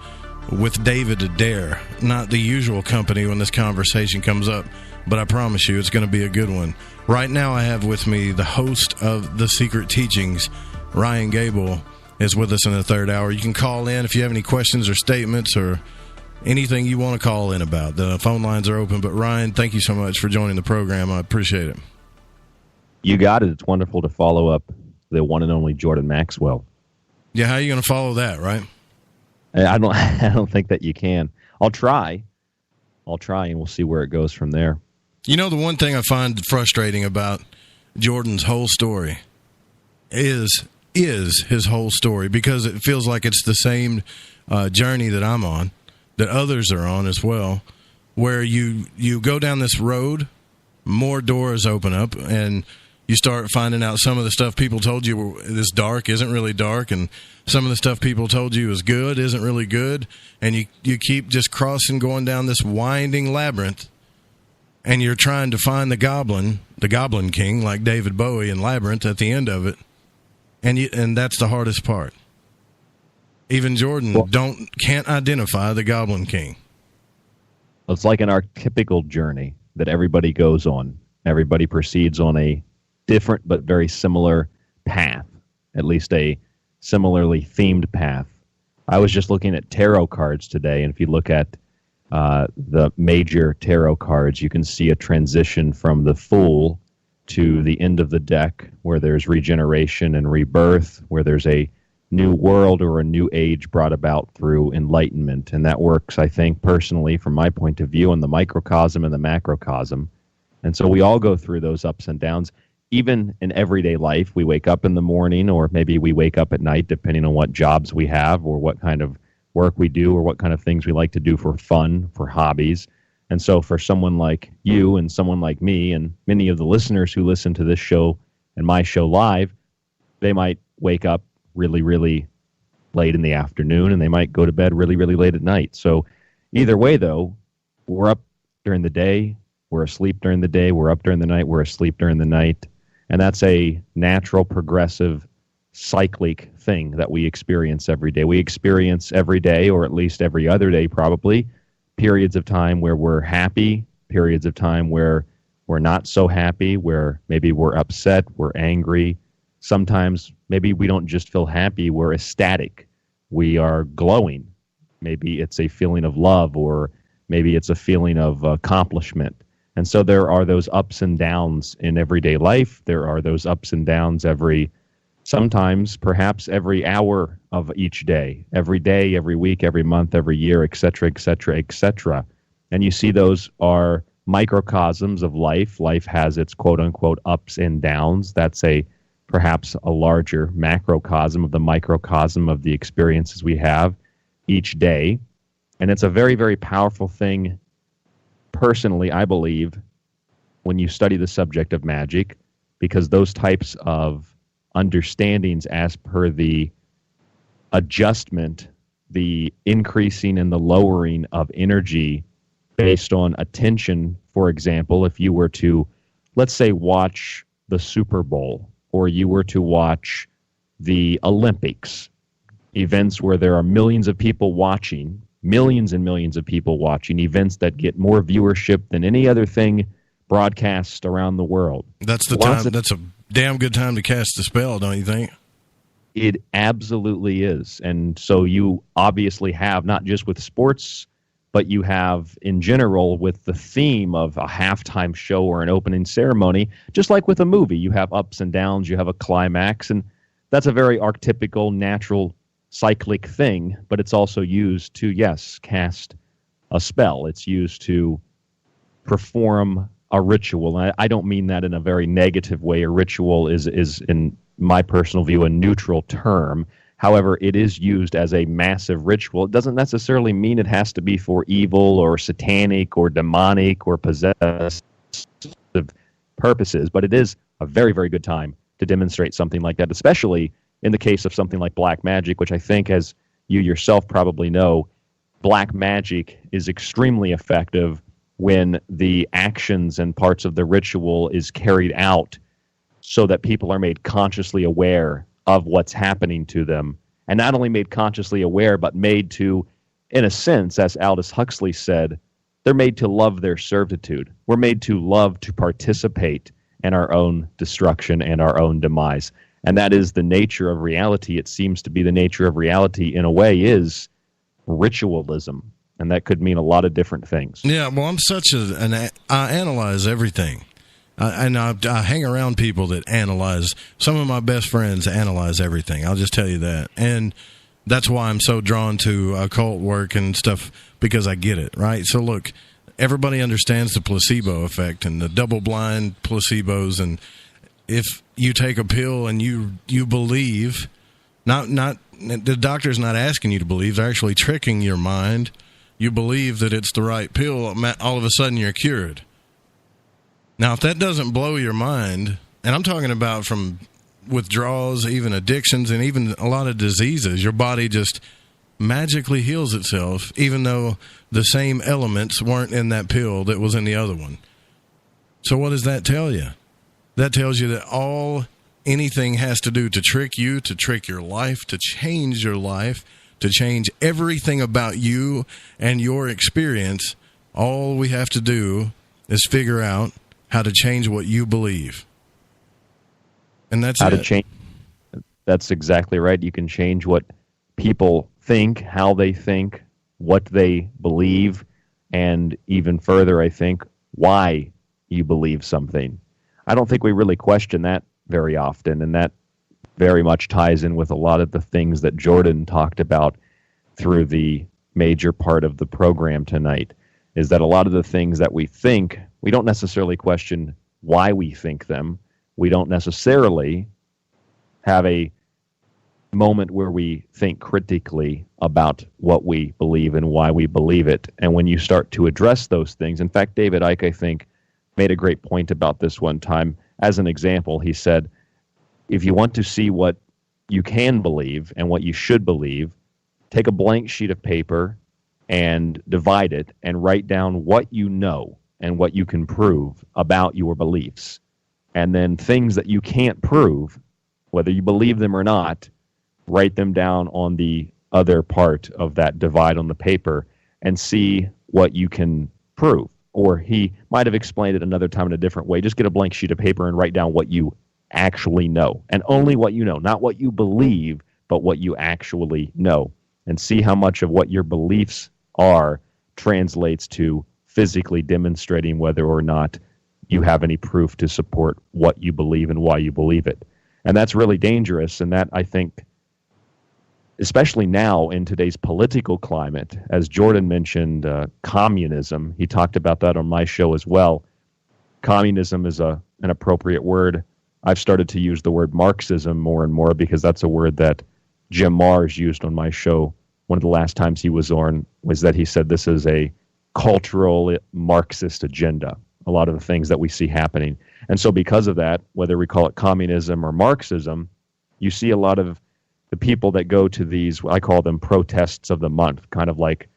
G: with David Adair. Not the usual company when this conversation comes up, but I promise you it's going to be a good one. Right now I have with me the host of The Secret Teachings, Ryan Gable, is with us in the third hour. You can call in if you have any questions or statements or anything you want to call in about. The phone lines are open, but Ryan, thank you so much for joining the program. I appreciate it.
R: You got it. It's wonderful to follow up the one and only Jordan Maxwell.
G: Yeah, how are you going to follow that, right?
R: I don't think that you can. I'll try, and we'll see where it goes from there.
G: You know, the one thing I find frustrating about Jordan's whole story is his whole story, because it feels like it's the same journey that I'm on, that others are on as well, where you go down this road, more doors open up, and you start finding out some of the stuff people told you is dark isn't really dark, and some of the stuff people told you is good isn't really good, and you keep just crossing, going down this winding labyrinth, and you're trying to find the Goblin King, like David Bowie in Labyrinth at the end of it, and that's the hardest part. Even Jordan can't identify the Goblin King.
R: It's like an archetypical journey that everybody goes on. Everybody proceeds on a different but very similar path, at least a similarly themed path. I was just looking at tarot cards today, and if you look at the major tarot cards, you can see a transition from the Fool to the end of the deck, where there's regeneration and rebirth, where there's a new world or a new age brought about through enlightenment. And that works, I think, personally, from my point of view, in the microcosm and the macrocosm. And so we all go through those ups and downs. Even in everyday life, we wake up in the morning, or maybe we wake up at night, depending on what jobs we have or what kind of work we do or what kind of things we like to do for fun, for hobbies. And so for someone like you and someone like me and many of the listeners who listen to this show and my show live, they might wake up really, really late in the afternoon, and they might go to bed really, really late at night. So either way, though, we're up during the day, we're asleep during the day, we're up during the night, we're asleep during the night. And that's a natural, progressive, cyclic thing that we experience every day. We experience every day, or at least every other day probably, periods of time where we're happy, periods of time where we're not so happy, where maybe we're upset, we're angry. Sometimes maybe we don't just feel happy, we're ecstatic. We are glowing. Maybe it's a feeling of love, or maybe it's a feeling of accomplishment. And so there are those ups and downs in everyday life. There are those ups and downs sometimes perhaps every hour of each day, every week, every month, every year, et cetera, et cetera, et cetera. And you see those are microcosms of life. Life has its quote-unquote ups and downs. That's a perhaps a larger macrocosm of the microcosm of the experiences we have each day. And it's a very, very powerful thing, personally, I believe, when you study the subject of magic, because those types of understandings as per the adjustment, the increasing and the lowering of energy based on attention, for example, if you were to, let's say, watch the Super Bowl, or you were to watch the Olympics, events where there are millions of people watching, millions and millions of people watching, events that get more viewership than any other thing broadcast around the world.
G: That's the time. That's a damn good time to cast a spell, don't you think?
R: It absolutely is. And so you obviously have, not just with sports, but you have in general with the theme of a halftime show or an opening ceremony, just like with a movie. You have ups and downs, you have a climax, and that's a very archetypical, natural, cyclic thing, but it's also used to, yes, cast a spell. It's used to perform a ritual. And I don't mean that in a very negative way. A ritual is in my personal view, a neutral term. However, it is used as a massive ritual. It doesn't necessarily mean it has to be for evil or satanic or demonic or possessive purposes, but it is a very, very good time to demonstrate something like that, especially in the case of something like black magic, which I think, as you yourself probably know, black magic is extremely effective when the actions and parts of the ritual is carried out so that people are made consciously aware of what's happening to them. And not only made consciously aware, but made to, in a sense, as Aldous Huxley said, they're made to love their servitude. We're made to love to participate in our own destruction and our own demise. And that is the nature of reality. It seems to be the nature of reality, in a way, is ritualism. And that could mean a lot of different things.
G: Yeah, well, I'm such I analyze everything. I hang around people that analyze. Some of my best friends analyze everything. I'll just tell you that. And that's why I'm so drawn to occult work and stuff, because I get it, right? So look, everybody understands the placebo effect and the double-blind placebos. And if you take a pill and you believe, not the doctor's not asking you to believe, they're actually tricking your mind. You believe that it's the right pill, all of a sudden you're cured. Now, if that doesn't blow your mind, and I'm talking about from withdrawals, even addictions, and even a lot of diseases, your body just magically heals itself, even though the same elements weren't in that pill that was in the other one. So what does that tell you? That tells you that anything has to do to trick you, to trick your life, to change your life, to change everything about you and your experience. All we have to do is figure out how to change what you believe. And that's
R: how to change. That's exactly right. You can change what people think, how they think, what they believe, and even further, I think, why you believe something. I don't think we really question that very often, and that very much ties in with a lot of the things that Jordan talked about through the major part of the program tonight, is that a lot of the things that we think, we don't necessarily question why we think them. We don't necessarily have a moment where we think critically about what we believe and why we believe it. And when you start to address those things, in fact, David Icke, I think, made a great point about this one time. As an example, he said, if you want to see what you can believe and what you should believe, take a blank sheet of paper and divide it and write down what you know and what you can prove about your beliefs. And then things that you can't prove, whether you believe them or not, write them down on the other part of that divide on the paper and see what you can prove. Or he might have explained it another time in a different way. Just get a blank sheet of paper and write down what you actually know. And only what you know, not what you believe, but what you actually know. And see how much of what your beliefs are translates to physically demonstrating whether or not you have any proof to support what you believe and why you believe it. And that's really dangerous. And that, I think, especially now in today's political climate, as Jordan mentioned, communism, he talked about that on my show as well. Communism is an appropriate word I've started to use the word Marxism more and more because that's a word that Jim Mars used on my show. One of the last times he was on was that he said this is a cultural Marxist agenda, a lot of the things that we see happening. And so because of that, whether we call it communism or Marxism, you see a lot of the people that go to these, I call them protests of the month, kind of like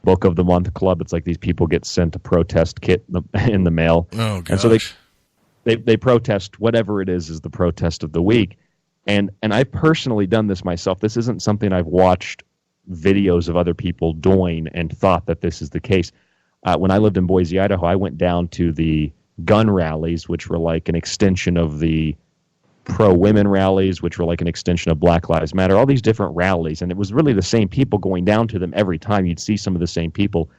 R: Book of the Month Club. It's like these people get sent a protest kit in the mail.
G: Oh, gosh.
R: And so they protest whatever it is the protest of the week. And I've personally done this myself. This isn't something I've watched videos of other people doing and thought that this is the case. When I lived in Boise, Idaho, I went down to the gun rallies, which were like an extension of the pro-women rallies, which were like an extension of Black Lives Matter, all these different rallies. And it was really the same people going down to them every time. You'd see some of the same people.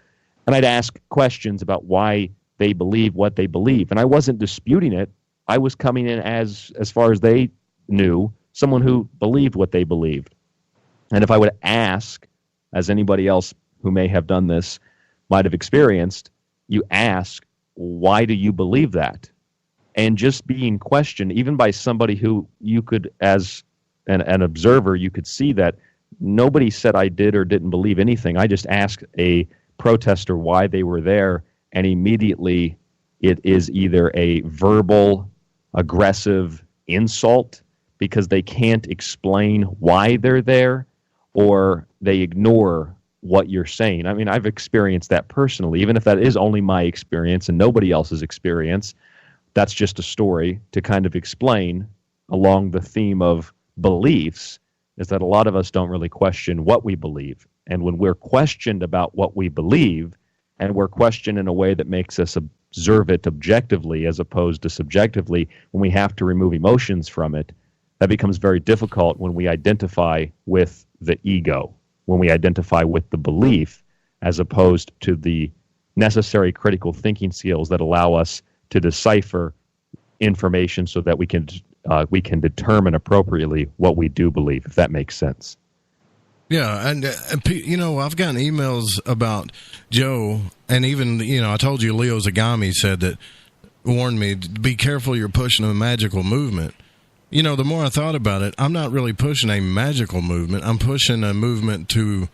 R: And I'd ask questions about why they believe what they believe. And I wasn't disputing it. I was coming in as far as they knew, someone who believed what they believed. And if I would ask, as anybody else who may have done this might have experienced, you ask, why do you believe that? And just being questioned, even by somebody who you could, as an observer, you could see that nobody said I did or didn't believe anything. I just asked a protester why they were there, and immediately it is either a verbal, aggressive insult because they can't explain why they're there, or they ignore what you're saying. I mean, I've experienced that personally, even if that is only my experience and nobody else's experience. That's just a story to kind of explain along the theme of beliefs, is that a lot of us don't really question what we believe. And when we're questioned about what we believe, and we're questioned in a way that makes us observe it objectively as opposed to subjectively, when we have to remove emotions from it, that becomes very difficult when we identify with the ego, when we identify with the belief, as opposed to the necessary critical thinking skills that allow us to decipher information so that we can determine appropriately what we do believe, if that makes sense.
G: Yeah, and I've gotten emails about Joe, and even, I told you Leo Zagami said that, warned me, be careful, you're pushing a magical movement. The more I thought about it, I'm not really pushing a magical movement. I'm pushing a movement to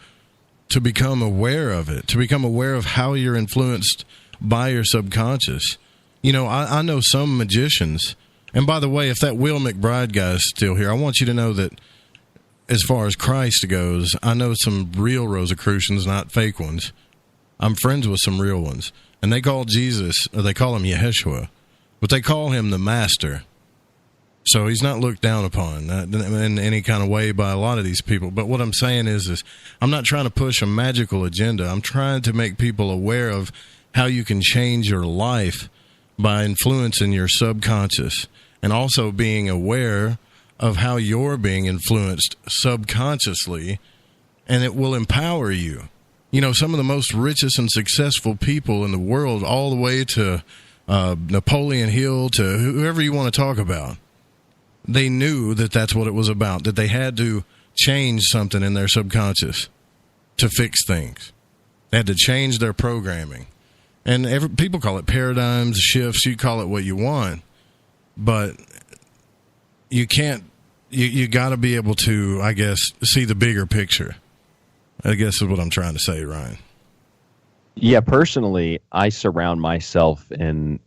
G: become aware of it, to become aware of how you're influenced by your subconscious. I know some magicians, and by the way, if that Will McBride guy is still here, I want you to know that as far as Christ goes, I know some real Rosicrucians, not fake ones. I'm friends with some real ones, and they call Jesus, or they call him Yeshua, but they call him the Master. So he's not looked down upon in any kind of way by a lot of these people. But what I'm saying is I'm not trying to push a magical agenda. I'm trying to make people aware of how you can change your life by influencing your subconscious, and also being aware of how you're being influenced subconsciously, and it will empower you. Some of the most richest and successful people in the world, all the way to Napoleon Hill, to whoever you want to talk about, they knew that that's what it was about, that they had to change something in their subconscious to fix things. They had to change their programming. And people call it paradigms, shifts, you call it what you want, but you can't, you got to be able to, I guess, see the bigger picture, I guess is what I'm trying to say, Ryan.
R: Yeah, personally, I surround myself in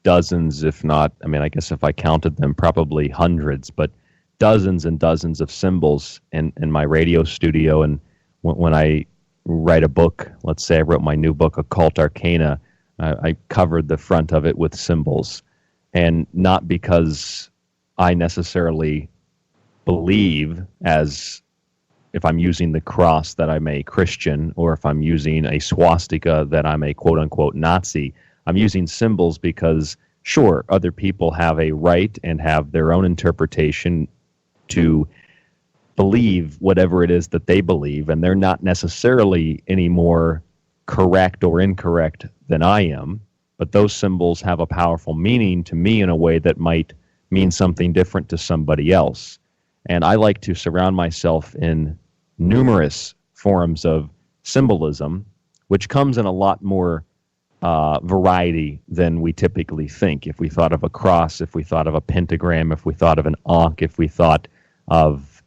R: dozens, if not, I guess if I counted them, probably hundreds, but dozens and dozens of symbols in my radio studio. And when I write a book, let's say I wrote my new book, Occult Arcana, I covered the front of it with symbols. And not because I necessarily believe, as if I'm using the cross, that I'm a Christian, or if I'm using a swastika that I'm a quote-unquote Nazi. I'm using symbols because, sure, other people have a right and have their own interpretation to believe whatever it is that they believe, and they're not necessarily any more correct or incorrect than I am, but those symbols have a powerful meaning to me in a way that might mean something different to somebody else. And I like to surround myself in numerous forms of symbolism, which comes in a lot more variety than we typically think. If we thought of a cross, if we thought of a pentagram, if we thought of an ankh, if we thought of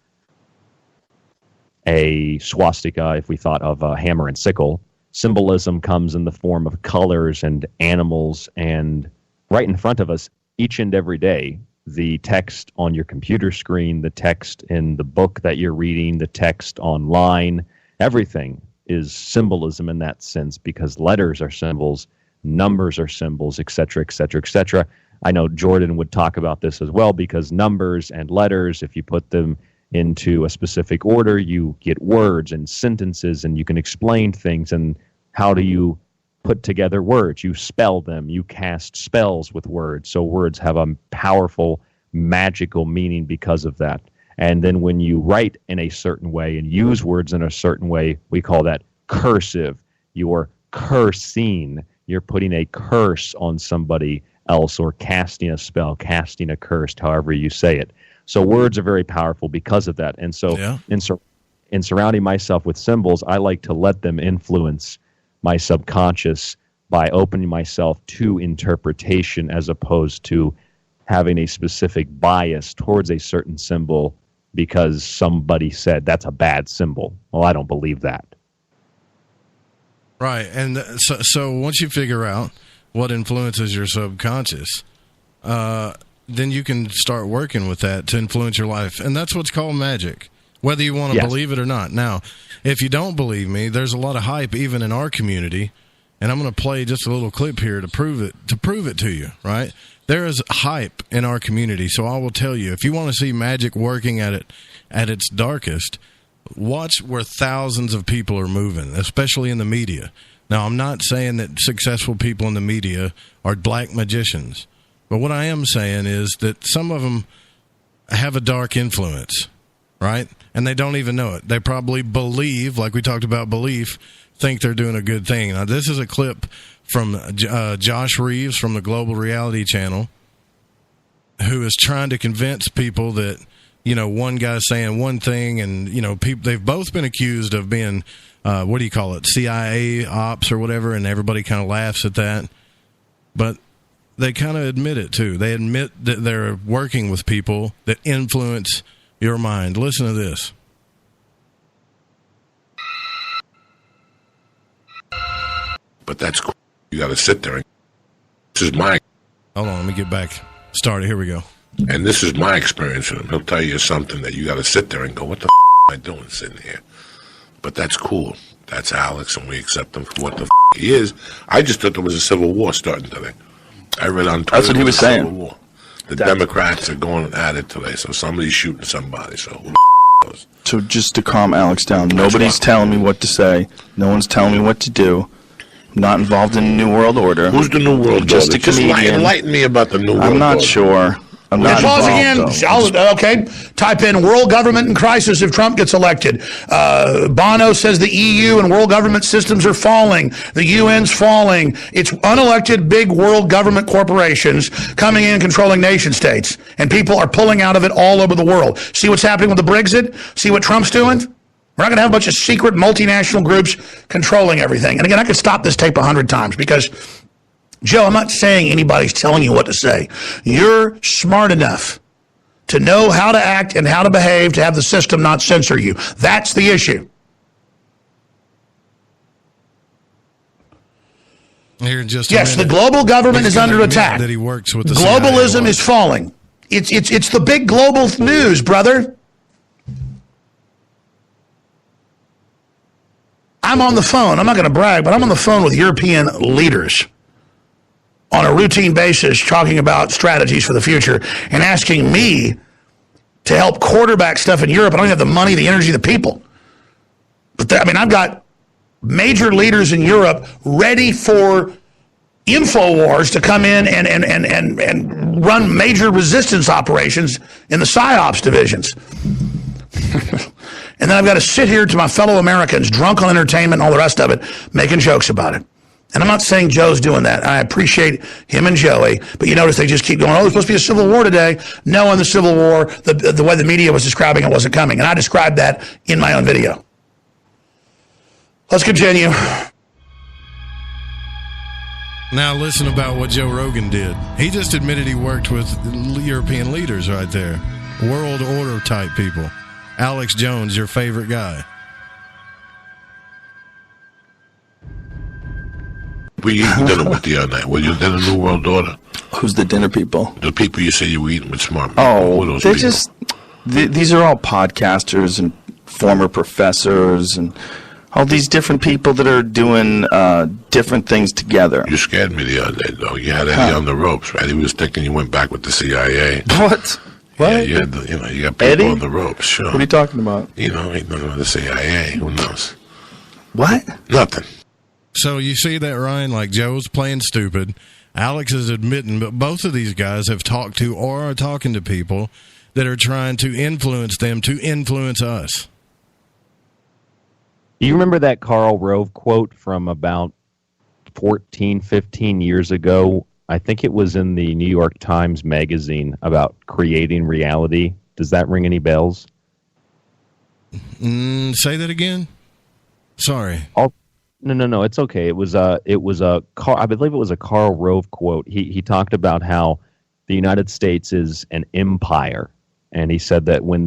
R: a swastika, if we thought of a hammer and sickle, symbolism comes in the form of colors and animals, and right in front of us each and every day, the text on your computer screen, the text in the book that you're reading, the text online, everything is symbolism in that sense, because letters are symbols, numbers are symbols, et cetera, et cetera, et cetera. I know Jordan would talk about this as well, because numbers and letters, if you put them into a specific order, you get words and sentences, and you can explain things. And how do you put together words? You spell them. You cast spells with words. So words have a powerful, magical meaning because of that. And then when you write in a certain way and use words in a certain way, we call that cursive. You're cursing. You're putting a curse on somebody else, or casting a spell, casting a curse, however you say it. So words are very powerful because of that. And so in surrounding myself with symbols, I like to let them influence my subconscious by opening myself to interpretation, as opposed to having a specific bias towards a certain symbol because somebody said that's a bad symbol. Well, I don't believe that.
G: Right. And so once you figure out what influences your subconscious, then you can start working with that to influence your life. And that's what's called magic, whether you want to believe it or not. Now, if you don't believe me, there's a lot of hype even in our community, and I'm going to play just a little clip here to prove it to you, right? There is hype in our community, so I will tell you, if you want to see magic working at its darkest, watch where thousands of people are moving, especially in the media. Now, I'm not saying that successful people in the media are black magicians, but what I am saying is that some of them have a dark influence, right? And they don't even know it. They probably believe, like we talked about belief, think they're doing a good thing. Now, this is a clip from Josh Reeves from the Global Reality Channel, who is trying to convince people that, you know, one guy's saying one thing, and, you know, they've both been accused of being, what do you call it, CIA ops or whatever, and everybody kind of laughs at that. But they kind of admit it, too. They admit that they're working with people that influence your mind. Listen to this.
V: But that's cool. You got to sit there. This is my...
G: Hold on, let me get back started. Here we go.
V: And this is my experience with him. He'll tell you something that you got to sit there and go, what the am I doing sitting here? But that's cool. That's Alex, and we accept him for what the he is. I just thought there was a civil war starting today. I read on Twitter.
E: That's what he was saying.
V: War. The Democrats are going at it today, so somebody's shooting somebody. So who knows?
E: So just to calm Alex down, nobody's telling me what to say. No one's telling me what to do. I'm not involved in the New World Order.
V: Who's the New World
E: Just
V: Order?
E: a comedian.
V: Just enlighten me about the New World Order.
E: I'm not sure. I'm not
B: pause
E: involved,
B: again. Okay. Type in world government in crisis if Trump gets elected. Bono says the EU and world government systems are falling. The UN's falling. It's unelected big world government corporations coming in and controlling nation states. And people are pulling out of it all over the world. See what's happening with the Brexit? See what Trump's doing? We're not going to have a bunch of secret multinational groups controlling everything. And again, I could stop this tape 100 times because... Joe, I'm not saying anybody's telling you what to say. You're smart enough to know how to act and how to behave to have the system not censor you. That's the issue.
G: Here in just
B: yes, the global government is under attack.
G: That he works with the
B: Globalism is falling. It's the big global news, brother. I'm on the phone. I'm not going to brag, but I'm on the phone with European leaders on a routine basis talking about strategies for the future and asking me to help quarterback stuff in Europe. I don't have the money, the energy, the people. But I've got major leaders in Europe ready for InfoWars to come in and run major resistance operations in the PSYOPs divisions. And then I've got to sit here to my fellow Americans, drunk on entertainment and all the rest of it, making jokes about it. And I'm not saying Joe's doing that. I appreciate him and Joey, but you notice they just keep going, oh, there's supposed to be a civil war today. No, in the Civil War, the way the media was describing it wasn't coming. And I described that in my own video. Let's continue.
G: Now listen about what Joe Rogan did. He just admitted he worked with European leaders right there. World order type people. Alex Jones, your favorite guy.
V: We eating dinner with the other night. Were you in the New World Order?
E: Who's the dinner people?
V: The people you say you were eating with smart people.
E: Oh, they're just... These are all podcasters and former professors and all these different people that are doing different things together.
V: You scared me the other day, though. You had Eddie on the ropes, right? He was thinking you went back with the CIA.
E: What?
V: Yeah, you got people
E: Eddie?
V: on the ropes, sure.
E: What are you talking about?
V: He don't know the CIA. Who knows?
E: What?
V: Nothing.
G: So you see that, Ryan? Like, Joe's playing stupid. Alex is admitting, but both of these guys have talked to or are talking to people that are trying to influence them to influence us.
I: Do you remember that Karl Rove quote from about 14, 15 years ago? I think it was in the New York Times magazine about creating reality. Does that ring any bells?
G: Say that again? Sorry.
I: No, it's okay. It was I believe it was a Karl Rove quote. He talked about how the United States is an empire. And he said that when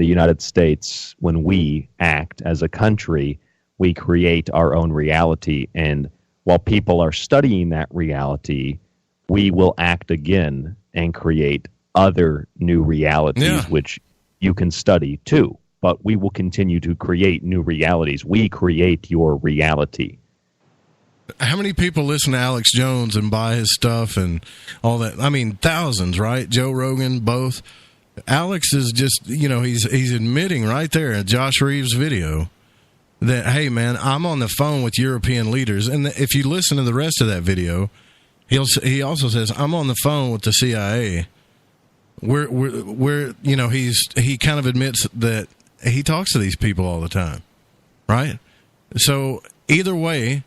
I: we act as a country, we create our own reality. And while people are studying that reality, we will act again and create other new realities, which you can study too. But we will continue to create new realities. We create your reality.
G: How many people listen to Alex Jones and buy his stuff and all that? I mean, thousands, right? Joe Rogan, both. Alex is just, he's admitting right there in Josh Reeves' video that, hey, man, I'm on the phone with European leaders. And if you listen to the rest of that video, he also says, I'm on the phone with the CIA. He kind of admits that he talks to these people all the time, right? So either way,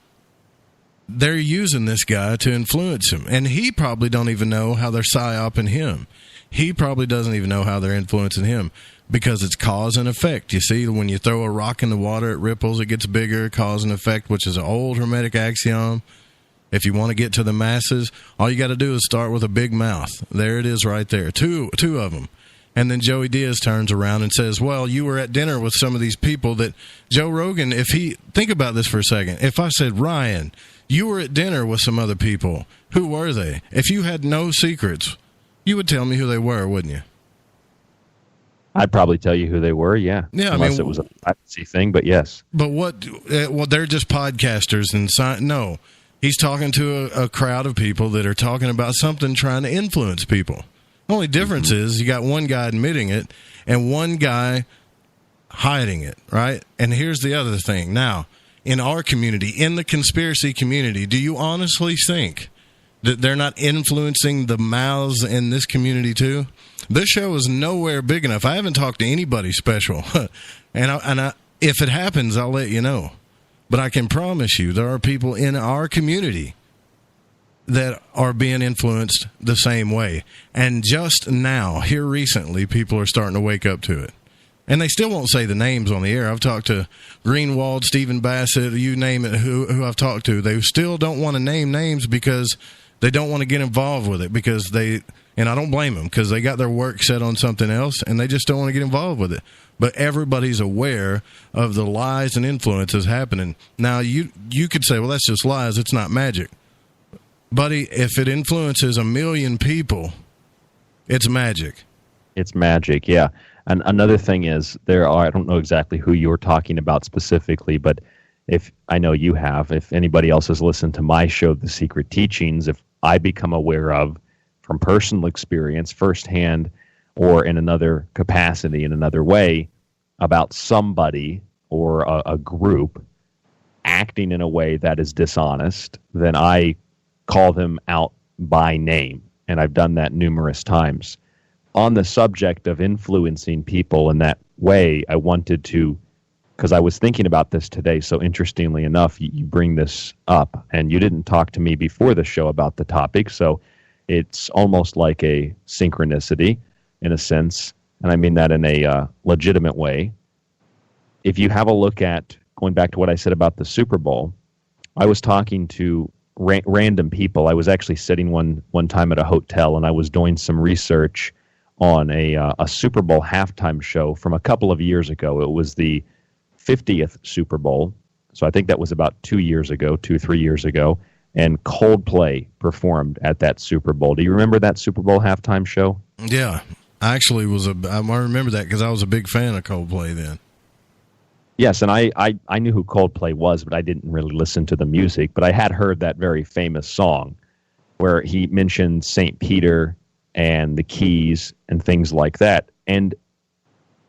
G: they're using this guy to influence him. And he probably don't even know how they're psyoping him. He probably doesn't even know how they're influencing him because it's cause and effect. You see, when you throw a rock in the water, it ripples, it gets bigger, cause and effect, which is an old Hermetic axiom. If you want to get to the masses, all you got to do is start with a big mouth. There it is right there. Two of them. And then Joey Diaz turns around and says, well, you were at dinner with some of these people that Joe Rogan, think about this for a second. If I said, Ryan, you were at dinner with some other people, who were they? If you had no secrets, you would tell me who they were, wouldn't you?
I: I'd probably tell you who they were, yeah.
G: Yeah,
I: unless it was a privacy thing, but yes.
G: But they're just podcasters and no. He's talking to a crowd of people that are talking about something trying to influence people. The only difference is you got one guy admitting it and one guy hiding it, right? And here's the other thing. Now, in our community, in the conspiracy community, do you honestly think that they're not influencing the mouths in this community too? This show is nowhere big enough. I haven't talked to anybody special. and if it happens, I'll let you know. But I can promise you there are people in our community that are being influenced the same way. And just now, here recently, people are starting to wake up to it. And they still won't say the names on the air. I've talked to Greenwald, Stephen Bassett, you name it, who I've talked to. They still don't want to name names because they don't want to get involved with it and I don't blame them because they got their work set on something else and they just don't want to get involved with it. But everybody's aware of the lies and influences happening. Now, you could say, well, that's just lies. It's not magic. Buddy, if it influences 1 million people, it's magic.
I: It's magic, yeah. And another thing is, I don't know exactly who you're talking about specifically, but if I know you have, if anybody else has listened to my show, The Secret Teachings, if I become aware of, from personal experience, firsthand, or in another capacity, in another way, about somebody or a group acting in a way that is dishonest, then I call them out by name. And I've done that numerous times. On the subject of influencing people in that way, I wanted to, because I was thinking about this today, so interestingly enough, you bring this up, and you didn't talk to me before the show about the topic, so it's almost like a synchronicity in a sense, and I mean that in a legitimate way. If you have a look at, going back to what I said about the Super Bowl, I was talking to random people. I was actually sitting one time at a hotel, and I was doing some research on a Super Bowl halftime show from a couple of years ago. It was the 50th Super Bowl, so I think that was about 3 years ago, and Coldplay performed at that Super Bowl. Do you remember that Super Bowl halftime show?
G: Yeah, I actually I remember that because I was a big fan of Coldplay then.
I: Yes, and I knew who Coldplay was, but I didn't really listen to the music. But I had heard that very famous song where he mentioned St. Peter and the keys and things like that. And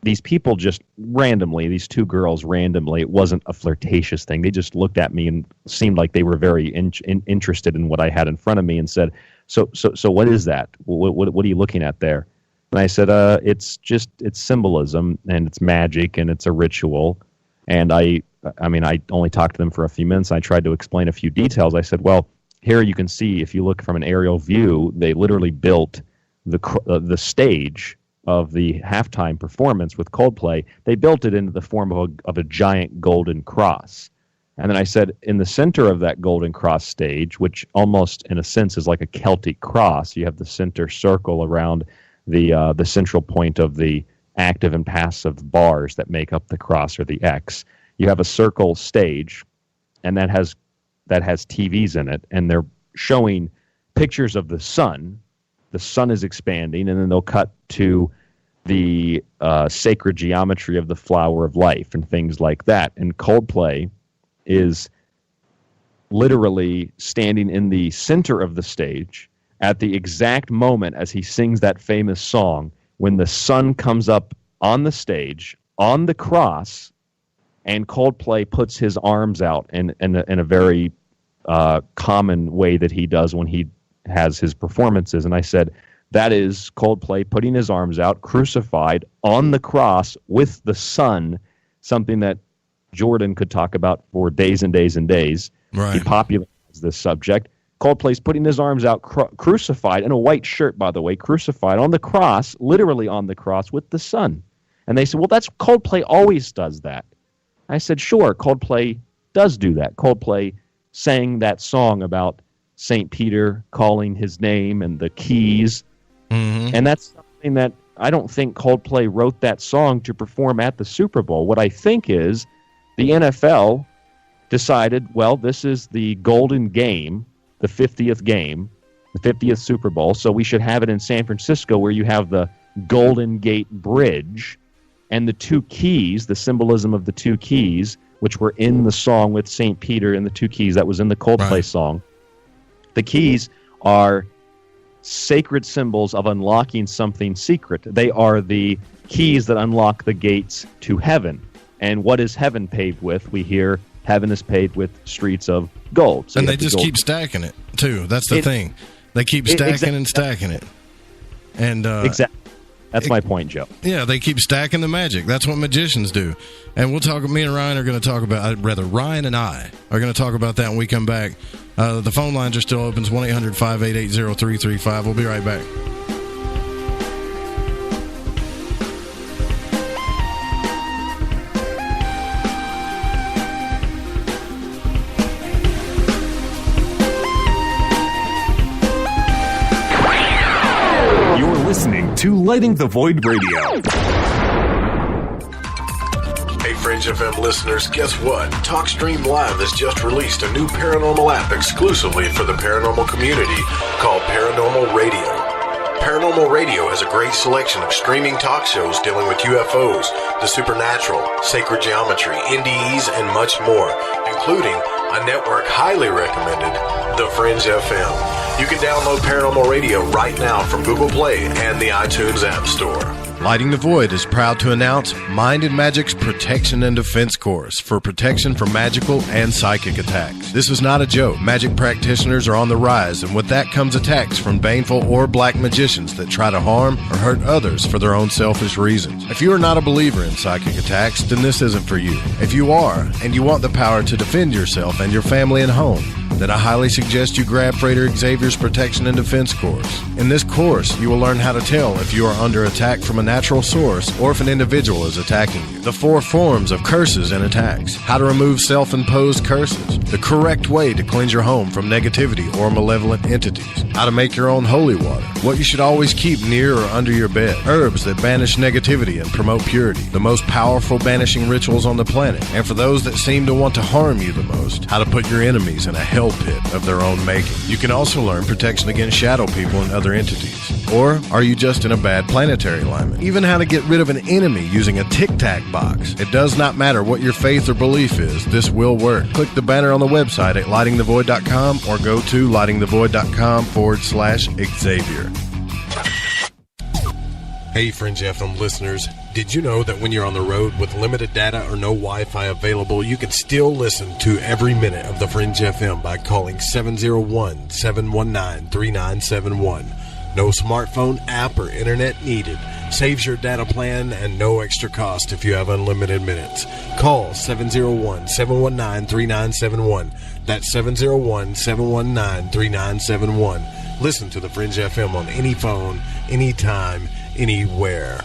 I: these people just randomly, these two girls randomly, it wasn't a flirtatious thing. They just looked at me and seemed like they were very interested in what I had in front of me and said, so what is that? What are you looking at there? And I said, it's symbolism and it's magic and it's a ritual. And I only talked to them for a few minutes. I tried to explain a few details. I said, well, here you can see, if you look from an aerial view, they literally built the stage of the halftime performance with Coldplay. They built it into the form of a giant golden cross. And then I said, in the center of that golden cross stage, which almost in a sense is like a Celtic cross, you have the center circle around the central point of the active and passive bars that make up the cross, or the X. You have a circle stage, and that has TVs in it, and they're showing pictures of the sun. The sun is expanding, and then they'll cut to the sacred geometry of the flower of life and things like that. And Coldplay is literally standing in the center of the stage at the exact moment as he sings that famous song, when the sun comes up on the stage, on the cross, and Coldplay puts his arms out in a very common way that he does when he has his performances. And I said, that is Coldplay putting his arms out, crucified on the cross with the sun, something that Jordan could talk about for days and days and days.
G: Right.
I: He popularized this subject. Coldplay's putting his arms out, crucified, in a white shirt, by the way, crucified on the cross, literally on the cross, with the sun. And they said, well, that's Coldplay always does that. I said, sure, Coldplay does do that. Coldplay sang that song about St. Peter calling his name and the keys.
G: Mm-hmm.
I: And that's something that I don't think Coldplay wrote that song to perform at the Super Bowl. What I think is the NFL decided, well, this is the golden game, the 50th game, the 50th Super Bowl, so we should have it in San Francisco, where you have the Golden Gate Bridge and the two keys, the symbolism of the two keys, which were in the song with St. Peter and the two keys that was in the Coldplay song. The keys are sacred symbols of unlocking something secret. They are the keys that unlock the gates to heaven. And what is heaven paved with? We hear heaven is paved with streets of gold. So
G: and they just keep stacking it, too. That's the thing. They keep stacking and stacking it. And
I: exactly. That's my point, Joe.
G: Yeah, they keep stacking the magic. That's what magicians do. And me and Ryan are going to talk about, Ryan and I are going to talk about that when we come back. The phone lines are still open. It's 1-800-588-0335. We'll be right back.
J: Listening to Lighting the Void Radio.
O: Hey, Fringe FM listeners, guess what? TalkStream Live has just released a new paranormal app exclusively for the paranormal community called Paranormal Radio. Paranormal Radio has a great selection of streaming talk shows dealing with UFOs, the supernatural, sacred geometry, NDEs, and much more, including a network highly recommended, The Fringe FM. You can download Paranormal Radio right now from Google Play and the iTunes App Store.
G: Lighting the Void is proud to announce Mind and Magic's Protection and Defense Course for protection from magical and psychic attacks. This is not a joke. Magic practitioners are on the rise, and with that comes attacks from baneful or black magicians that try to harm or hurt others for their own selfish reasons. If you are not a believer in psychic attacks, then this isn't for you. If you are, and you want the power to defend yourself and your family and home, then I highly suggest you grab Freighter Xavier's Protection and Defense Course. In this course, you will learn how to tell if you are under attack from an natural source or if an individual is attacking you. The 4 forms of curses and attacks. How to remove self-imposed curses. The correct way to cleanse your home from negativity or malevolent entities. How to make your own holy water. What you should always keep near or under your bed. Herbs that banish negativity and promote purity. The most powerful banishing rituals on the planet. And for those that seem to want to harm you the most, how to put your enemies in a hell pit of their own making. You can also learn protection against shadow people and other entities. Or are you just in a bad planetary alignment? Even how to get rid of an enemy using a tic-tac box. It does not matter what your faith or belief is, this will work. Click the banner on the website at lightingthevoid.com or go to lightingthevoid.com/Xavier.
K: Hey, Fringe FM listeners. Did you know that when you're on the road with limited data or no Wi-Fi available, you can still listen to every minute of the Fringe FM by calling 701-719-3971. No smartphone app or internet needed. Saves your data plan and no extra cost if you have unlimited minutes. Call 701-719-3971. That's 701-719-3971. Listen to the Fringe FM on any phone, anytime, anywhere.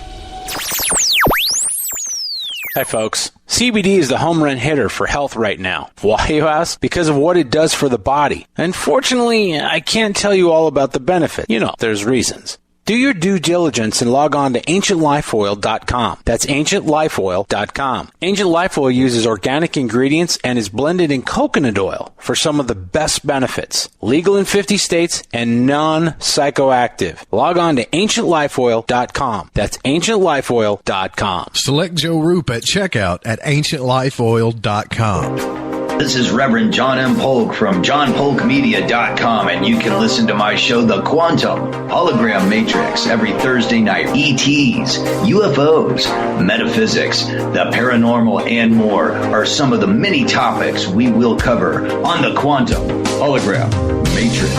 D: Hi, folks. CBD is the home run hitter for health right now. Why, you ask? Because of what it does for the body. Unfortunately, I can't tell you all about the benefit. You know, there's reasons. Do your due diligence and log on to ancientlifeoil.com. That's ancientlifeoil.com. Ancient Life Oil uses organic ingredients and is blended in coconut oil for some of the best benefits. Legal in 50 states and non-psychoactive. Log on to ancientlifeoil.com. That's ancientlifeoil.com.
G: Select Joe Roop at checkout at ancientlifeoil.com.
L: This is Reverend John M. Polk from johnpolkmedia.com, and you can listen to my show, The Quantum Hologram Matrix, every Thursday night. ETs, UFOs, metaphysics, the paranormal, and more are some of the many topics we will cover on The Quantum Hologram Matrix.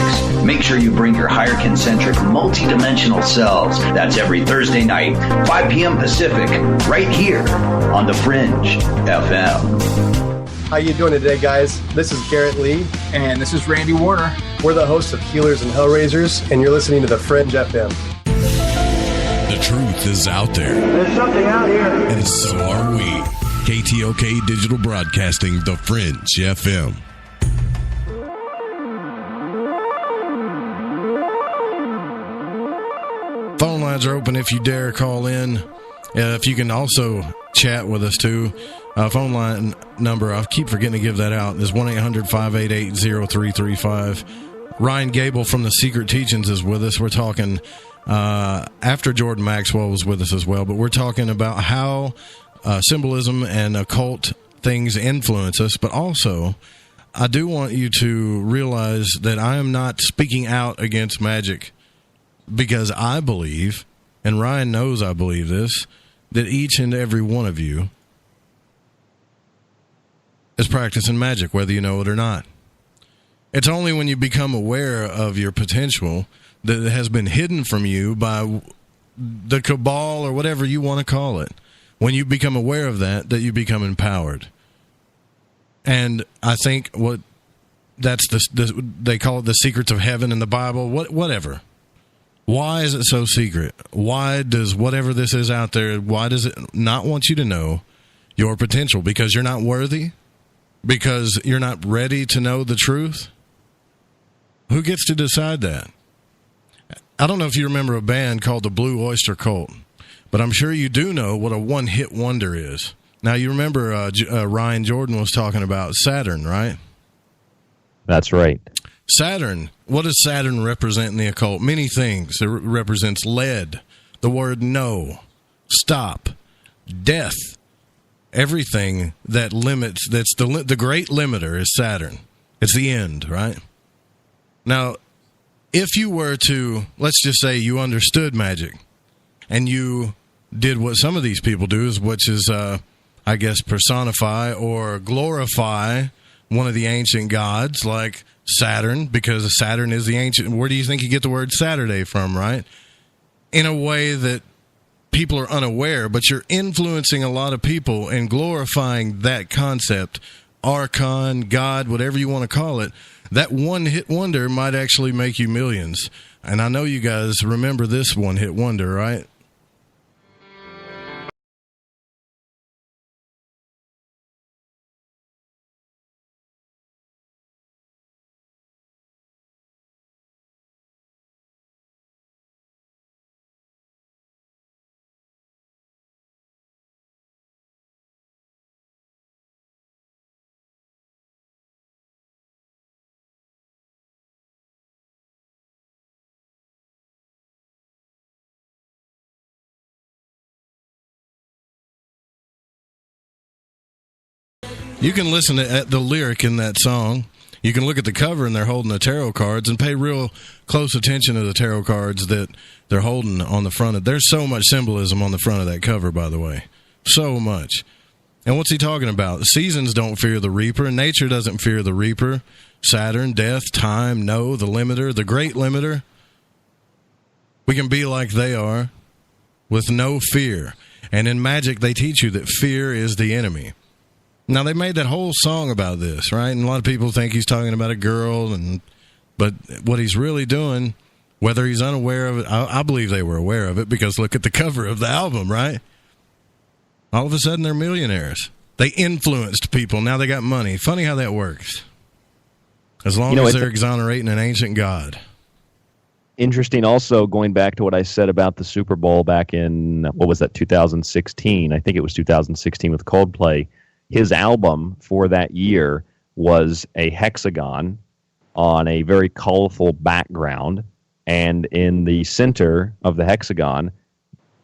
L: Make sure you bring your higher concentric multidimensional selves. That's every Thursday night, 5 p.m. Pacific, right here on The Fringe FM.
T: How you doing today, guys? This is Garrett Lee.
N: And this is Randy Warner.
T: We're the hosts of Healers and Hellraisers, and you're listening to The Fringe FM.
O: The truth is out there.
N: There's something out here.
O: And so are we. KTOK Digital Broadcasting, The Fringe FM.
G: Phone lines are open if you dare call in. If you can also chat with us, too. Phone line number, I keep forgetting to give that out, is 1-800-588-0335. Ryan Gable from The Secret Teachings is with us. We're talking after Jordan Maxwell was with us as well, but we're talking about how symbolism and occult things influence us, but also I do want you to realize that I am not speaking out against magic because I believe, and Ryan knows I believe this, that each and every one of you is practicing magic, whether you know it or not. It's only when you become aware of your potential that it has been hidden from you by the cabal or whatever you want to call it. When you become aware of that you become empowered. And I think that's they call it the secrets of heaven in the Bible, whatever. Why is it so secret? Why does whatever this is out there, why does it not want you to know your potential? Because you're not worthy? Because you're not ready to know the truth? Who gets to decide that? I don't know if you remember a band called the Blue Oyster Cult, but I'm sure you do know what a one-hit wonder is. Now, you remember Ryan Jordan was talking about Saturn, right?
I: That's right.
G: Saturn. What does Saturn represent in the occult? Many things. It represents lead, the word no, stop, death. Everything that limits, that's the great limiter is Saturn. It's the end, right? Now, if you were to, let's just say you understood magic and you did what some of these people do, which is, I guess, personify or glorify one of the ancient gods like Saturn, because Saturn is the ancient. Where do you think you get the word Saturday from, right? In a way that people are unaware, but you're influencing a lot of people and glorifying that concept, archon, God, whatever you want to call it. That one-hit wonder might actually make you millions. And I know you guys remember this one-hit wonder, right? You can listen to the lyric in that song. You can look at the cover and they're holding the tarot cards and pay real close attention to the tarot cards that they're holding on the front of. There's so much symbolism on the front of that cover, by the way. So much. And what's he talking about? The seasons don't fear the reaper. Nature doesn't fear the reaper. Saturn, death, time, no, the limiter, the great limiter. We can be like they are with no fear. And in magic, they teach you that fear is the enemy. Now, they made that whole song about this, right? And a lot of people think he's talking about a girl, but what he's really doing, whether he's unaware of it, I believe they were aware of it, because look at the cover of the album, right? All of a sudden, they're millionaires. They influenced people. Now they got money. Funny how that works. As long as they're exonerating an ancient god.
I: Interesting also, going back to what I said about the Super Bowl back in, 2016? I think it was 2016 with Coldplay. His album for that year was a hexagon on a very colorful background, and in the center of the hexagon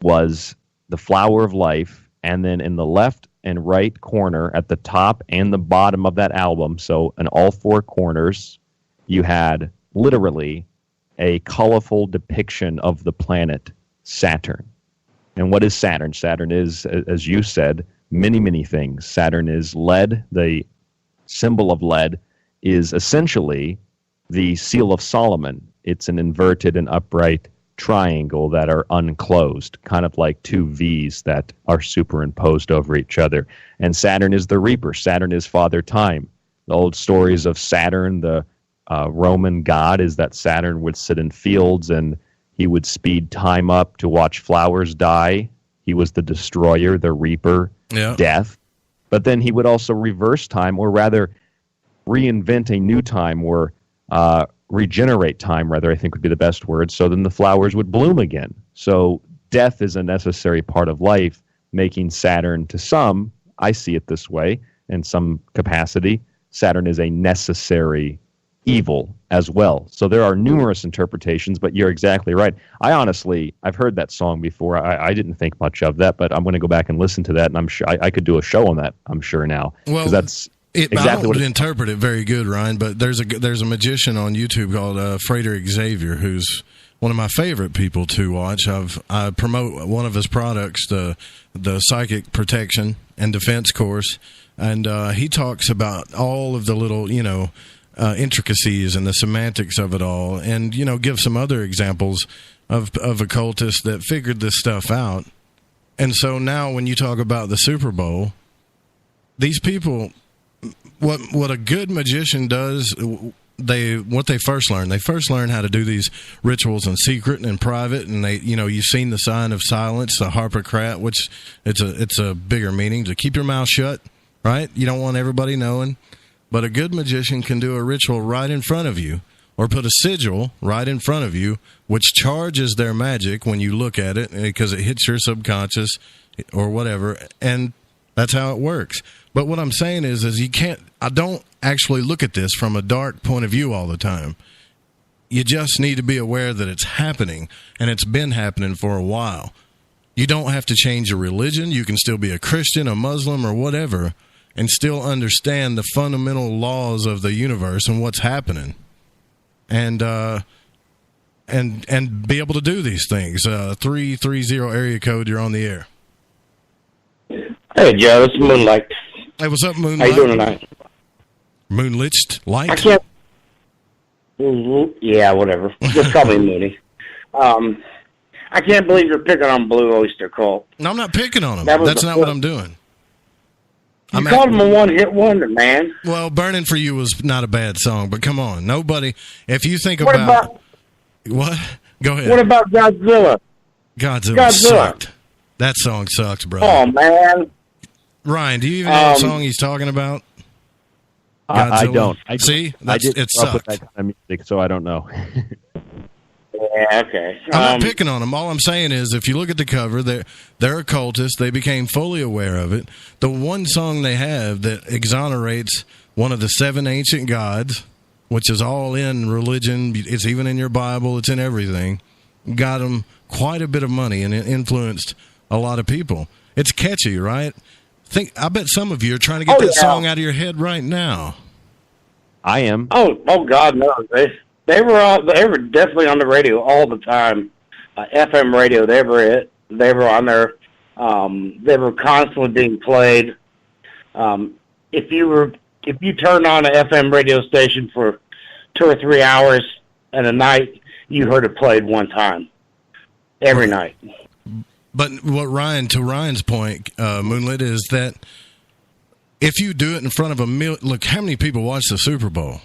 I: was the flower of life, and then in the left and right corner at the top and the bottom of that album, so in all four corners, you had literally a colorful depiction of the planet Saturn. And what is Saturn? Saturn is, as you said, many, many things. Saturn is lead. The symbol of lead is essentially the seal of Solomon. It's an inverted and upright triangle that are unclosed, kind of like two V's that are superimposed over each other. And Saturn is the reaper. Saturn is Father Time. The old stories of Saturn, the Roman god, is that Saturn would sit in fields and he would speed time up to watch flowers die. He was the destroyer, the reaper, death. But then he would also reverse time, or rather reinvent a new time, or regenerate time, rather, I think would be the best word. So then the flowers would bloom again. So death is a necessary part of life, making Saturn, to some, I see it this way, in some capacity, Saturn is a necessary evil as well. So there are numerous interpretations, but you're exactly right. I've heard that song before. I didn't think much of that, but I'm going to go back and listen to that, and I'm sure I could do a show on that, I'm sure now.
G: Well,
I: that's
G: exactly I don't interpret it very good, Ryan, but there's a magician on YouTube called Frederick Xavier, who's one of my favorite people to watch. I promote one of his products, the Psychic Protection and Defense course, and he talks about all of the little, intricacies and the semantics of it all, and give some other examples of occultists that figured this stuff out. And so now when you talk about the Super Bowl, these people, what a good magician does, what they first learn how to do these rituals in secret and in private, and you've seen the sign of silence, the Harpocrat, which it's a bigger meaning, to keep your mouth shut, right? You don't want everybody knowing. But a good magician can do a ritual right in front of you, or put a sigil right in front of you, which charges their magic when you look at it, because it hits your subconscious or whatever, and that's how it works. But what I'm saying is I don't actually look at this from a dark point of view all the time. You just need to be aware that it's happening, and it's been happening for a while. You don't have to change your religion. You can still be a Christian, a Muslim, or whatever, and still understand the fundamental laws of the universe and what's happening, and be able to do these things. 330 area code, you're on the air.
M: Hey, Joe, it's Moonlight.
G: Hey, what's up, Moonlight?
M: How you doing tonight?
G: Moonlit light?
M: I can't... Yeah, whatever. Just call me Mooney. I can't believe you're picking on Blue Oyster Cult.
G: No, I'm not picking on him. That's not what I'm doing.
M: You called him a one-hit wonder, man.
G: Well, Burning for You was not a bad song, but come on. Nobody, if you think about... What? Go ahead.
M: What about Godzilla?
G: Godzilla sucked. That song sucks, bro.
M: Oh, man.
G: Ryan, do you even know what song he's talking about?
I: I don't.
G: It sucks.
I: With that kind of music, so I don't know.
M: Yeah, okay.
G: I'm not picking on them. All I'm saying is, if you look at the cover, they're occultists. They became fully aware of it. The one song they have that exonerates one of the 7 ancient gods, which is all in religion, it's even in your Bible, it's in everything, got them quite a bit of money, and it influenced a lot of people. It's catchy, right? I bet some of you are trying to get that song out of your head right now.
I: I am.
M: Oh God, no! They were definitely on the radio all the time, FM radio. They were on there. They were constantly being played. If you turned on an FM radio station for 2 or 3 hours in a night, you heard it played one time every night.
G: But to Ryan's point, Moonlit, is that if you do it in front of look, how many people watch the Super Bowl?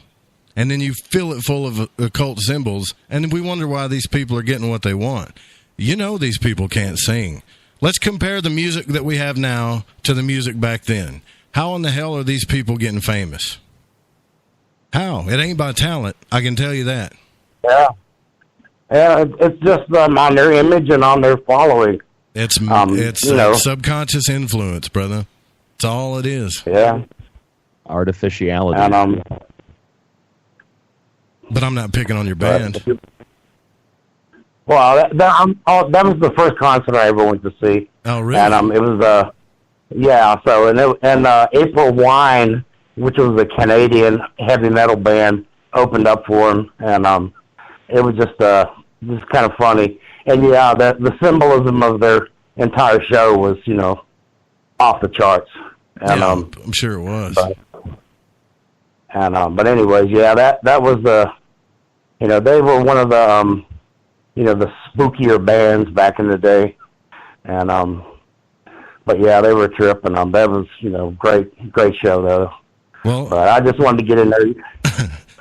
G: And then you fill it full of occult symbols, and we wonder why these people are getting what they want. You know these people can't sing. Let's compare the music that we have now to the music back then. How in the hell are these people getting famous? How? It ain't by talent, I can tell you that.
M: Yeah. Yeah, it's just on their image and on their following.
G: It's subconscious influence, brother. That's all it is.
M: Yeah.
I: Artificiality.
M: And,
G: but I'm not picking on your band.
M: Well, that was the first concert I ever went to see.
G: Oh, really?
M: And it was and April Wine, which was a Canadian heavy metal band, opened up for him, and it was just kind of funny. And yeah, the symbolism of their entire show was, off the charts. And,
G: yeah, I'm sure it was.
M: But anyways, yeah, that was they were one of the the spookier bands back in the day, and but yeah, they were a trip, and that was great show though.
G: Well,
M: but I just wanted to get in there.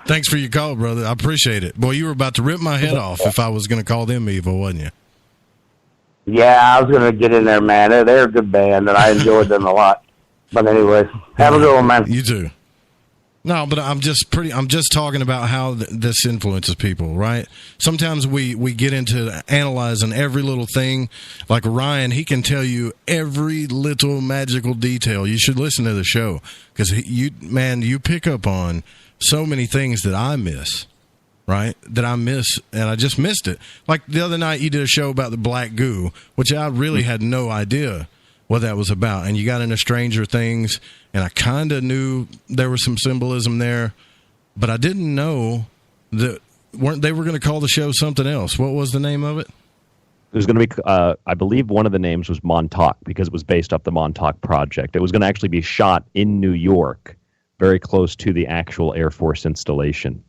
G: Thanks for your call, brother. I appreciate it. Boy, you were about to rip my head off if I was going to call them evil, wasn't you?
M: Yeah, I was going to get in there, man. They're a good band, and I enjoyed them a lot. But anyways, have a good one, man.
G: You too. No, but I'm just talking about how this influences people, right? Sometimes we get into analyzing every little thing. Like Ryan, he can tell you every little magical detail. You should listen to the show because you pick up on so many things that I miss, right? That I miss, and I just missed it. Like the other night, you did a show about the black goo, which I really had no idea what that was about. And you got into Stranger Things, and I kind of knew there was some symbolism there, but I didn't know that they were going to call the show something else. What was the name of it?
I: It was going to be, I believe one of the names was Montauk, because it was based off the Montauk Project. It was going to actually be shot in New York, very close to the actual Air Force installation.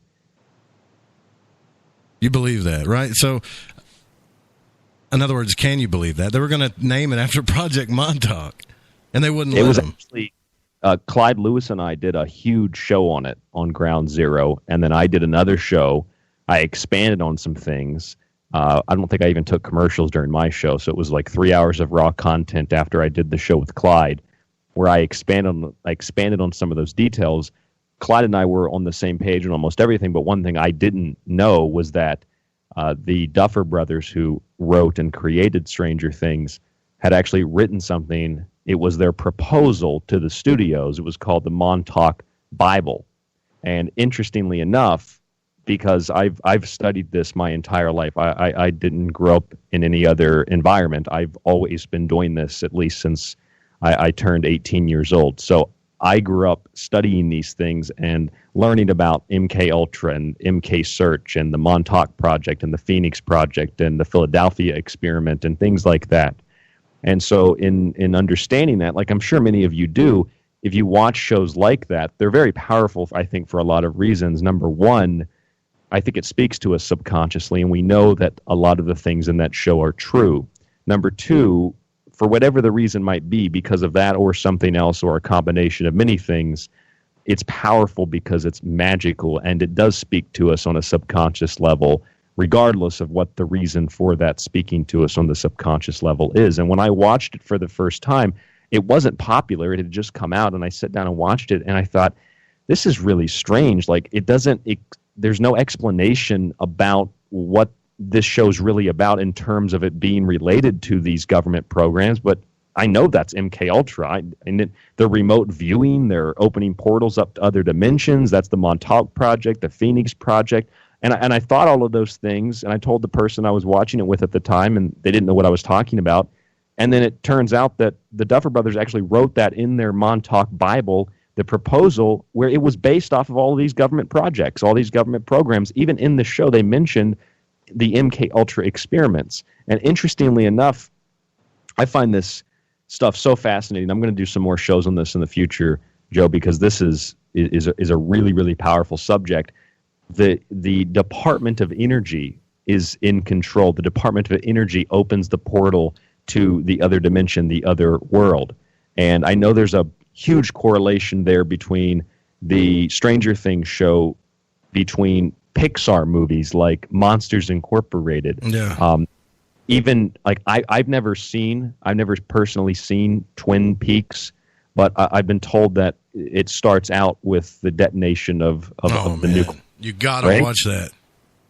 G: You believe that, right? So, in other words, can you believe that? They were going to name it after Project Montauk, and they wouldn't let them.
I: It was actually, Clyde Lewis and I did a huge show on it on Ground Zero, and then I did another show. I expanded on some things. I don't think I even took commercials during my show, so it was like 3 hours of raw content after I did the show with Clyde, where I expanded on some of those details. Clyde and I were on the same page on almost everything, but one thing I didn't know was that the Duffer Brothers, who wrote and created Stranger Things, had actually written something. It was their proposal to the studios. It was called the Montauk Bible. And interestingly enough, because I've studied this my entire life, I didn't grow up in any other environment. I've always been doing this at least since I turned 18 years old. So I grew up studying these things and learning about MK Ultra and MK Search and the Montauk Project and the Phoenix Project and the Philadelphia experiment and things like that. And so in understanding that, like I'm sure many of you do, if you watch shows like that, they're very powerful, I think, for a lot of reasons. Number one, I think it speaks to us subconsciously, and we know that a lot of the things in that show are true. Number two, for whatever the reason might be, because of that or something else or a combination of many things, it's powerful because it's magical, and it does speak to us on a subconscious level, regardless of what the reason for that speaking to us on the subconscious level is. And when I watched it for the first time, it wasn't popular. It had just come out, and I sat down and watched it, and I thought, this is really strange. Like, there's no explanation about what this show's really about in terms of it being related to these government programs, but I know that's MK Ultra. They're remote viewing, they're opening portals up to other dimensions. That's the Montauk Project, the Phoenix Project. And I thought all of those things, and I told the person I was watching it with at the time, and they didn't know what I was talking about. And then it turns out that the Duffer Brothers actually wrote that in their Montauk Bible, the proposal, where it was based off of all of these government projects, all these government programs. Even in the show, they mentioned the MK Ultra experiments. And interestingly enough, I find this stuff so fascinating. I'm going to do some more shows on this in the future, Joe, because this is a really, really powerful subject. The Department of Energy is in control. The Department of Energy opens the portal to the other dimension, the other world. And I know there's a huge correlation there between the Stranger Things show, between Pixar movies like Monsters Incorporated.
G: Yeah.
I: Even like I've never personally seen Twin Peaks, but I've been told that it starts out with the detonation of the nuclear.
G: You gotta watch that.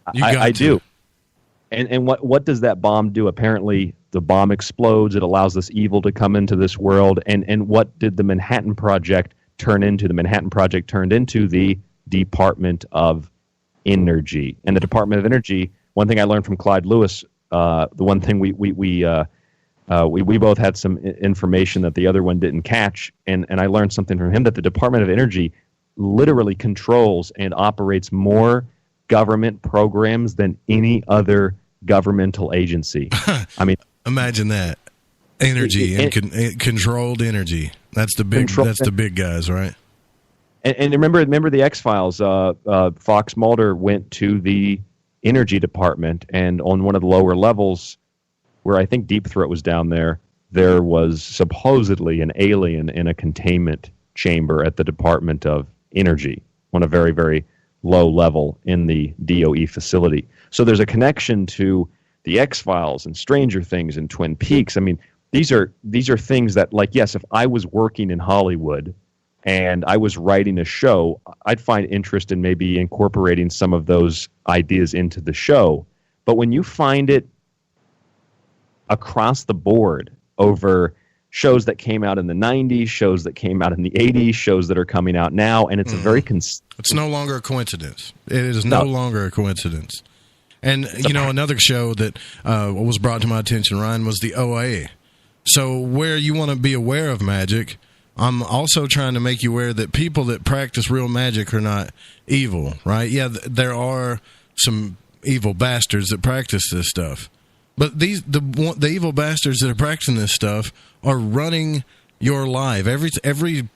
I: I do. And what does that bomb do? Apparently, the bomb explodes. It allows this evil to come into this world. And what did the Manhattan Project turn into? The Manhattan Project turned into the Department of Energy. And the Department of Energy, one thing I learned from Clyde Lewis, the one thing we both had some information that the other one didn't catch, and I learned something from him, that the Department of Energy literally controls and operates more government programs than any other governmental agency. I mean,
G: imagine that. Energy and controlled energy. That's the big guys, right?
I: And remember the X-Files. Fox Mulder went to the energy department, and on one of the lower levels, where I think Deep Throat was down there was supposedly an alien in a containment chamber at the Department of Energy on a very, very low level in the DOE facility. So there's a connection to the X-Files and Stranger Things and Twin Peaks. I mean, these are things that, like, yes, if I was working in Hollywood and I was writing a show, I'd find interest in maybe incorporating some of those ideas into the show. But when you find it across the board over shows that came out in the 90s, shows that came out in the 80s, shows that are coming out now, and it's a very...
G: It's no longer a coincidence. It is no longer a coincidence. And, another show that was brought to my attention, Ryan, was the OA. So where you want to be aware of magic, I'm also trying to make you aware that people that practice real magic are not evil, right? Yeah, there are some evil bastards that practice this stuff. But the evil bastards that are practicing this stuff are running your life. Every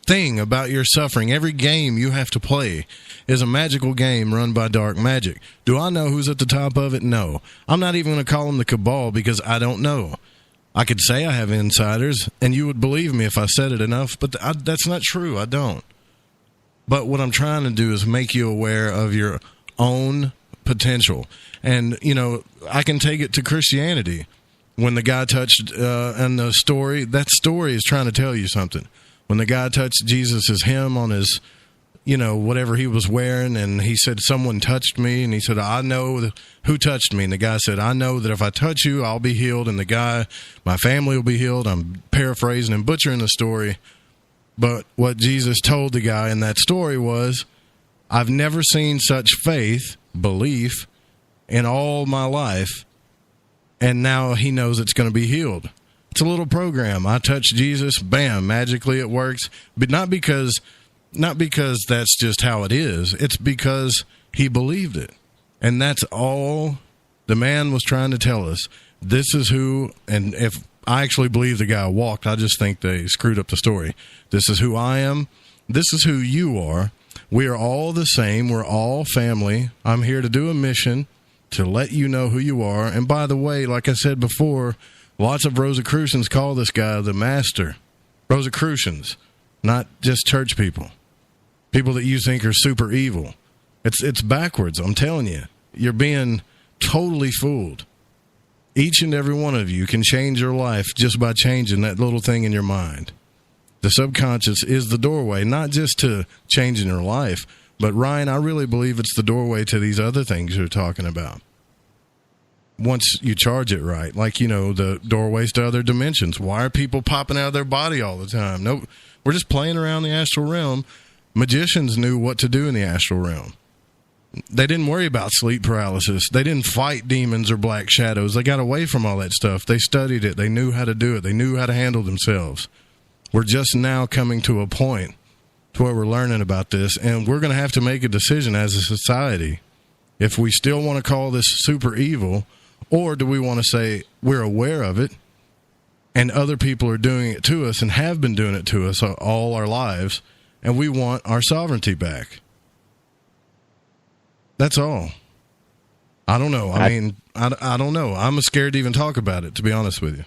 G: thing about your suffering, every game you have to play is a magical game run by dark magic. Do I know who's at the top of it? No. I'm not even going to call them the cabal because I don't know. I could say I have insiders, and you would believe me if I said it enough, but that's not true. I don't. But what I'm trying to do is make you aware of your own potential. And, I can take it to Christianity. When the guy touched, and the story, that story is trying to tell you something. When the guy touched Jesus' hem on his, whatever he was wearing, and he said, someone touched me, and he said, I know who touched me. And the guy said, I know that if I touch you, I'll be healed, and the guy, my family will be healed. I'm paraphrasing and butchering the story. But what Jesus told the guy in that story was, I've never seen such faith, belief, in all my life, and now he knows it's going to be healed. It's a little program. I touch Jesus, bam, magically it works. But not because that's just how it is. It's because he believed it. And that's all the man was trying to tell us. This is who, and if I actually believe the guy walked, I just think they screwed up the story. This is who I am. This is who you are. We are all the same. We're all family. I'm here to do a mission to let you know who you are. And by the way, like I said before, lots of Rosicrucians call this guy the master. Rosicrucians, not just church people. People that you think are super evil. It's backwards, I'm telling you. You're being totally fooled. Each and every one of you can change your life just by changing that little thing in your mind. The subconscious is the doorway, not just to changing your life, but Ryan, I really believe it's the doorway to these other things you're talking about. Once you charge it right, like, the doorways to other dimensions. Why are people popping out of their body all the time? No, we're just playing around the astral realm. Magicians knew what to do in the astral realm. They didn't worry about sleep paralysis. They didn't fight demons or black shadows. They got away from all that stuff. They studied it. They knew how to do it. They knew how to handle themselves. We're just now coming to a point to where we're learning about this, and we're going to have to make a decision as a society if we still want to call this super evil, or do we want to say we're aware of it and other people are doing it to us and have been doing it to us all our lives, and we want our sovereignty back. That's all. I don't know. I mean, I don't know. I'm scared to even talk about it, to be honest with you.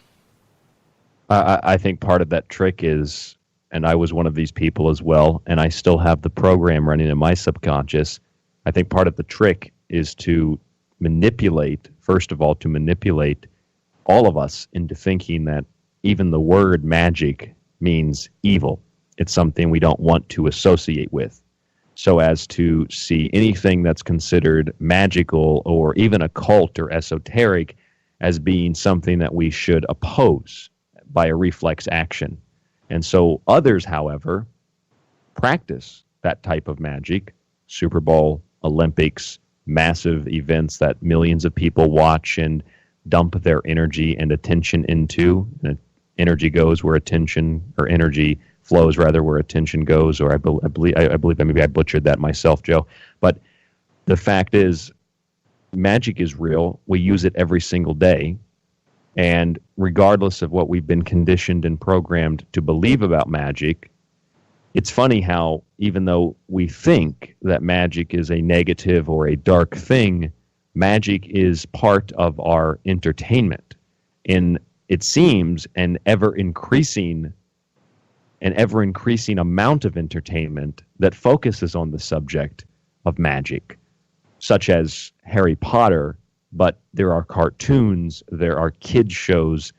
I: I think part of that trick is, and I was one of these people as well, and I still have the program running in my subconscious. I think part of the trick is to manipulate, first of all, to manipulate all of us into thinking that even the word magic means evil. It's something we don't want to associate with. So as to see anything that's considered magical or even occult or esoteric as being something that we should oppose by a reflex action. And so others, however, practice that type of magic. Super Bowl, Olympics, massive events that millions of people watch and dump their energy and attention into. And energy goes where attention, or energy flows rather where attention goes, or I believe maybe I butchered that myself, Joe. But the fact is, magic is real. We use it every single day. And regardless of what we've been conditioned and programmed to believe about magic, it's funny how even though we think that magic is a negative or a dark thing, magic is part of our entertainment. In, it seems, an ever-increasing amount of entertainment that focuses on the subject of magic, such as Harry Potter, but there are cartoons, there are kids shows,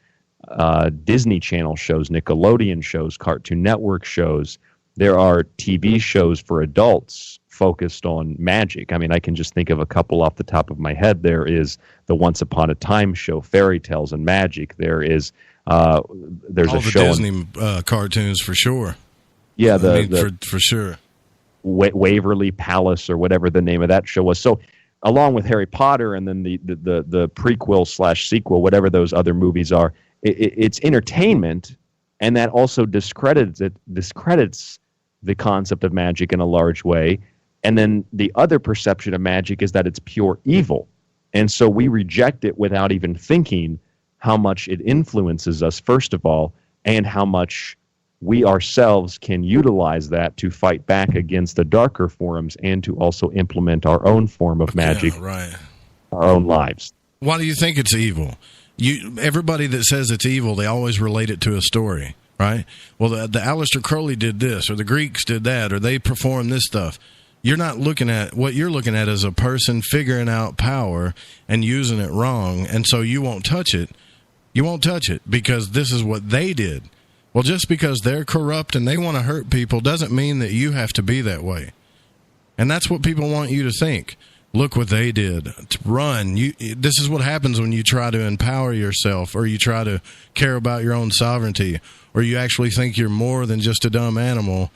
I: Disney Channel shows, Nickelodeon shows, Cartoon Network shows. There are TV shows for adults focused on magic. I mean, I can just think of a couple off the top of my head. There is the Once Upon a Time show, Fairy Tales and Magic. There is there's
G: all
I: a
G: the
I: show
G: Disney cartoons for sure.
I: Yeah,
G: for sure.
I: Waverly Palace or whatever the name of that show was. So, along with Harry Potter and then the prequel / sequel, whatever those other movies are, it's entertainment, and that also discredits the concept of magic in a large way. And then the other perception of magic is that it's pure evil, and so we reject it without even thinking how much it influences us, first of all, and how much we ourselves can utilize that to fight back against the darker forms and to also implement our own form of magic, our own lives.
G: Why do you think it's evil? Everybody that says it's evil, they always relate it to a story, right? Well, the Aleister Crowley did this, or the Greeks did that, or they performed this stuff. You're not looking at, what you're looking at is a person figuring out power and using it wrong, and so you won't touch it. You won't touch it because this is what they did. Well, just because they're corrupt and they want to hurt people doesn't mean that you have to be that way. And that's what people want you to think. Look what they did. Run. This is what happens when you try to empower yourself, or you try to care about your own sovereignty, or you actually think you're more than just a dumb animal.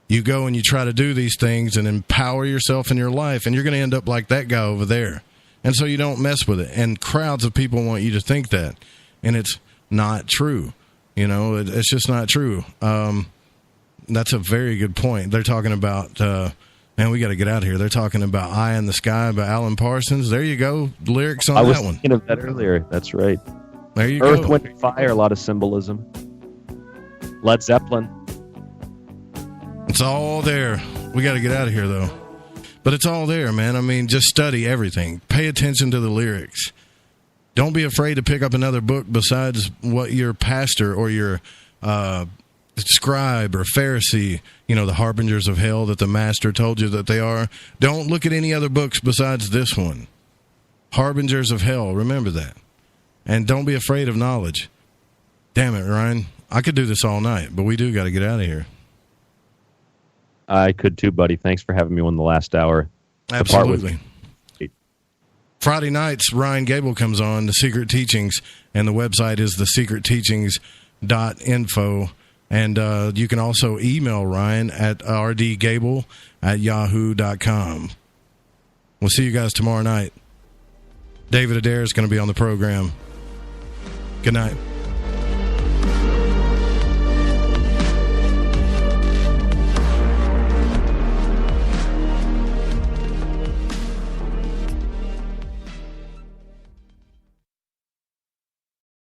G: You go and you try to do these things and empower yourself in your life, and you're going to end up like that guy over there. And so you don't mess with it. And crowds of people want you to think that. And it's not true. You know, it's just not true. That's a very good point. They're talking about, man, we got to get out of here. They're talking about Eye in the Sky by Alan Parsons. There you go. Lyrics on that one.
I: I was thinking of that earlier. That's right.
G: There you
I: go. Earth,
G: go.
I: Wind, and Fire, a lot of symbolism. Led Zeppelin.
G: It's all there. We got to get out of here, though. But it's all there, man. I mean, just study everything. Pay attention to the lyrics. Don't be afraid to pick up another book besides what your pastor or your scribe or Pharisee, the harbingers of hell that the master told you that they are. Don't look at any other books besides this one. Harbingers of hell. Remember that. And don't be afraid of knowledge. Damn it, Ryan. I could do this all night, but we do got to get out of here.
I: I could too, buddy. Thanks for having me on the last hour.
G: Absolutely. Friday nights, Ryan Gable comes on, The Secret Teachings, and the website is thesecretteachings.info. And you can also email Ryan at rdgable@yahoo.com. We'll see you guys tomorrow night. David Adair is going to be on the program. Good night.